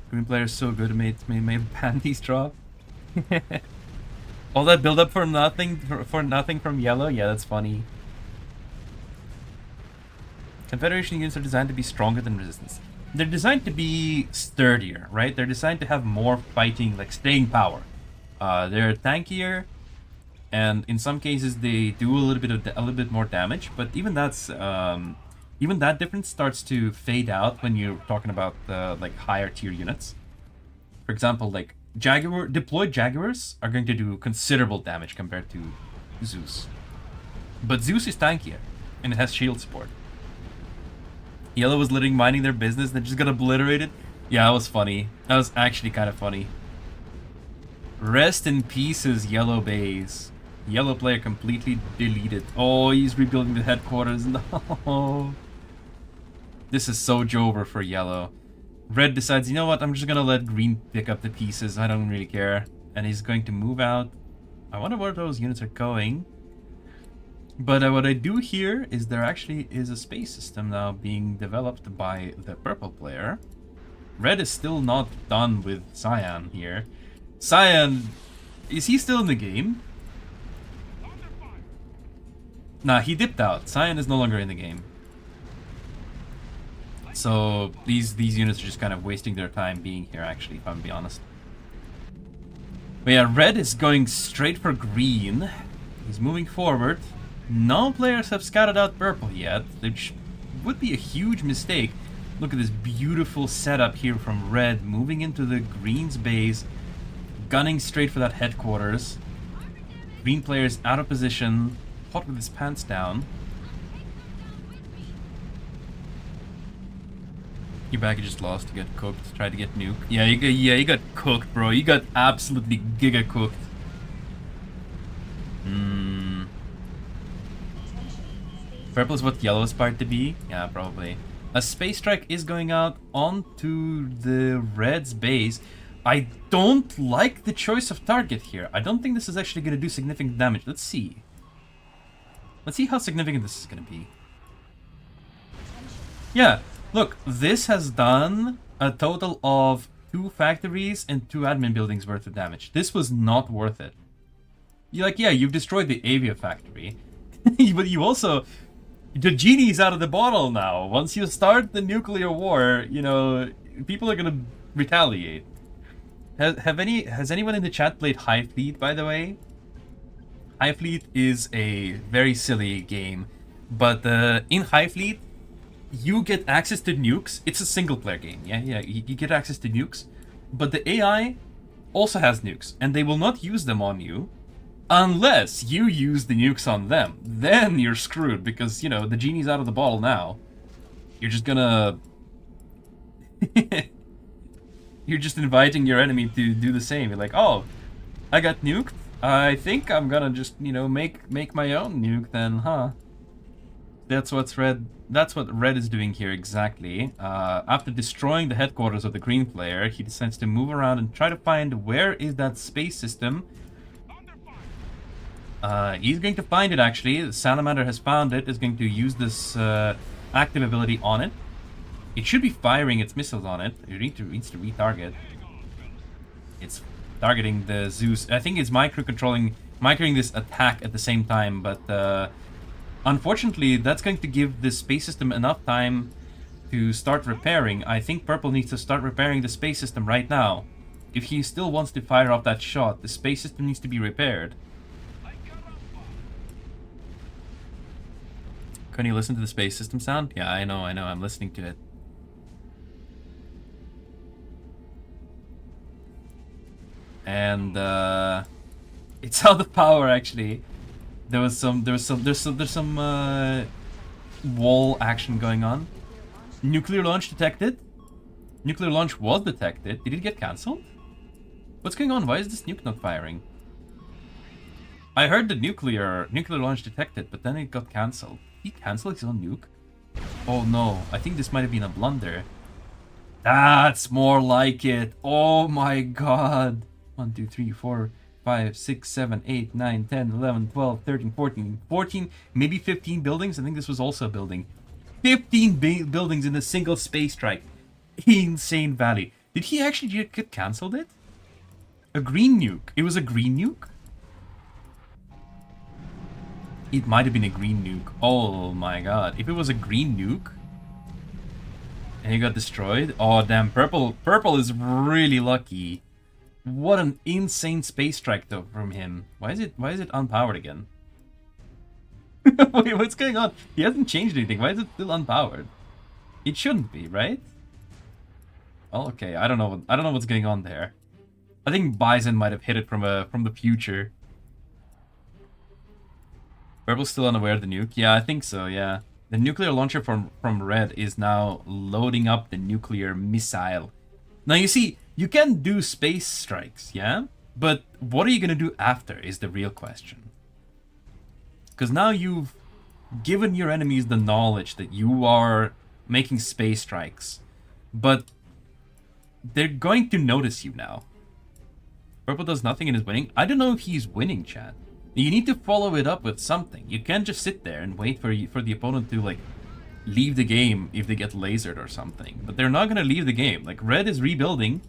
Green player is so good, it made panties drop. All that build up for nothing from yellow? Yeah, that's funny. Confederation units are designed to be stronger than resistance. They're designed to be sturdier, right? They're designed to have more fighting, like staying power. They're tankier, and in some cases they do a little bit more damage. But even that's even that difference starts to fade out when you're talking about like higher tier units. For example, like deployed Jaguars are going to do considerable damage compared to Zeus. But Zeus is tankier, and it has shield support. Yellow was literally minding their business, they just got obliterated. Yeah, that was funny. That was actually kind of funny. Rest in pieces, yellow base. Yellow player completely deleted. Oh, he's rebuilding the headquarters. No. This is so Jover for yellow. Red decides, you know what, I'm just gonna let green pick up the pieces. I don't really care. And he's going to move out. I wonder where those units are going. But what I do hear is there actually is a space system now being developed by the purple player. Red is still not done with Cyan here. Cyan, is he still in the game? Nah, he dipped out. Cyan is no longer in the game. So these units are just kind of wasting their time being here, actually, if I'm to be honest. But yeah, red is going straight for green. He's moving forward. No players have scouted out purple yet, which would be a huge mistake. Look at this beautiful setup here from red, moving into the green's base, gunning straight for that headquarters. Green player's out of position, hot with his pants down. Your baggage is lost. You got cooked. Tried to get nuked. Yeah, you got cooked, bro. You got absolutely giga cooked. Purple is what yellow aspired to be. Yeah, probably. A space strike is going out onto the red's base. I don't like the choice of target here. I don't think this is actually going to do significant damage. Let's see. Let's see how significant this is going to be. Yeah. Look, this has done a total of 2 factories and 2 admin buildings worth of damage. This was not worth it. You've destroyed the Avia factory. But you also... The genie's out of the bottle now. Once you start the nuclear war, you know, people are gonna retaliate. Has anyone in the chat played High Fleet, by the way? High Fleet is a very silly game. But in High Fleet, you get access to nukes. It's a single player game, yeah, you get access to nukes. But the AI also has nukes, and they will not use them on you unless you use the nukes on them. Then you're screwed, because, you know, the genie's out of the bottle now. You're just gonna... You're just inviting your enemy to do the same. You're like, oh, I got nuked? I think I'm gonna just, you know, make my own nuke then, huh? That's what red is doing here exactly. After destroying the headquarters of the green player, he decides to move around and try to find where is that space system. He's going to find it, actually. The Salamander has found it, is going to use this active ability on it. It should be firing its missiles on it. It needs to retarget. It's targeting the Zeus. I think it's microing this attack at the same time, but unfortunately, that's going to give the space system enough time to start repairing. I think purple needs to start repairing the space system right now. If he still wants to fire off that shot, the space system needs to be repaired. Can you listen to the space system sound? Yeah, I know, I'm listening to it. And it's out of power, actually. There's some wall action going on. Nuclear launch detected. Nuclear launch was detected. Did it get cancelled? What's going on? Why is this nuke not firing? I heard the nuclear launch detected, but then it got cancelled. Did he cancel his own nuke? Oh no, I think this might have been a blunder. That's more like it. Oh my god. 1, 2, 3, 4, 5, 6, 7, 8, 9, 10, 11, 12, 13, 14, maybe 15 buildings. I think this was also a building. 15 buildings in a single space strike. Insane value. Did he actually get cancelled it? A green nuke. It was a green nuke? It might have been a green nuke. Oh my god. If it was a green nuke and it got destroyed. Oh damn, purple is really lucky. What an insane space strike though from him. Why is it unpowered again? Wait, what's going on? He hasn't changed anything. Why is it still unpowered? It shouldn't be, right? Well, okay. I don't know what's going on there. I think Bison might have hit it from the future. Purple's still unaware of the nuke. Yeah, I think so. Yeah, the nuclear launcher from red is now loading up the nuclear missile Now you see, you can do space strikes, yeah? But what are you gonna do after is the real question. Because now you've given your enemies the knowledge that you are making space strikes. But they're going to notice you now. Purple does nothing and is winning. I don't know if he's winning, chat. You need to follow it up with something. You can't just sit there and wait for the opponent to, like, leave the game if they get lasered or something. But they're not going to leave the game. Like, red is rebuilding.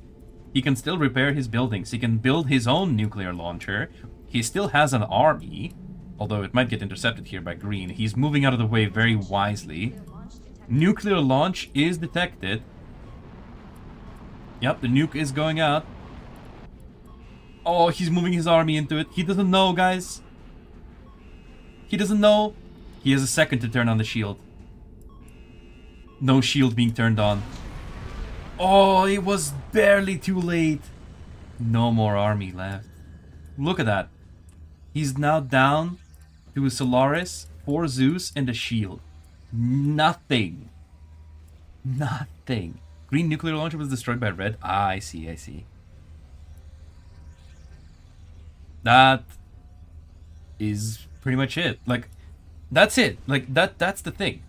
He can still repair his buildings. He can build his own nuclear launcher. He still has an army, although it might get intercepted here by green. He's moving out of the way very wisely. Nuclear launch is detected. Yep, the nuke is going out. Oh, he's moving his army into it. He doesn't know, guys. He doesn't know. He has a second to turn on the shield. No shield being turned on. Oh, it was barely too late. No more army left. Look at that. He's now down to a Solaris, 4 Zeus, and a shield. Nothing. Nothing. Green nuclear launcher was destroyed by red. Ah, I see, I see. That is pretty much it. Like, that's it. Like, that's the thing.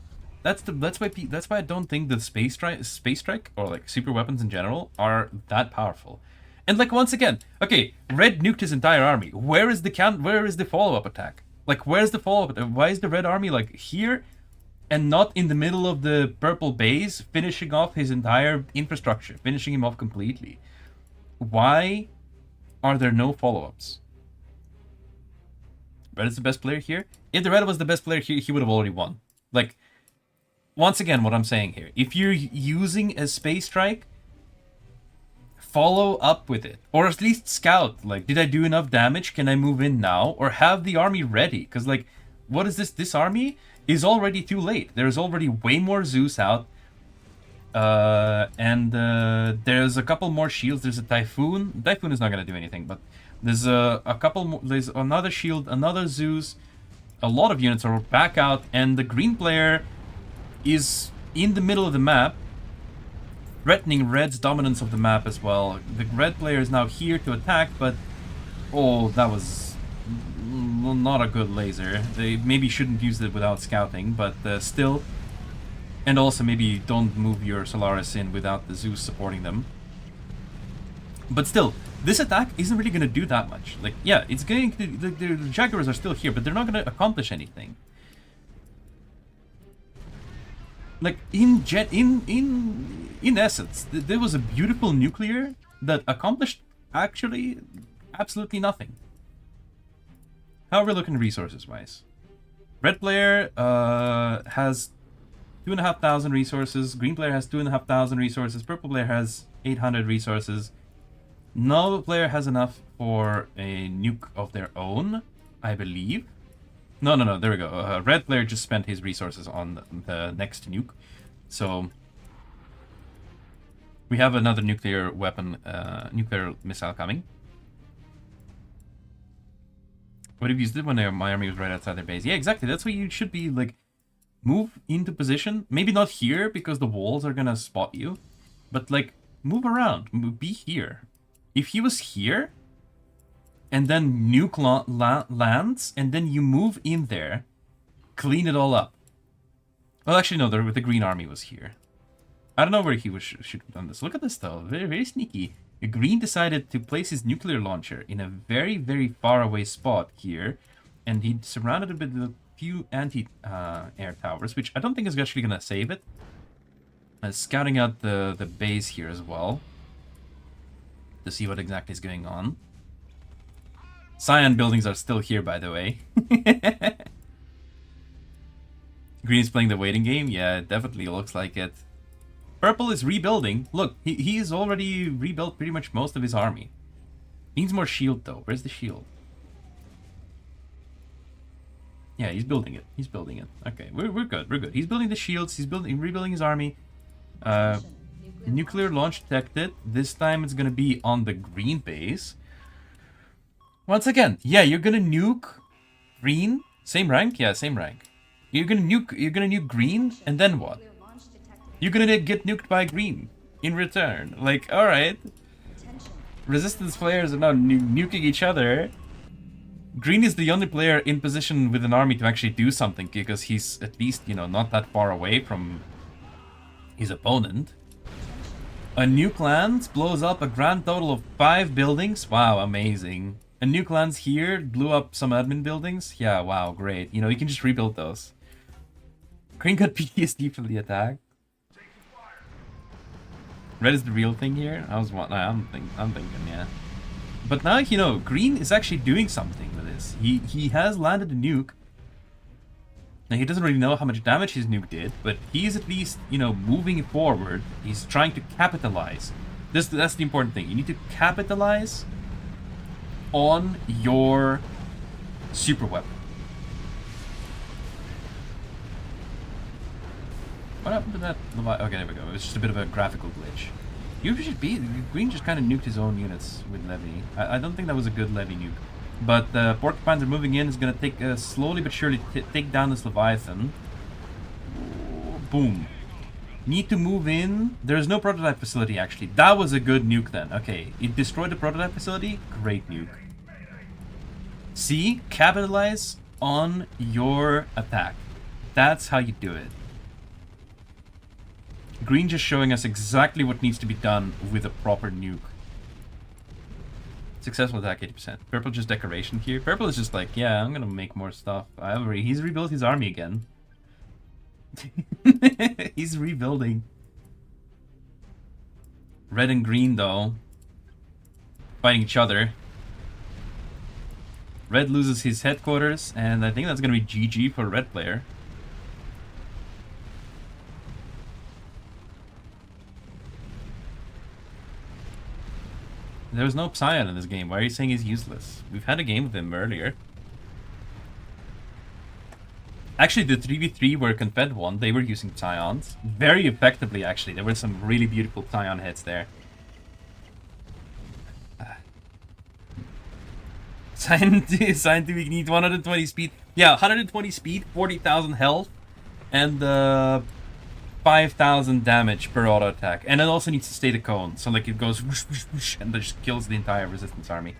That's why I don't think the space strike or like super weapons in general are that powerful. And like, once again, okay, red nuked his entire army. Where is the follow-up attack? Like, where's the follow-up? Why is the red army like here and not in the middle of the purple base, finishing off his entire infrastructure, finishing him off completely? Why are there no follow-ups? Red is the best player here. If the red was the best player here, he would have already won. Like, once again, what I'm saying here, if you're using a space strike, follow up with it, or at least scout. Like, did I do enough damage? Can I move in now? Or have the army ready? Because, like, what is this? This army is already too late. There's already way more Zeus out. And there's a couple more shields. There's a Typhoon. Typhoon is not going to do anything, but there's a couple more. There's another shield, another Zeus. A lot of units are back out, and the green player is in the middle of the map, threatening red's dominance of the map as well. The red player is now here to attack, but oh, that was not a good laser. They maybe shouldn't use it without scouting, but still. And also maybe don't move your Solaris in without the Zeus supporting them. But still, this attack isn't really going to do that much. Like, yeah, it's going to, the Jaguars are still here, but they're not going to accomplish anything. Like, in essence, there was a beautiful nuclear that accomplished actually absolutely nothing. How are we looking resources-wise? Red player has 2,500 resources. Green player has 2,500 resources. Purple player has 800 resources. No player has enough for a nuke of their own, I believe. No, there we go. Red player just spent his resources on the next nuke. So, we have another nuclear weapon, nuclear missile coming. Would have used it when my army was right outside their base. Yeah, exactly. That's what you should be, like, move into position. Maybe not here, because the walls are gonna spot you. But, like, move around. Be here. If he was here, and then nuke lands, and then you move in there, clean it all up. Well, actually, no, the green army was here. I don't know where he should have done this. Look at this, though. Very, very sneaky. The green decided to place his nuclear launcher in a very, very far away spot here, and he surrounded it with a few anti-air towers, which I don't think is actually going to save it. Scouting out the base here as well, to see what exactly is going on. Psion buildings are still here, by the way. Green's playing the waiting game? Yeah, it definitely looks like it. Purple is rebuilding. Look, he's already rebuilt pretty much most of his army. Needs more shield, though. Where's the shield? Yeah, he's building it. He's building it. Okay, we're good. We're good. He's building the shields. He's rebuilding his army. Nuclear launch detected. This time it's gonna be on the green base. Once again, yeah, you're gonna nuke green. Same rank? Yeah, same rank. You're gonna nuke green, and then what? You're gonna get nuked by green. in return. Like, alright. Attention. Resistance players are now nuking each other. Green is the only player in position with an army to actually do something because he's at least, you know, not that far away from his opponent. A nuke lands, blows up a grand total of 5 buildings. Wow, amazing. A nuke lands here, blew up some admin buildings. Yeah, wow, great. You know, you can just rebuild those. Green got PTSD from the attack. Red is the real thing here. I'm thinking, yeah. But now, you know, Green is actually doing something with this. He has landed a nuke. Now, he doesn't really know how much damage his nuke did, but he's at least, you know, moving it forward. He's trying to capitalize. That's the important thing. You need to capitalize on your super weapon. What happened to that? Okay, there we go. It was just a bit of a graphical glitch. Green just kind of nuked his own units with Levy. I don't think that was a good Levy nuke. But Porcupines are moving in. Is going to take slowly but surely take down this Leviathan. Boom. Need to move in. There's no prototype facility, actually. That was a good nuke then. Okay, it destroyed the prototype facility. Great nuke. See? Capitalize on your attack. That's how you do it. Green just showing us exactly what needs to be done with a proper nuke. Successful attack 80%. Purple just decoration here. Purple is just like, yeah, I'm gonna make more stuff. He's rebuilt his army again. He's rebuilding. Red and green though, fighting each other. Red loses his headquarters, and I think that's gonna be GG for red player. There was no Psion in this game. Why are you saying he's useless? We've had a game with him earlier. Actually, the 3v3 where Confed won, they were using Psions. Very effectively, actually. There were some really beautiful Psion hits there. Scientific need 120 speed. Yeah, 120 speed, 40,000 health, and 5,000 damage per auto attack, and it also needs to stay the cone, so like it goes whoosh, whoosh, whoosh, and just kills the entire resistance army.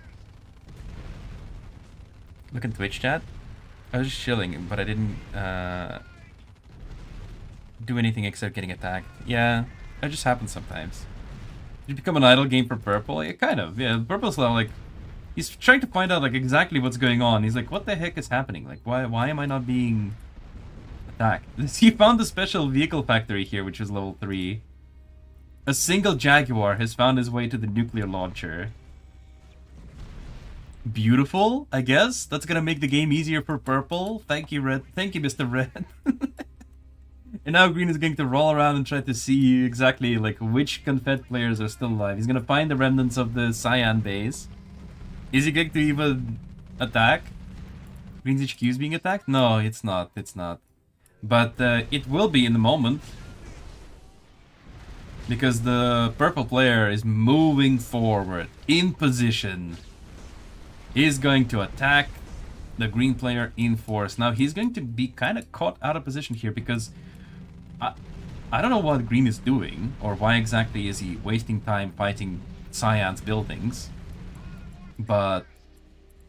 Look in Twitch chat. I was just chilling, but I didn't do anything except getting attacked. Yeah, that just happens sometimes. Did it become an idle game for Purple? Yeah, kind of. Yeah, Purple's like, he's trying to find out like exactly what's going on. He's like, what the heck is happening? Like, why am I not being attacked? He found the special vehicle factory here, which is level 3. A single Jaguar has found his way to the nuclear launcher. Beautiful, I guess. That's gonna make the game easier for Purple. Thank you, Red. Thank you, Mr. Red. And now Green is going to roll around and try to see exactly like which Confed players are still alive. He's gonna find the remnants of the Cyan base. Is he going to even attack? Green's HQ is being attacked? No, it's not. It's not. But it will be in the moment. Because the purple player is moving forward in position. He's going to attack the green player in force. Now he's going to be kind of caught out of position here because I don't know what green is doing or why exactly is he wasting time fighting Cyan's buildings. But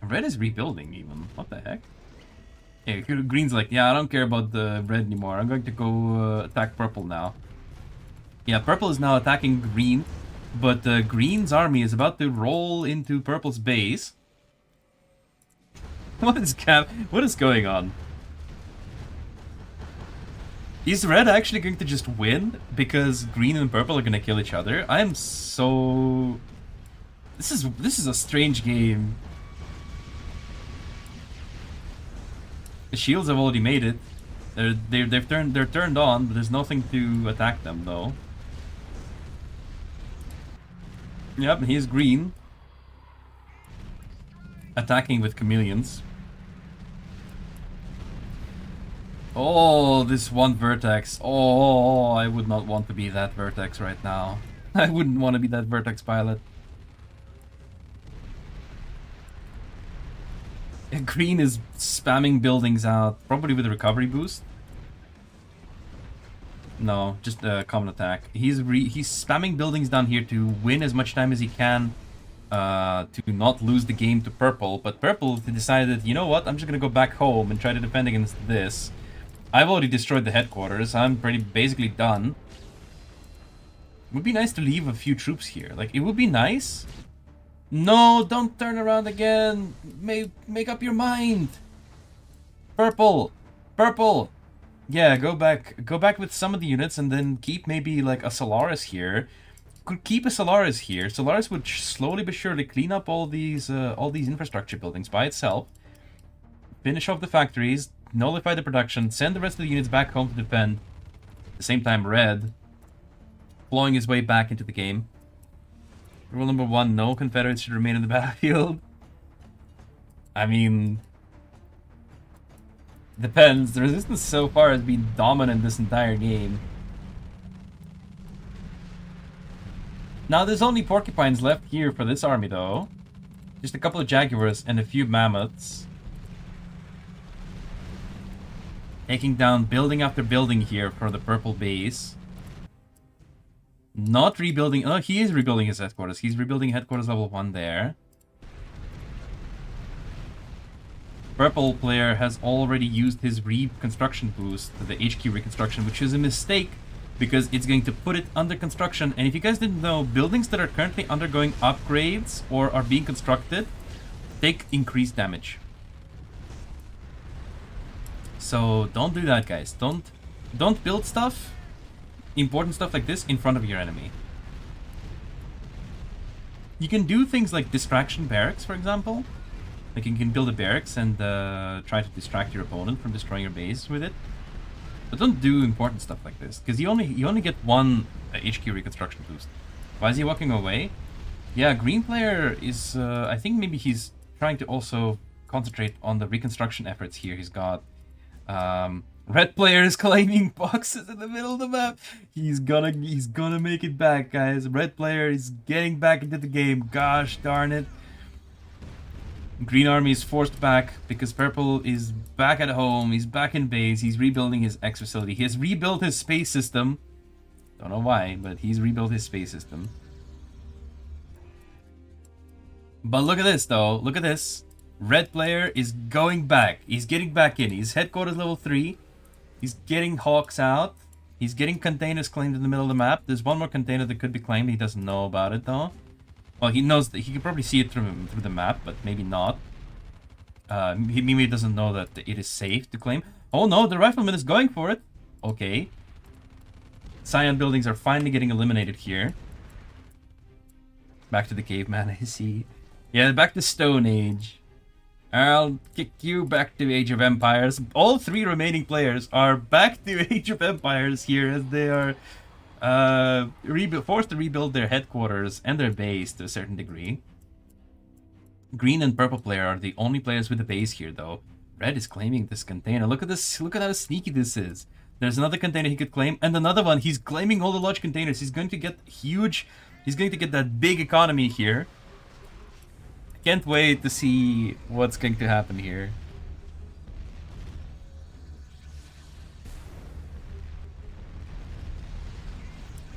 red is rebuilding even. What the heck? Yeah, green's like, yeah, I don't care about the red anymore. I'm going to go attack purple now. Yeah, purple is now attacking green, but green's army is about to roll into purple's base. What is going on? Is red actually going to just win because green and purple are going to kill each other? I am so... This is a strange game. The shields have already made it. They're turned on, but there's nothing to attack them though. Yep, he's green. Attacking with chameleons. Oh, this one vertex. Oh, I would not want to be that vertex right now. I wouldn't want to be that vertex pilot. Green is spamming buildings out, probably with a recovery boost. No, just common attack. He's spamming buildings down here to win as much time as he can, to not lose the game to purple. But purple decided, you know what? I'm just gonna go back home and try to defend against this. I've already destroyed the headquarters. I'm basically done. It would be nice to leave a few troops here. Like, it would be nice. No, don't turn around again. Make up your mind. Purple. Purple. Yeah, go back with some of the units and then keep maybe like a Solaris here. Could keep a Solaris here. Solaris would slowly but surely clean up all these infrastructure buildings by itself. Finish off the factories, nullify the production, send the rest of the units back home to defend. At the same time, Red blowing his way back into the game. Rule number 1, no Confederates should remain in the battlefield. I mean, depends. The resistance so far has been dominant this entire game. Now there's only porcupines left here for this army though. Just a couple of jaguars and a few mammoths. Taking down building after building here for the purple base. Not rebuilding. Oh, he is rebuilding his headquarters. He's rebuilding headquarters level 1 there. Purple player has already used his reconstruction boost, the HQ reconstruction, which is a mistake because it's going to put it under construction. And if you guys didn't know, buildings that are currently undergoing upgrades or are being constructed take increased damage. So don't do that, guys. Don't build stuff, important stuff like this, in front of your enemy. You can do things like distraction barracks, for example. Like you can build a barracks and try to distract your opponent from destroying your base with it. But don't do important stuff like this, because you only get one HQ reconstruction boost. Why is he walking away? Yeah, green player is, I think maybe he's trying to also concentrate on the reconstruction efforts here. He's got, red player is claiming boxes in the middle of the map. He's gonna make it back, guys. Red player is getting back into the game. Gosh darn it. Green army is forced back because purple is back at home. He's back in base. He's rebuilding his X facility. He has rebuilt his space system. Don't know why, but he's rebuilt his space system. But look at this, though. Look at this. Red player is going back. He's getting back in. He's headquarters level 3. He's getting hawks out. He's getting containers claimed in the middle of the map. There's one more container that could be claimed. He doesn't know about it, though. Well, he knows that he can probably see it through the map, but maybe not. He maybe doesn't know that it is safe to claim. Oh no, the rifleman is going for it. Okay. Scion buildings are finally getting eliminated here. Back to the caveman, I see. Yeah, back to Stone Age. I'll kick you back to Age of Empires. All 3 remaining players are back to Age of Empires here as they are forced to rebuild their headquarters and their base to a certain degree. Green and purple player are the only players with a base here, though. Red is claiming this container. Look at this. Look at how sneaky this is. There's another container he could claim, and another one. He's claiming all the large containers. He's going to get huge. He's going to get that big economy here. Can't wait to see what's going to happen here.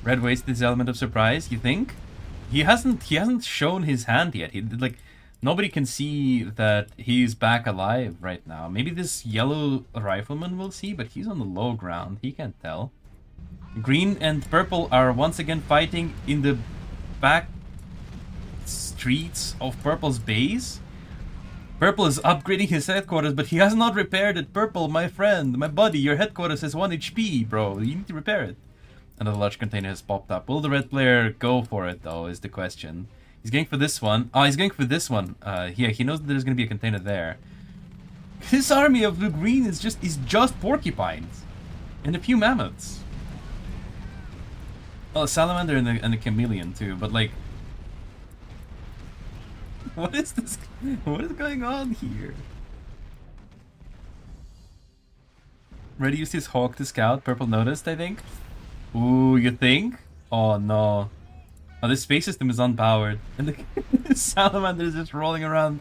Red wasted his element of surprise, you think? He hasn't shown his hand yet. Nobody can see that he's back alive right now. Maybe this yellow rifleman will see, but he's on the low ground. He can't tell. Green and purple are once again fighting in the back streets of purple's base. Purple is upgrading his headquarters, but he has not repaired it. Purple, my friend, my buddy, your headquarters has 1 HP, bro. You need to repair it. Another large container has popped up. Will the red player go for it, though, is the question. He's going for this one. Oh, he's going for this one. Yeah, he knows that there's going to be a container there. This army of the green is just porcupines. And a few mammoths. Oh, a salamander and a chameleon, too. But, like... What is this? What is going on here? Red used his hawk to scout. Purple noticed, I think. Ooh, you think? Oh no. Oh, this space system is unpowered. And the salamander is just rolling around.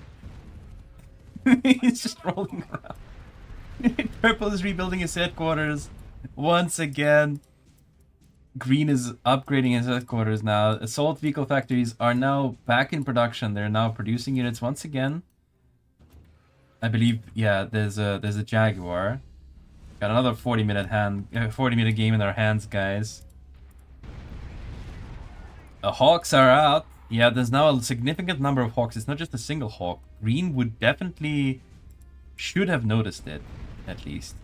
He's just rolling around. Purple is rebuilding his headquarters once again. Green is upgrading his headquarters now. Assault vehicle factories are now back in production. They're now producing units once again. I believe, yeah, there's a Jaguar. Got another 40-minute game in our hands, guys. The Hawks are out. Yeah, there's now a significant number of Hawks. It's not just a single Hawk. Green would definitely should have noticed it, at least.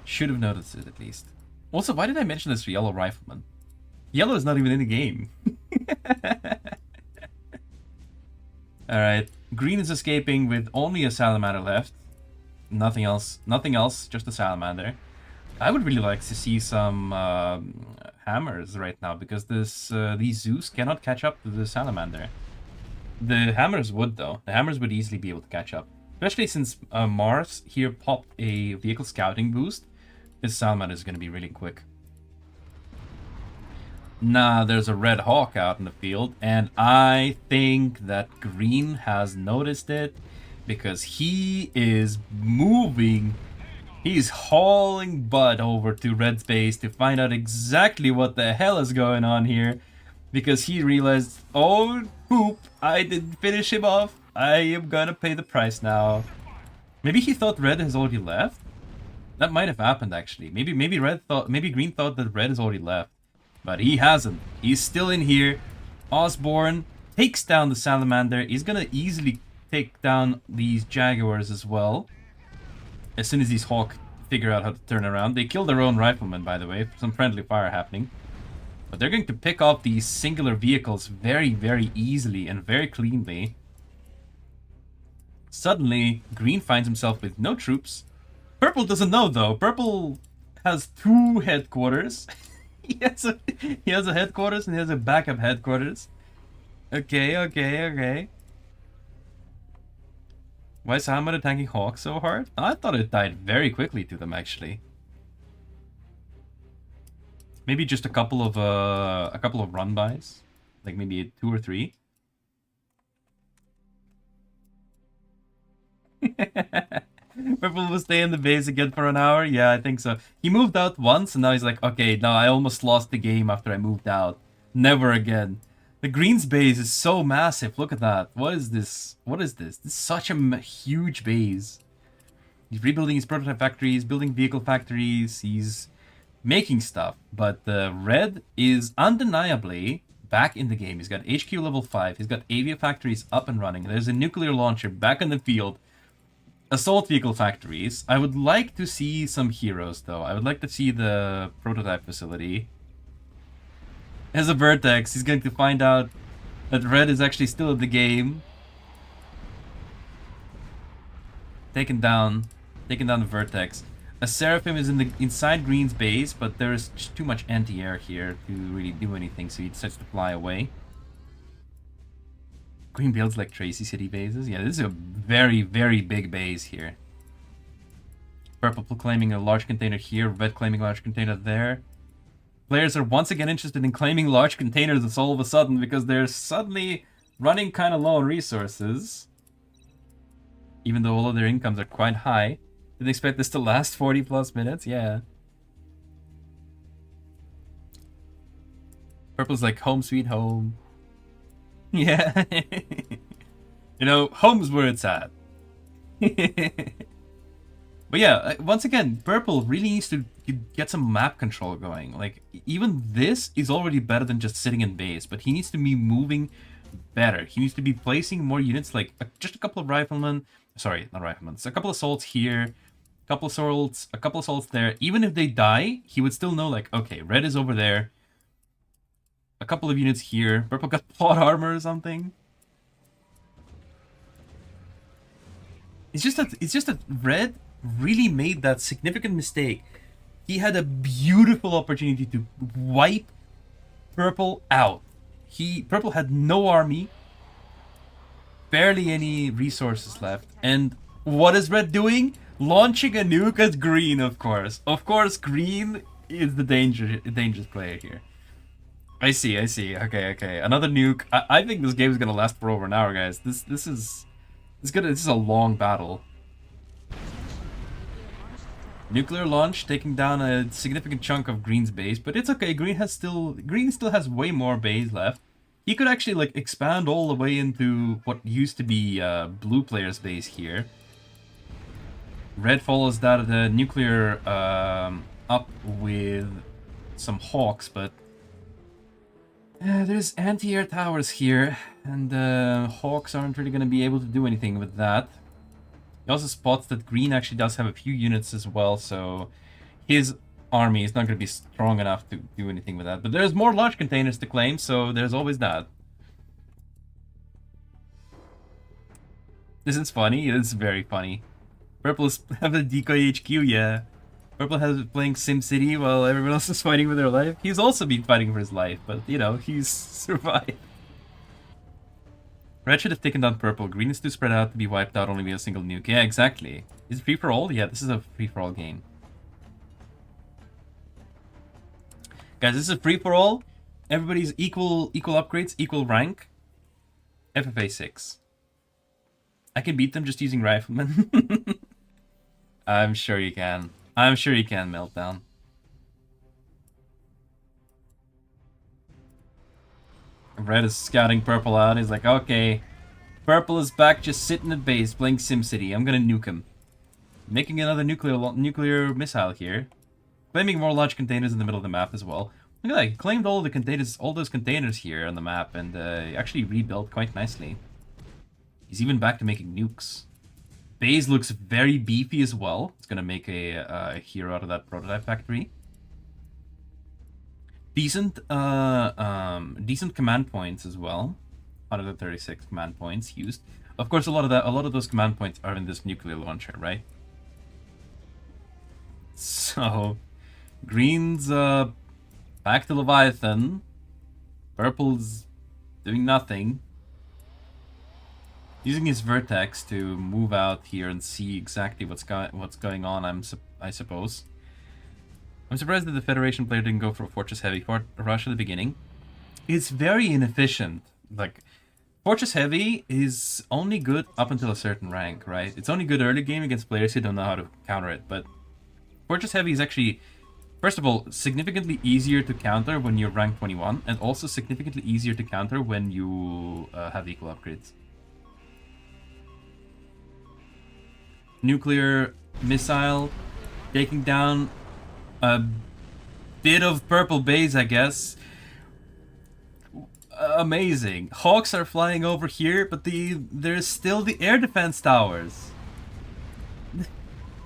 Should have noticed it, at least. Also, why did I mention this Yellow Rifleman? Yellow is not even in the game. Alright, Green is escaping with only a Salamander left. Nothing else, just a Salamander. I would really like to see some hammers right now, because these Zeus cannot catch up to the Salamander. The hammers would, though. The hammers would easily be able to catch up. Especially since Mars here popped a vehicle scouting boost. This Salamander is going to be really quick. Nah, there's a Red Hawk out in the field, and I think that Green has noticed it because he is moving. He's hauling butt over to Red's base to find out exactly what the hell is going on here, because he realized, oh poop, I didn't finish him off. I am gonna pay the price now. Maybe he thought Red has already left. That might have happened actually. Maybe Green thought that Red has already left. But he hasn't. He's still in here. Osborne takes down the Salamander. He's gonna easily take down these Jaguars as well. As soon as these Hawk figure out how to turn around. They kill their own riflemen, by the way. Some friendly fire happening. But they're going to pick off these singular vehicles very, very easily and very cleanly. Suddenly, Green finds himself with no troops. Purple doesn't know, though. Purple has two headquarters. He has a headquarters and he has a backup headquarters. Okay. Why is Hammer attacking Hawk so hard? I thought it died very quickly to them, actually. Maybe just a couple of run-bys, like maybe 2 or 3. Purple will stay in the base again for an hour? Yeah, I think so. He moved out once, and now he's like, okay, now I almost lost the game after I moved out. Never again. The Green's base is so massive. Look at that. What is this? This is such a huge base. He's rebuilding his prototype factories, building vehicle factories. He's making stuff. But Red is undeniably back in the game. He's got HQ level 5. He's got Avia factories up and running. There's a nuclear launcher back in the field. Assault vehicle factories. I would like to see some heroes, though. I would like to see the prototype facility. As a Vertex, he's going to find out that Red is actually still in the game. Taken down the Vertex. A Seraphim is inside Green's base, but there is just too much anti-air here to really do anything, so he decides to fly away. Green builds like Tracy City bases. Yeah, this is a very, very big base here. Purple claiming a large container here, Red claiming a large container there. Players are once again interested in claiming large containers all of a sudden because they're suddenly running kind of low on resources. Even though all of their incomes are quite high. Didn't expect this to last 40 plus minutes, yeah. Purple's like home sweet home. Yeah. You know, home's where it's at. But yeah, once again, Purple really needs to get some map control going. Like, even this is already better than just sitting in base, but he needs to be moving better. He needs to be placing more units, like just a couple of riflemen. Sorry, not riflemen. So a couple of assaults here, a couple of assaults there. Even if they die, he would still know, like, okay, Red is over there. A couple of units here. Purple got plot armor or something. It's just that Red really made that significant mistake. He had a beautiful opportunity to wipe Purple out. Purple had no army, barely any resources left, and what is Red doing? Launching a nuke at Green, of course. Of course, Green is the dangerous player here. I see. Okay. Another nuke. I think this game is gonna last for over an hour, guys. This is a long battle. Nuclear launch taking down a significant chunk of Green's base, but it's okay. Green still has way more base left. He could actually like expand all the way into what used to be blue player's base here. Red follows that nuclear up with some hawks, but there's anti-air towers here, and hawks aren't really going to be able to do anything with that. He also spots that Green actually does have a few units as well, so his army is not going to be strong enough to do anything with that. But there's more large containers to claim, so there's always that. This is funny. It is very funny. Purple is have a decoy HQ, yeah. Purple has been playing SimCity while everyone else is fighting for their life. He's also been fighting for his life, but you know, he's survived. Red should have taken down Purple. Green is too spread out to be wiped out only with a single nuke. Yeah, exactly. Is it free for all? Yeah, this is a free for all game. Guys, this is a free for all. Everybody's equal upgrades, equal rank. FFA 6. I can beat them just using Rifleman. I'm sure you can. I'm sure you can, Meltdown. Red is scouting Purple out. He's like, okay, Purple is back just sitting at base playing SimCity. I'm gonna nuke him. Making another nuclear missile here. Claiming more large containers in the middle of the map as well. Look at that, he claimed all those containers here on the map, and actually rebuilt quite nicely. He's even back to making nukes. Base looks very beefy as well. It's gonna make a hero out of that prototype factory. Decent command points as well. 136 command points used. Of course, a lot of those command points are in this nuclear launcher, right? So, Green's back to Leviathan. Purple's doing nothing. Using his vertex to move out here and see exactly what's going on. I suppose. I'm surprised that the Federation player didn't go for a Fortress Heavy rush at the beginning. It's very inefficient. Like, Fortress Heavy is only good up until a certain rank, right? It's only good early game against players who don't know how to counter it, but Fortress Heavy is actually, first of all, significantly easier to counter when you're rank 21, and also significantly easier to counter when you have equal upgrades. Nuclear missile taking down a bit of Purple base, I guess. Amazing. Hawks are flying over here, but there's still the air defense towers.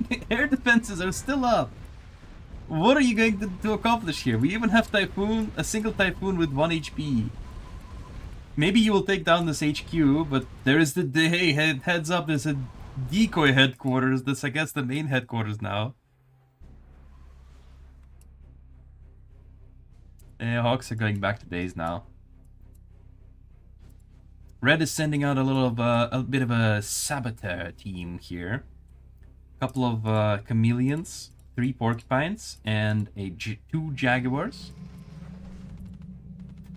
The air defenses are still up. What are you going to accomplish here? We even have Typhoon, a single Typhoon with 1 HP. Maybe you will take down this HQ, but there is hey, heads up, there's a decoy headquarters. That's, I guess, the main headquarters now. Hawks are going back to base now. Red is sending out a bit of a saboteur team here. A couple of chameleons, 3 porcupines, and 2 jaguars.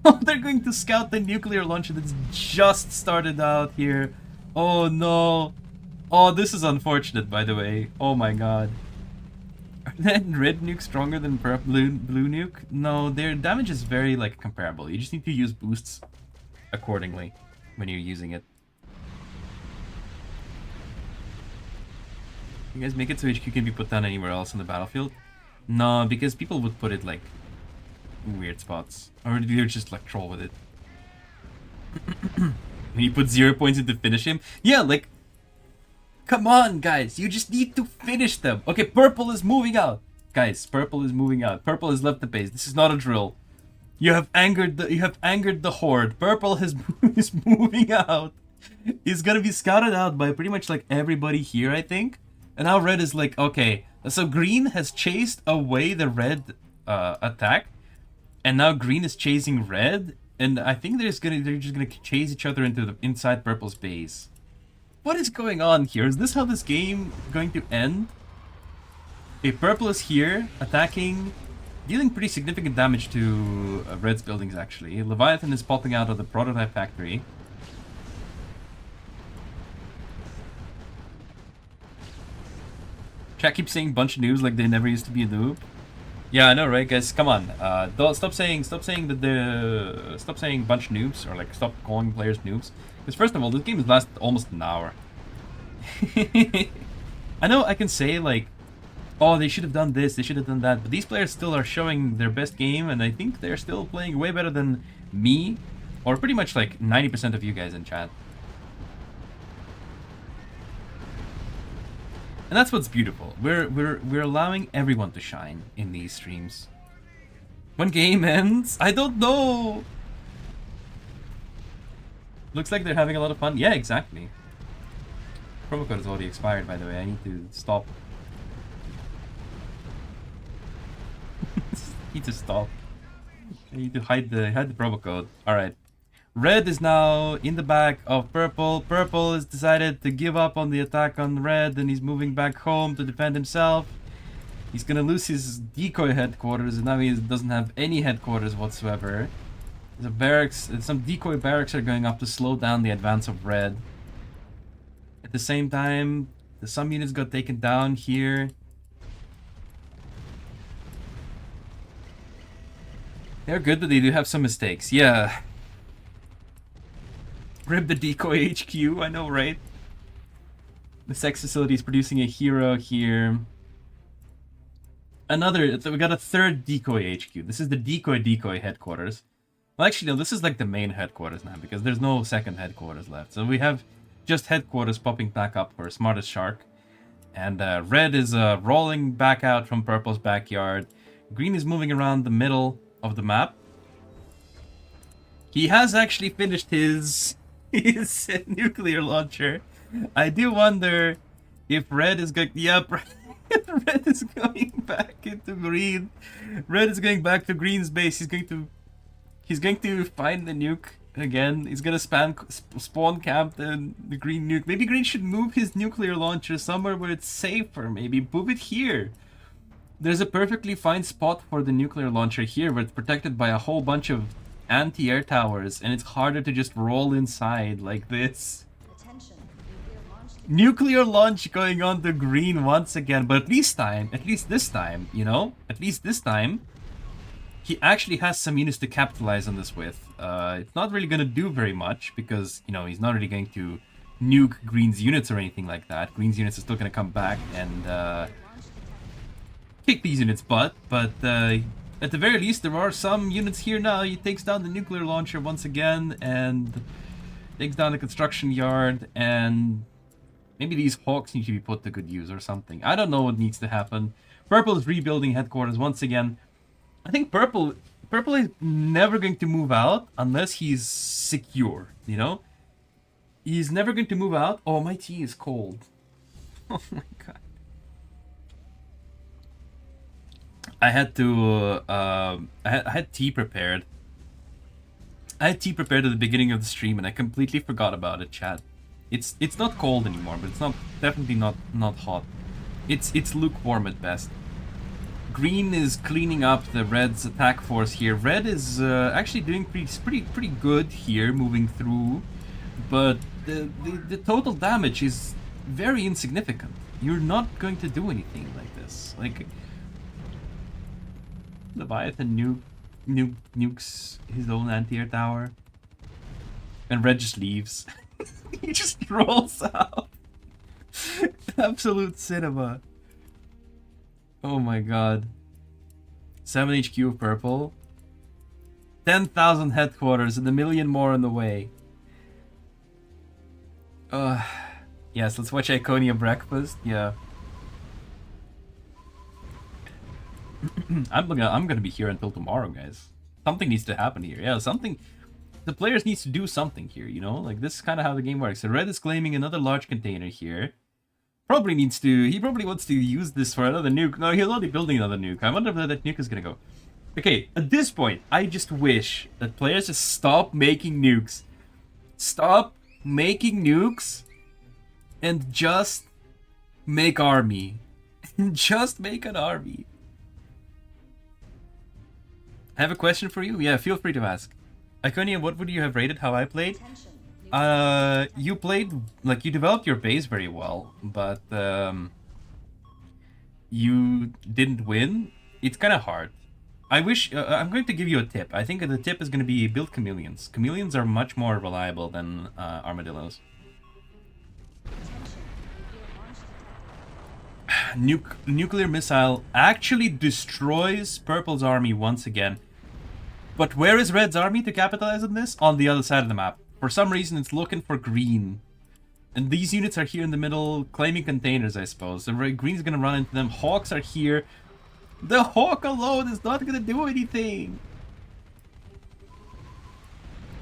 Oh, they're going to scout the nuclear launcher that's just started out here. Oh no. Oh, this is unfortunate, by the way. Oh my god. Are then red nuke stronger than blue nuke? No, their damage is very like comparable. You just need to use boosts accordingly when you're using it. You guys make it so HQ can be put down anywhere else on the battlefield? No, because people would put it like in weird spots. Or they'd just like troll with it. When you put 0 points in to finish him? Yeah, like, come on, guys. You just need to finish them. Okay, Purple is moving out. Guys, Purple is moving out. Purple has left the base. This is not a drill. You have angered the horde. Purple is moving out. He's gonna be scouted out by pretty much like everybody here, I think. And now red is like, okay. So green has chased away the red attack. And now green is chasing red. And I think they're just gonna chase each other into inside Purple's base. What is going on here? Is this how this game is going to end? Okay, Purple is here, attacking, dealing pretty significant damage to Red's buildings, actually. Leviathan is popping out of the prototype factory. Chat keeps saying bunch of noobs like they never used to be a noob. Yeah, I know, right, guys? Come on. Don't stop saying stop saying bunch of noobs, or like stop calling players noobs. Because first of all, this game has lasted almost an hour. I know I can say like, oh, they should have done this, they should have done that, but these players still are showing their best game, and I think they're still playing way better than me, or pretty much like 90% of you guys in chat. And that's what's beautiful. We're allowing everyone to shine in these streams. When game ends, I don't know. Looks like they're having a lot of fun. Yeah, exactly. Promo code is already expired, by the way. I need to stop. Need to stop. I need to hide the promo code. All right. Red is now in the back of Purple. Purple has decided to give up on the attack on Red, and he's moving back home to defend himself. He's gonna lose his decoy headquarters, and now he doesn't have any headquarters whatsoever. There's a barracks, some decoy barracks are going up to slow down the advance of Red. At the same time, some units got taken down here. They're good, but they do have some mistakes. Yeah. Rib the decoy HQ, I know, right? The sex facility is producing a hero here. We got a third decoy HQ. This is the decoy headquarters. Well, actually, no, this is like the main headquarters now, because there's no second headquarters left. So we have just headquarters popping back up for Smartest Shark. And Red is rolling back out from Purple's backyard. Green is moving around the middle of the map. He has actually finished his nuclear launcher. I do wonder if Red is going. Yep, Red is going back into Green. Red is going back to Green's base. He's going to find the nuke again. He's gonna spawn camp the Green nuke. Maybe Green should move his nuclear launcher somewhere where it's safer. Maybe move it here. There's a perfectly fine spot for the nuclear launcher here, where it's protected by a whole bunch of anti-air towers, and it's harder to just roll inside like this. Attention, Nuclear launch going on to Green once again, but at least this time, you know, he actually has some units to capitalize on this with. It's not really going to do very much, because, you know, he's not really going to nuke Green's units or anything like that. Green's units are still going to come back and kick these units' butt, but at the very least, there are some units here now. He takes down the nuclear launcher once again, and takes down the construction yard, and maybe these hawks need to be put to good use or something. I don't know what needs to happen. Purple is rebuilding headquarters once again. I think Purple is never going to move out unless he's secure, you know? He's never going to move out. Oh, my tea is cold. Oh my god. I had to, I had tea prepared. I had tea prepared at the beginning of the stream, and I completely forgot about it, chat. It's not cold anymore, but it's definitely not hot. It's lukewarm at best. Green is cleaning up the Red's attack force here. Red is actually doing pretty good here, moving through, but the total damage is very insignificant. You're not going to do anything like this. Like, Leviathan nukes his own anti-air tower, and Red just leaves. He just rolls out. Absolute cinema. Oh my god. 7 HQ of Purple. 10,000 headquarters and a million more on the way. Yes, let's watch Iconia breakfast. Yeah. I'm gonna be here until tomorrow, guys. Something needs to happen here. Yeah, something. The players needs to do something here, you know? Like, this is kind of how the game works. So Red is claiming another large container here. He probably wants to use this for another nuke. No, he's already building another nuke. I wonder where that nuke is gonna go. Okay, at this point, I just wish that players just stop making nukes. Stop making nukes and just make army. Just make an army. I have a question for you. Yeah, feel free to ask. Iconia, what would you have rated how I played? You played, like, you developed your base very well, but you didn't win, it's kind of hard. I wish I'm going to give you a tip. I think the tip is going to be build chameleons. Chameleons are much more reliable than armadillos. Attention. Your launch detected. Nuclear missile actually destroys Purple's army once again. But where is Red's army to capitalize on this? On the other side of the map. For some reason, it's looking for green. And these units are here in the middle, claiming containers, I suppose. The green's gonna run into them. Hawks are here. The Hawk alone is not gonna do anything.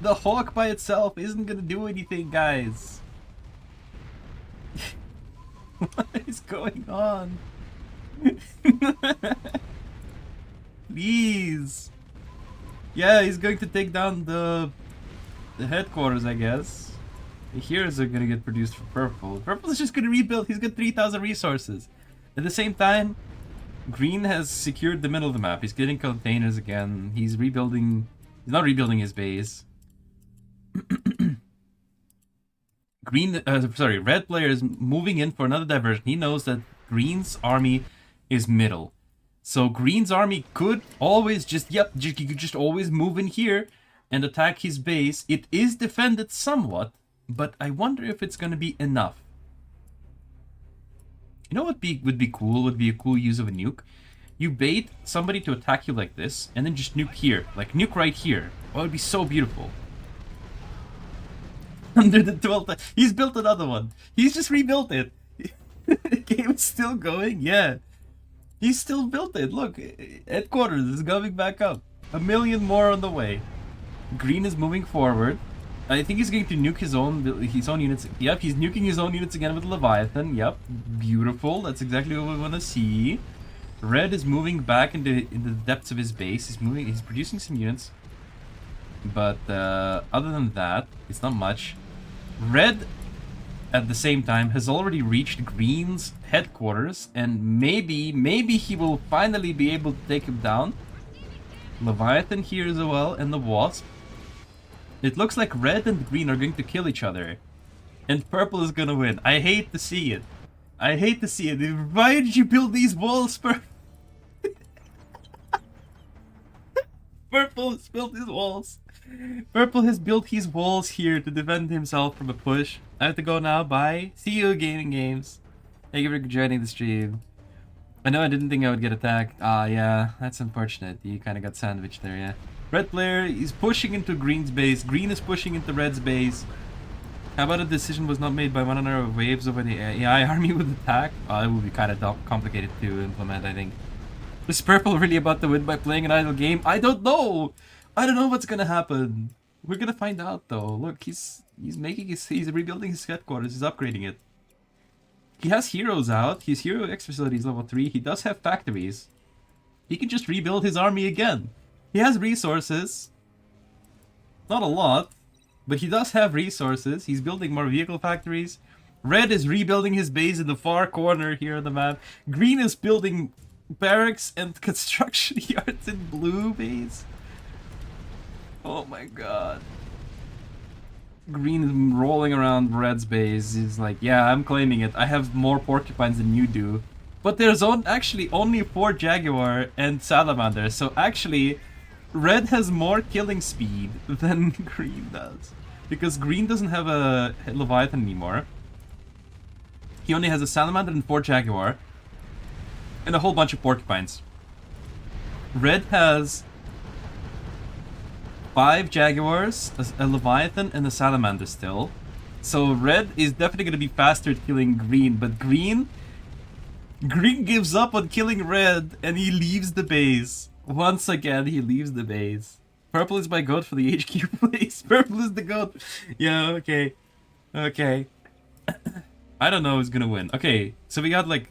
The Hawk by itself isn't gonna do anything, guys. What is going on? Please. Yeah, he's going to take down the headquarters, I guess. The heroes are gonna get produced for Purple. Purple is just gonna rebuild. He's got 3,000 resources. At the same time, Green has secured the middle of the map. He's getting containers again. He's rebuilding. He's not rebuilding his base. Red player is moving in for another diversion. He knows that Green's army is middle. So Green's army could always he could just always move in here and attack his base. It is defended somewhat, but I wonder if it's going to be enough. You know what would be cool? Would be a cool use of a nuke. You bait somebody to attack you like this, and then just nuke here, like nuke right here. Oh, it would be so beautiful. Under the 12th, he's built another one. He's just rebuilt it. The game is still going. Yeah, he's still built it. Look, headquarters is coming back up. 1 million more on the way. Green is moving forward. I think he's going to nuke his own units. Yep, he's nuking his own units again with Leviathan. Yep, beautiful. That's exactly what we want to see. Red is moving back into the depths of his base. He's producing some units. But other than that, it's not much. Red, at the same time, has already reached Green's headquarters, and maybe he will finally be able to take him down. Leviathan here as well, and the Wasp. It looks like Red and Green are going to kill each other. And Purple is gonna win. I hate to see it. I hate to see it. Why did you build these walls, Purple? Purple has built his walls. Purple has built his walls here to defend himself from a push. I have to go now. Bye. See you gaming games. Thank you for joining the stream. I know I didn't think I would get attacked. Ah, yeah. That's unfortunate. You kind of got sandwiched there, yeah. Red player is pushing into Green's base. Green is pushing into Red's base. How about a decision was not made by one of our waves over the AI army with attack? It would be kind of complicated to implement, I think. Is Purple really about to win by playing an idle game? I don't know! I don't know what's gonna happen. We're gonna find out though. Look, he's rebuilding his headquarters, he's upgrading it. He has heroes out. His hero X facility is level 3. He does have factories. He can just rebuild his army again. He has resources. Not a lot, but he does have resources. He's building more vehicle factories. Red is rebuilding his base in the far corner here on the map. Green is building barracks and construction yards in blue base. Oh my god. Green is rolling around Red's base. He's like, yeah, I'm claiming it. I have more porcupines than you do. But there's actually only 4 Jaguar and Salamander. So actually, Red has more killing speed than Green does. Because Green doesn't have a Leviathan anymore. He only has a Salamander and 4 Jaguar. And a whole bunch of porcupines. Red has 5 Jaguars, a Leviathan, and a Salamander still. So Red is definitely going to be faster at killing Green, but Green gives up on killing Red, and he leaves the base. Once again, he leaves the base. Purple is my goat for the HQ place. Purple is the goat. Yeah, okay. Okay. I don't know who's going to win. Okay, so we got like...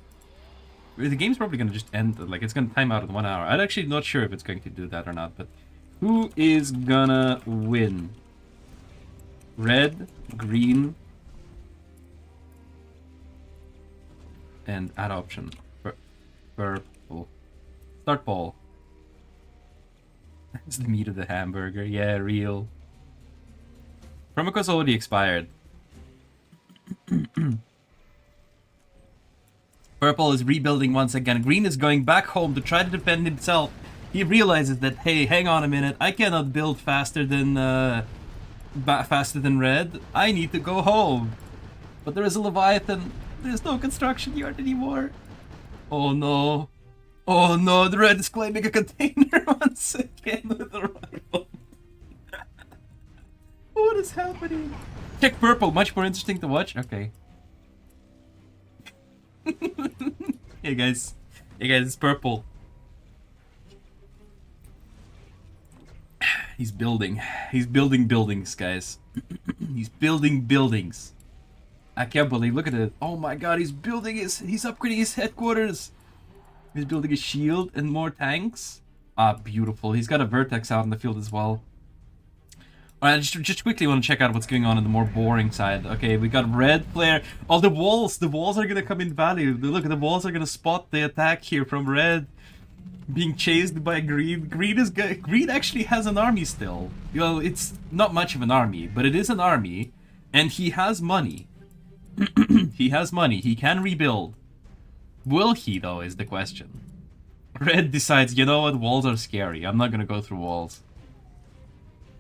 The game's probably going to just end, like it's going to time out in 1 hour. I'm actually not sure if it's going to do that or not, but... Who is gonna win? Red, Green, and add option. Purple. Start poll. That's the meat of the hamburger. Yeah, real. Promo code's already expired. Purple is rebuilding once again. Green is going back home to try to defend himself. He realizes that, hey, hang on a minute, I cannot build faster than red. I need to go home. But there is a Leviathan. There's no construction yard anymore. Oh no. Oh no, the red is claiming a container once again with a rifle. What is happening? Check purple, much more interesting to watch. Okay. Hey guys. Hey guys, it's purple. He's building. He's building buildings, guys. He's building buildings. I can't believe, look at it. Oh my god, he's upgrading his headquarters. He's building a shield and more tanks. Ah, beautiful. He's got a vertex out in the field as well. Alright, I just quickly want to check out what's going on the more boring side. Okay, we got red flare. Oh, the walls are gonna come in value. Look, the walls are gonna spot the attack here from red. Being chased by green. Green actually has an army still. Well, it's not much of an army, but it is an army. And he has money. He has money. He can rebuild. Will he, though, is the question. Red decides, you know what, walls are scary. I'm not gonna go through walls.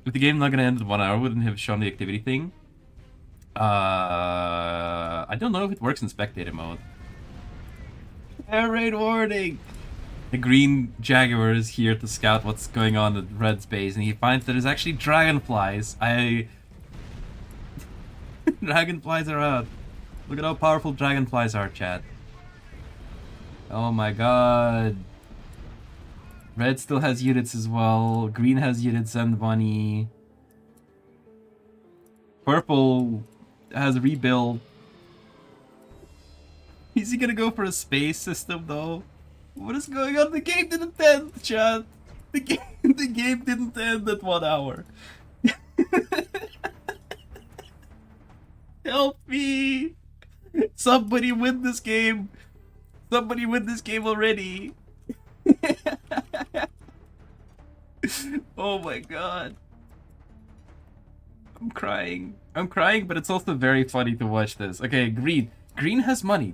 If the game not gonna end in 1 hour, wouldn't have shown the activity thing. I don't know if it works in spectator mode. Air raid warning! The green jaguar is here to scout what's going on at red's base, and he finds that there's actually dragonflies. Dragonflies are out. Look at how powerful dragonflies are, chat. Oh my god. Red still has units as well. Green has units and money. Purple has rebuild. Is he gonna go for a space system though? What is going on? The game didn't end, chat. The game didn't end at 1 hour. Help me! Somebody win this game! Somebody win this game already! Oh my god. I'm crying. I'm crying, but it's also very funny to watch this. Okay, Green. Green has money.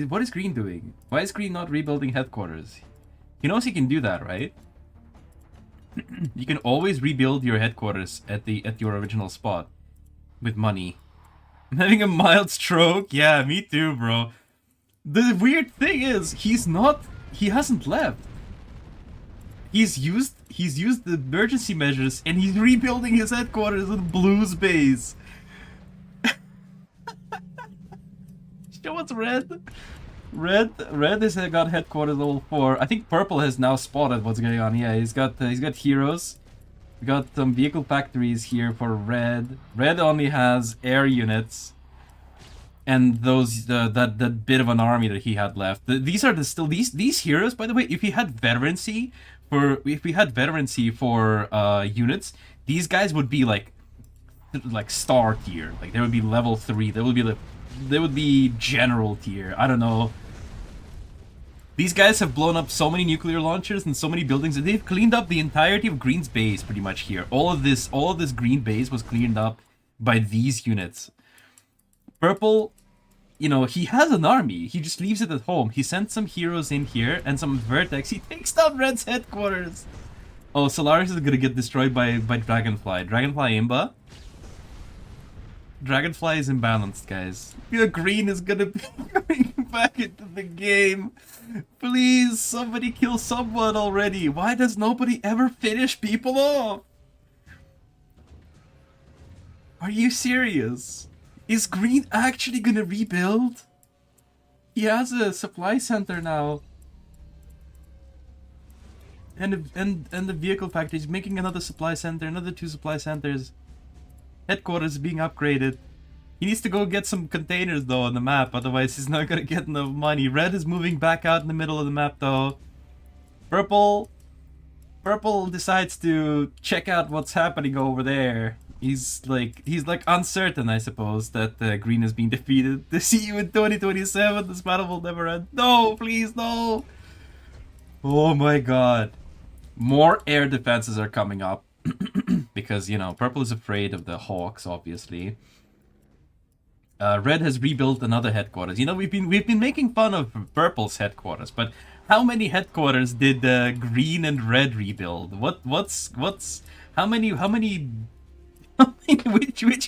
What is Green doing? Why is Green not rebuilding headquarters? He knows he can do that, right? You can always rebuild your headquarters at your original spot with money. I'm having a mild stroke. Yeah, me too, bro. The weird thing is, he hasn't left. He's used the emergency measures and he's rebuilding his headquarters with Blue's base. Show what's red. Red has got headquarters level 4. I think purple has now spotted what's going on. Yeah, he's got heroes. We got some vehicle factories here for red. Red only has air units. And those that bit of an army that he had left. These are these heroes, by the way. If we had veterancy for units, these guys would be like star tier. Like they would be level 3. They would be general tier. I don't know. These guys have blown up so many nuclear launchers and so many buildings, and they've cleaned up the entirety of Green's base pretty much here. All of this green base was cleaned up by these units. Purple, you know, he has an army. He just leaves it at home. He sends some heroes in here and some vertex. He takes down Red's headquarters. Oh, Solaris is gonna get destroyed by Dragonfly. Dragonfly Imba. Dragonfly is imbalanced, guys. Green is gonna be coming back into the game. Please, somebody kill someone already. Why does nobody ever finish people off? Are you serious? Is Green actually gonna rebuild? He has a supply center now. And the vehicle factory is making another supply center, another 2 supply centers. Headquarters is being upgraded. He needs to go get some containers though on the map, otherwise he's not gonna get enough money. Red is moving back out in the middle of the map though. Purple decides to check out what's happening over there. He's like uncertain, I suppose, that Green is being defeated. To see you in 2027, this battle will never end. No, please, no! Oh my god. More air defenses are coming up. Because, you know, purple is afraid of the hawks, obviously. Red has rebuilt another headquarters. You know, we've been making fun of Purple's headquarters, but how many headquarters did Green and Red rebuild? What's how many which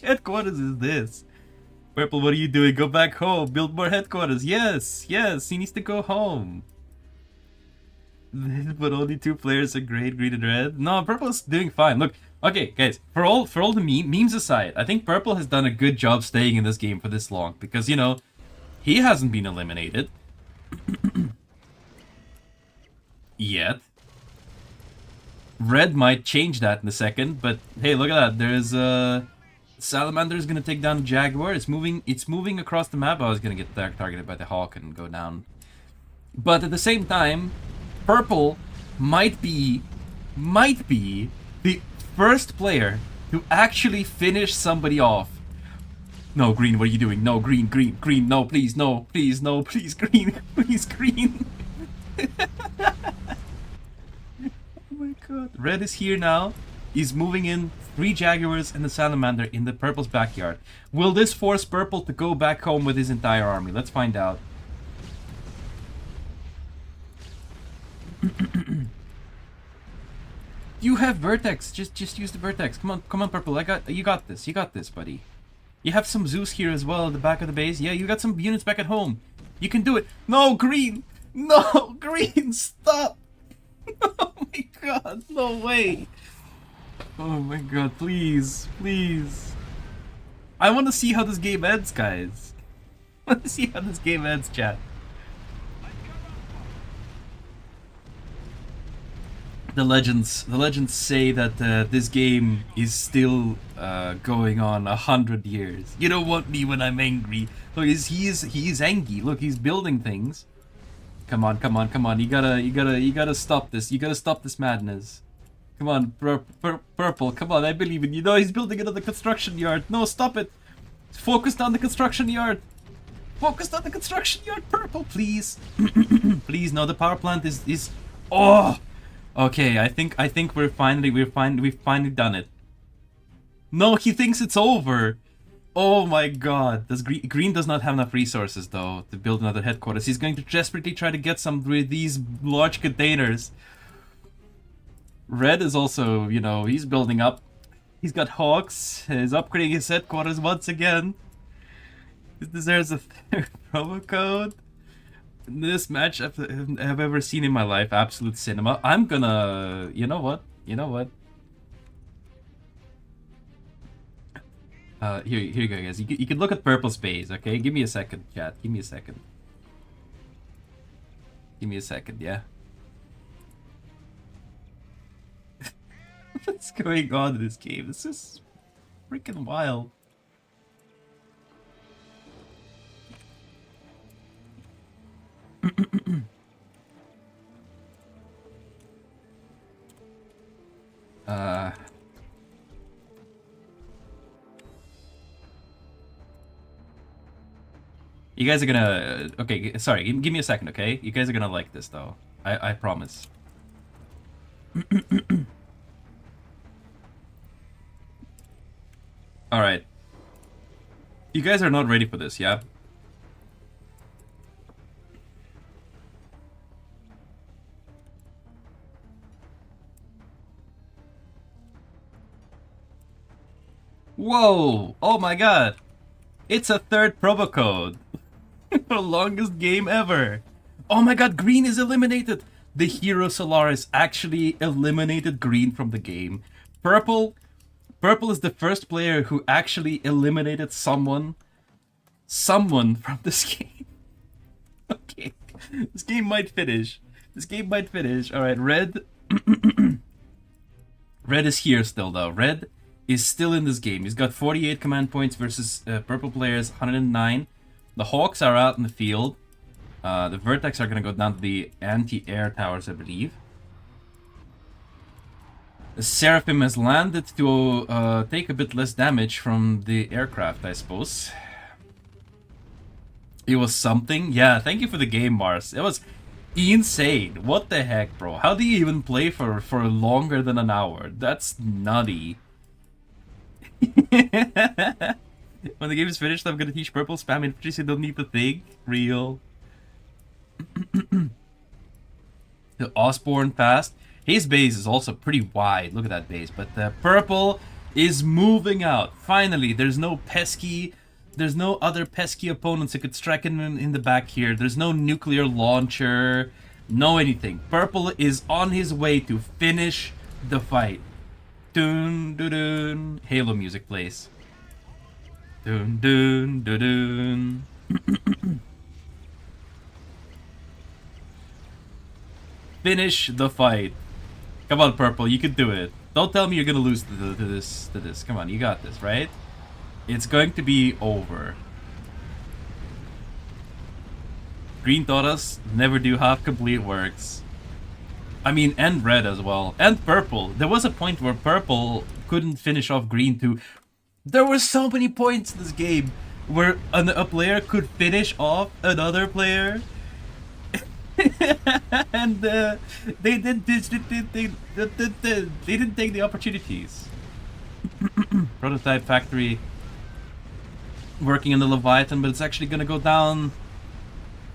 headquarters is this? Purple, what are you doing? Go back home. Build more headquarters. Yes, yes, he needs to go home. But only two players are great, Green and Red. No, Purple's doing fine. Look, okay, guys, for all the memes aside, I think Purple has done a good job staying in this game for this long because he hasn't been eliminated yet. Red might change that in a second, but hey, look at that. There's Salamander's gonna take down Jaguar. It's moving across the map. I was gonna get targeted by the Hawk and go down. But at the same time, Purple might be the first player to actually finish somebody off. No, Green, what are you doing? No, Green, no, please, no, please, no, please, Green, please, Green. Oh my god. Red is here now. He's moving in 3 Jaguars and the Salamander in the Purple's backyard. Will this force Purple to go back home with his entire army? Let's find out. You have Vertex. Just use the Vertex. Come on, Purple. You got this, buddy. You have some Zeus here as well at the back of the base. Yeah, you got some units back at home. You can do it. No, Green. No, Green. Stop. Oh my god. No way. Oh my god. Please. I want to see how this game ends, guys. I want to see how this game ends, chat. The legends say that this game is still going on 100 years. You don't want me when I'm angry. Look, he's angry. Look, he's building things. Come on. You gotta stop this. You gotta stop this madness. Come on, Purple. Come on, I believe in you. No, he's building another construction yard. No, stop it. Focus on the construction yard. Purple, please. Please, no. The power plant is. Oh. Okay, I think we've finally done it. No, he thinks it's over. Oh my god. Green does not have enough resources though to build another headquarters. He's going to desperately try to get some with these large containers. Red is also, he's building up. He's got Hawks. He's upgrading his headquarters once again. This deserves a third promo code. This match I've ever seen in my life, absolute cinema. I'm gonna, you know what? Here you go, guys. You can look at Purple's base, okay? Give me a second, chat. Give me a second, yeah. What's going on in this game? This is freaking wild. You guys are gonna... Okay, sorry, give me a second, okay? You guys are gonna like this, though. I promise. Alright. You guys are not ready for this, yeah? Whoa! Oh my god! It's a third promo code! The longest game ever! Oh my god, Green is eliminated! The hero Solaris actually eliminated Green from the game. Purple is the first player who actually eliminated someone from this game. Okay, this game might finish. Alright, Red... Red is here still, though. Red is still in this game. He's got 48 command points versus Purple players, 109. The Hawks are out in the field. The Vertex are going to go down to the anti-air towers, I believe. The Seraphim has landed to take a bit less damage from the aircraft, I suppose. It was something. Yeah, thank you for the game, Mars. It was insane. What the heck, bro? How do you even play for longer than an hour? That's nutty. When the game is finished, I'm gonna teach purple spam infantry so you don't need to think. Real. The Osborne fast. His base is also pretty wide. Look at that base. But the purple is moving out. Finally, there's no other pesky opponents that could strike in the back here. There's no nuclear launcher, no anything. Purple is on his way to finish the fight. Dun dun dun. Halo music plays. Dun dun dun dun. Finish the fight. Come on, Purple, you can do it. Don't tell me you're gonna lose to this. Come on, you got this, right? It's going to be over. Green taught us never do half-complete works. I mean, and red as well. And purple. There was a point where purple couldn't finish off green too. There were so many points in this game where a player could finish off another player. And they didn't take the opportunities. Prototype factory working in the Leviathan, but it's actually gonna go down.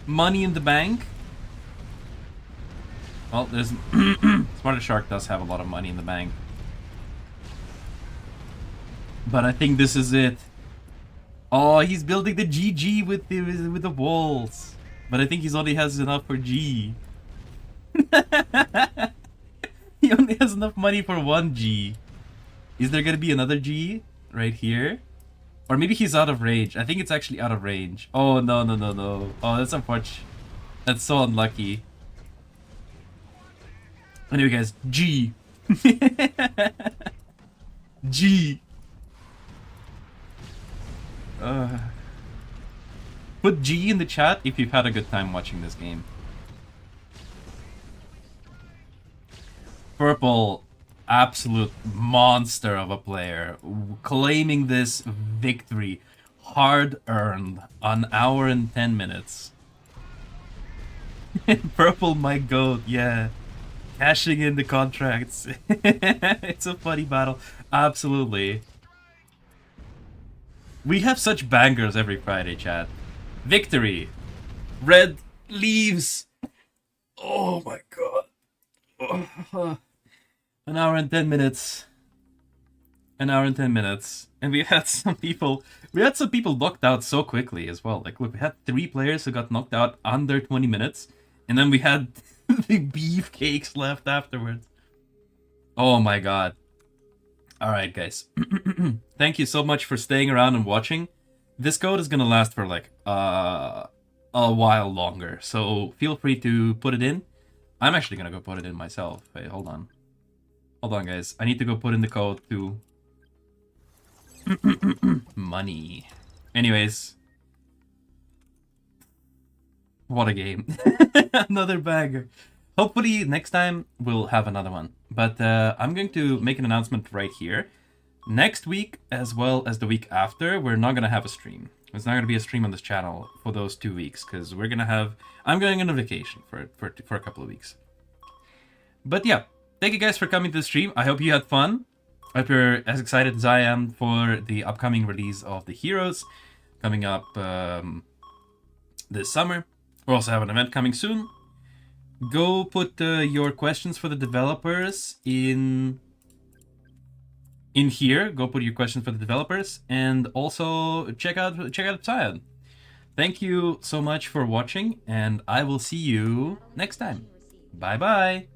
Money in the bank. Well, there's Smarter Shark does have a lot of money in the bank, but I think this is it. Oh, he's building the GG with the walls. But I think he only has enough for G. He only has enough money for one G. Is there gonna be another G right here? Or maybe he's out of range. I think it's actually out of range. Oh, no. Oh, that's unfortunate. That's so unlucky. Anyway, guys, G. G. Put G in the chat if you've had a good time watching this game. Purple, absolute monster of a player, claiming this victory, hard-earned, an hour and 10 minutes. Purple, my goat, yeah. Cashing in the contracts. It's a funny battle, absolutely. We have such bangers every Friday, chat. Victory. Red leaves. Oh my god. Oh. An hour and 10 minutes. An hour and 10 minutes. And we had some people knocked out so quickly as well. Like, look, we had 3 players who got knocked out under 20 minutes. And then we had the beefcakes left afterwards. Oh my god. Alright, guys. Thank you so much for staying around and watching. This code is gonna last for like a while longer, so feel free to put it in. I'm actually gonna go put it in myself. Wait, hold on. Hold on, guys. I need to go put in the code to money. Anyways. What a game. Another bagger. Hopefully next time we'll have another one. But I'm going to make an announcement right here. Next week, as well as the week after, we're not going to have a stream. There's not going to be a stream on this channel for those 2 weeks, because we're going to have... I'm going on a vacation for a couple of weeks. But yeah, thank you guys for coming to the stream. I hope you had fun. I hope you're as excited as I am for the upcoming release of the Heroes coming up this summer. We also have an event coming soon. Go put your questions for the developers in here. Go put your questions for the developers, and also check out Psion. Thank you so much for watching, and I will see you next time. Bye bye.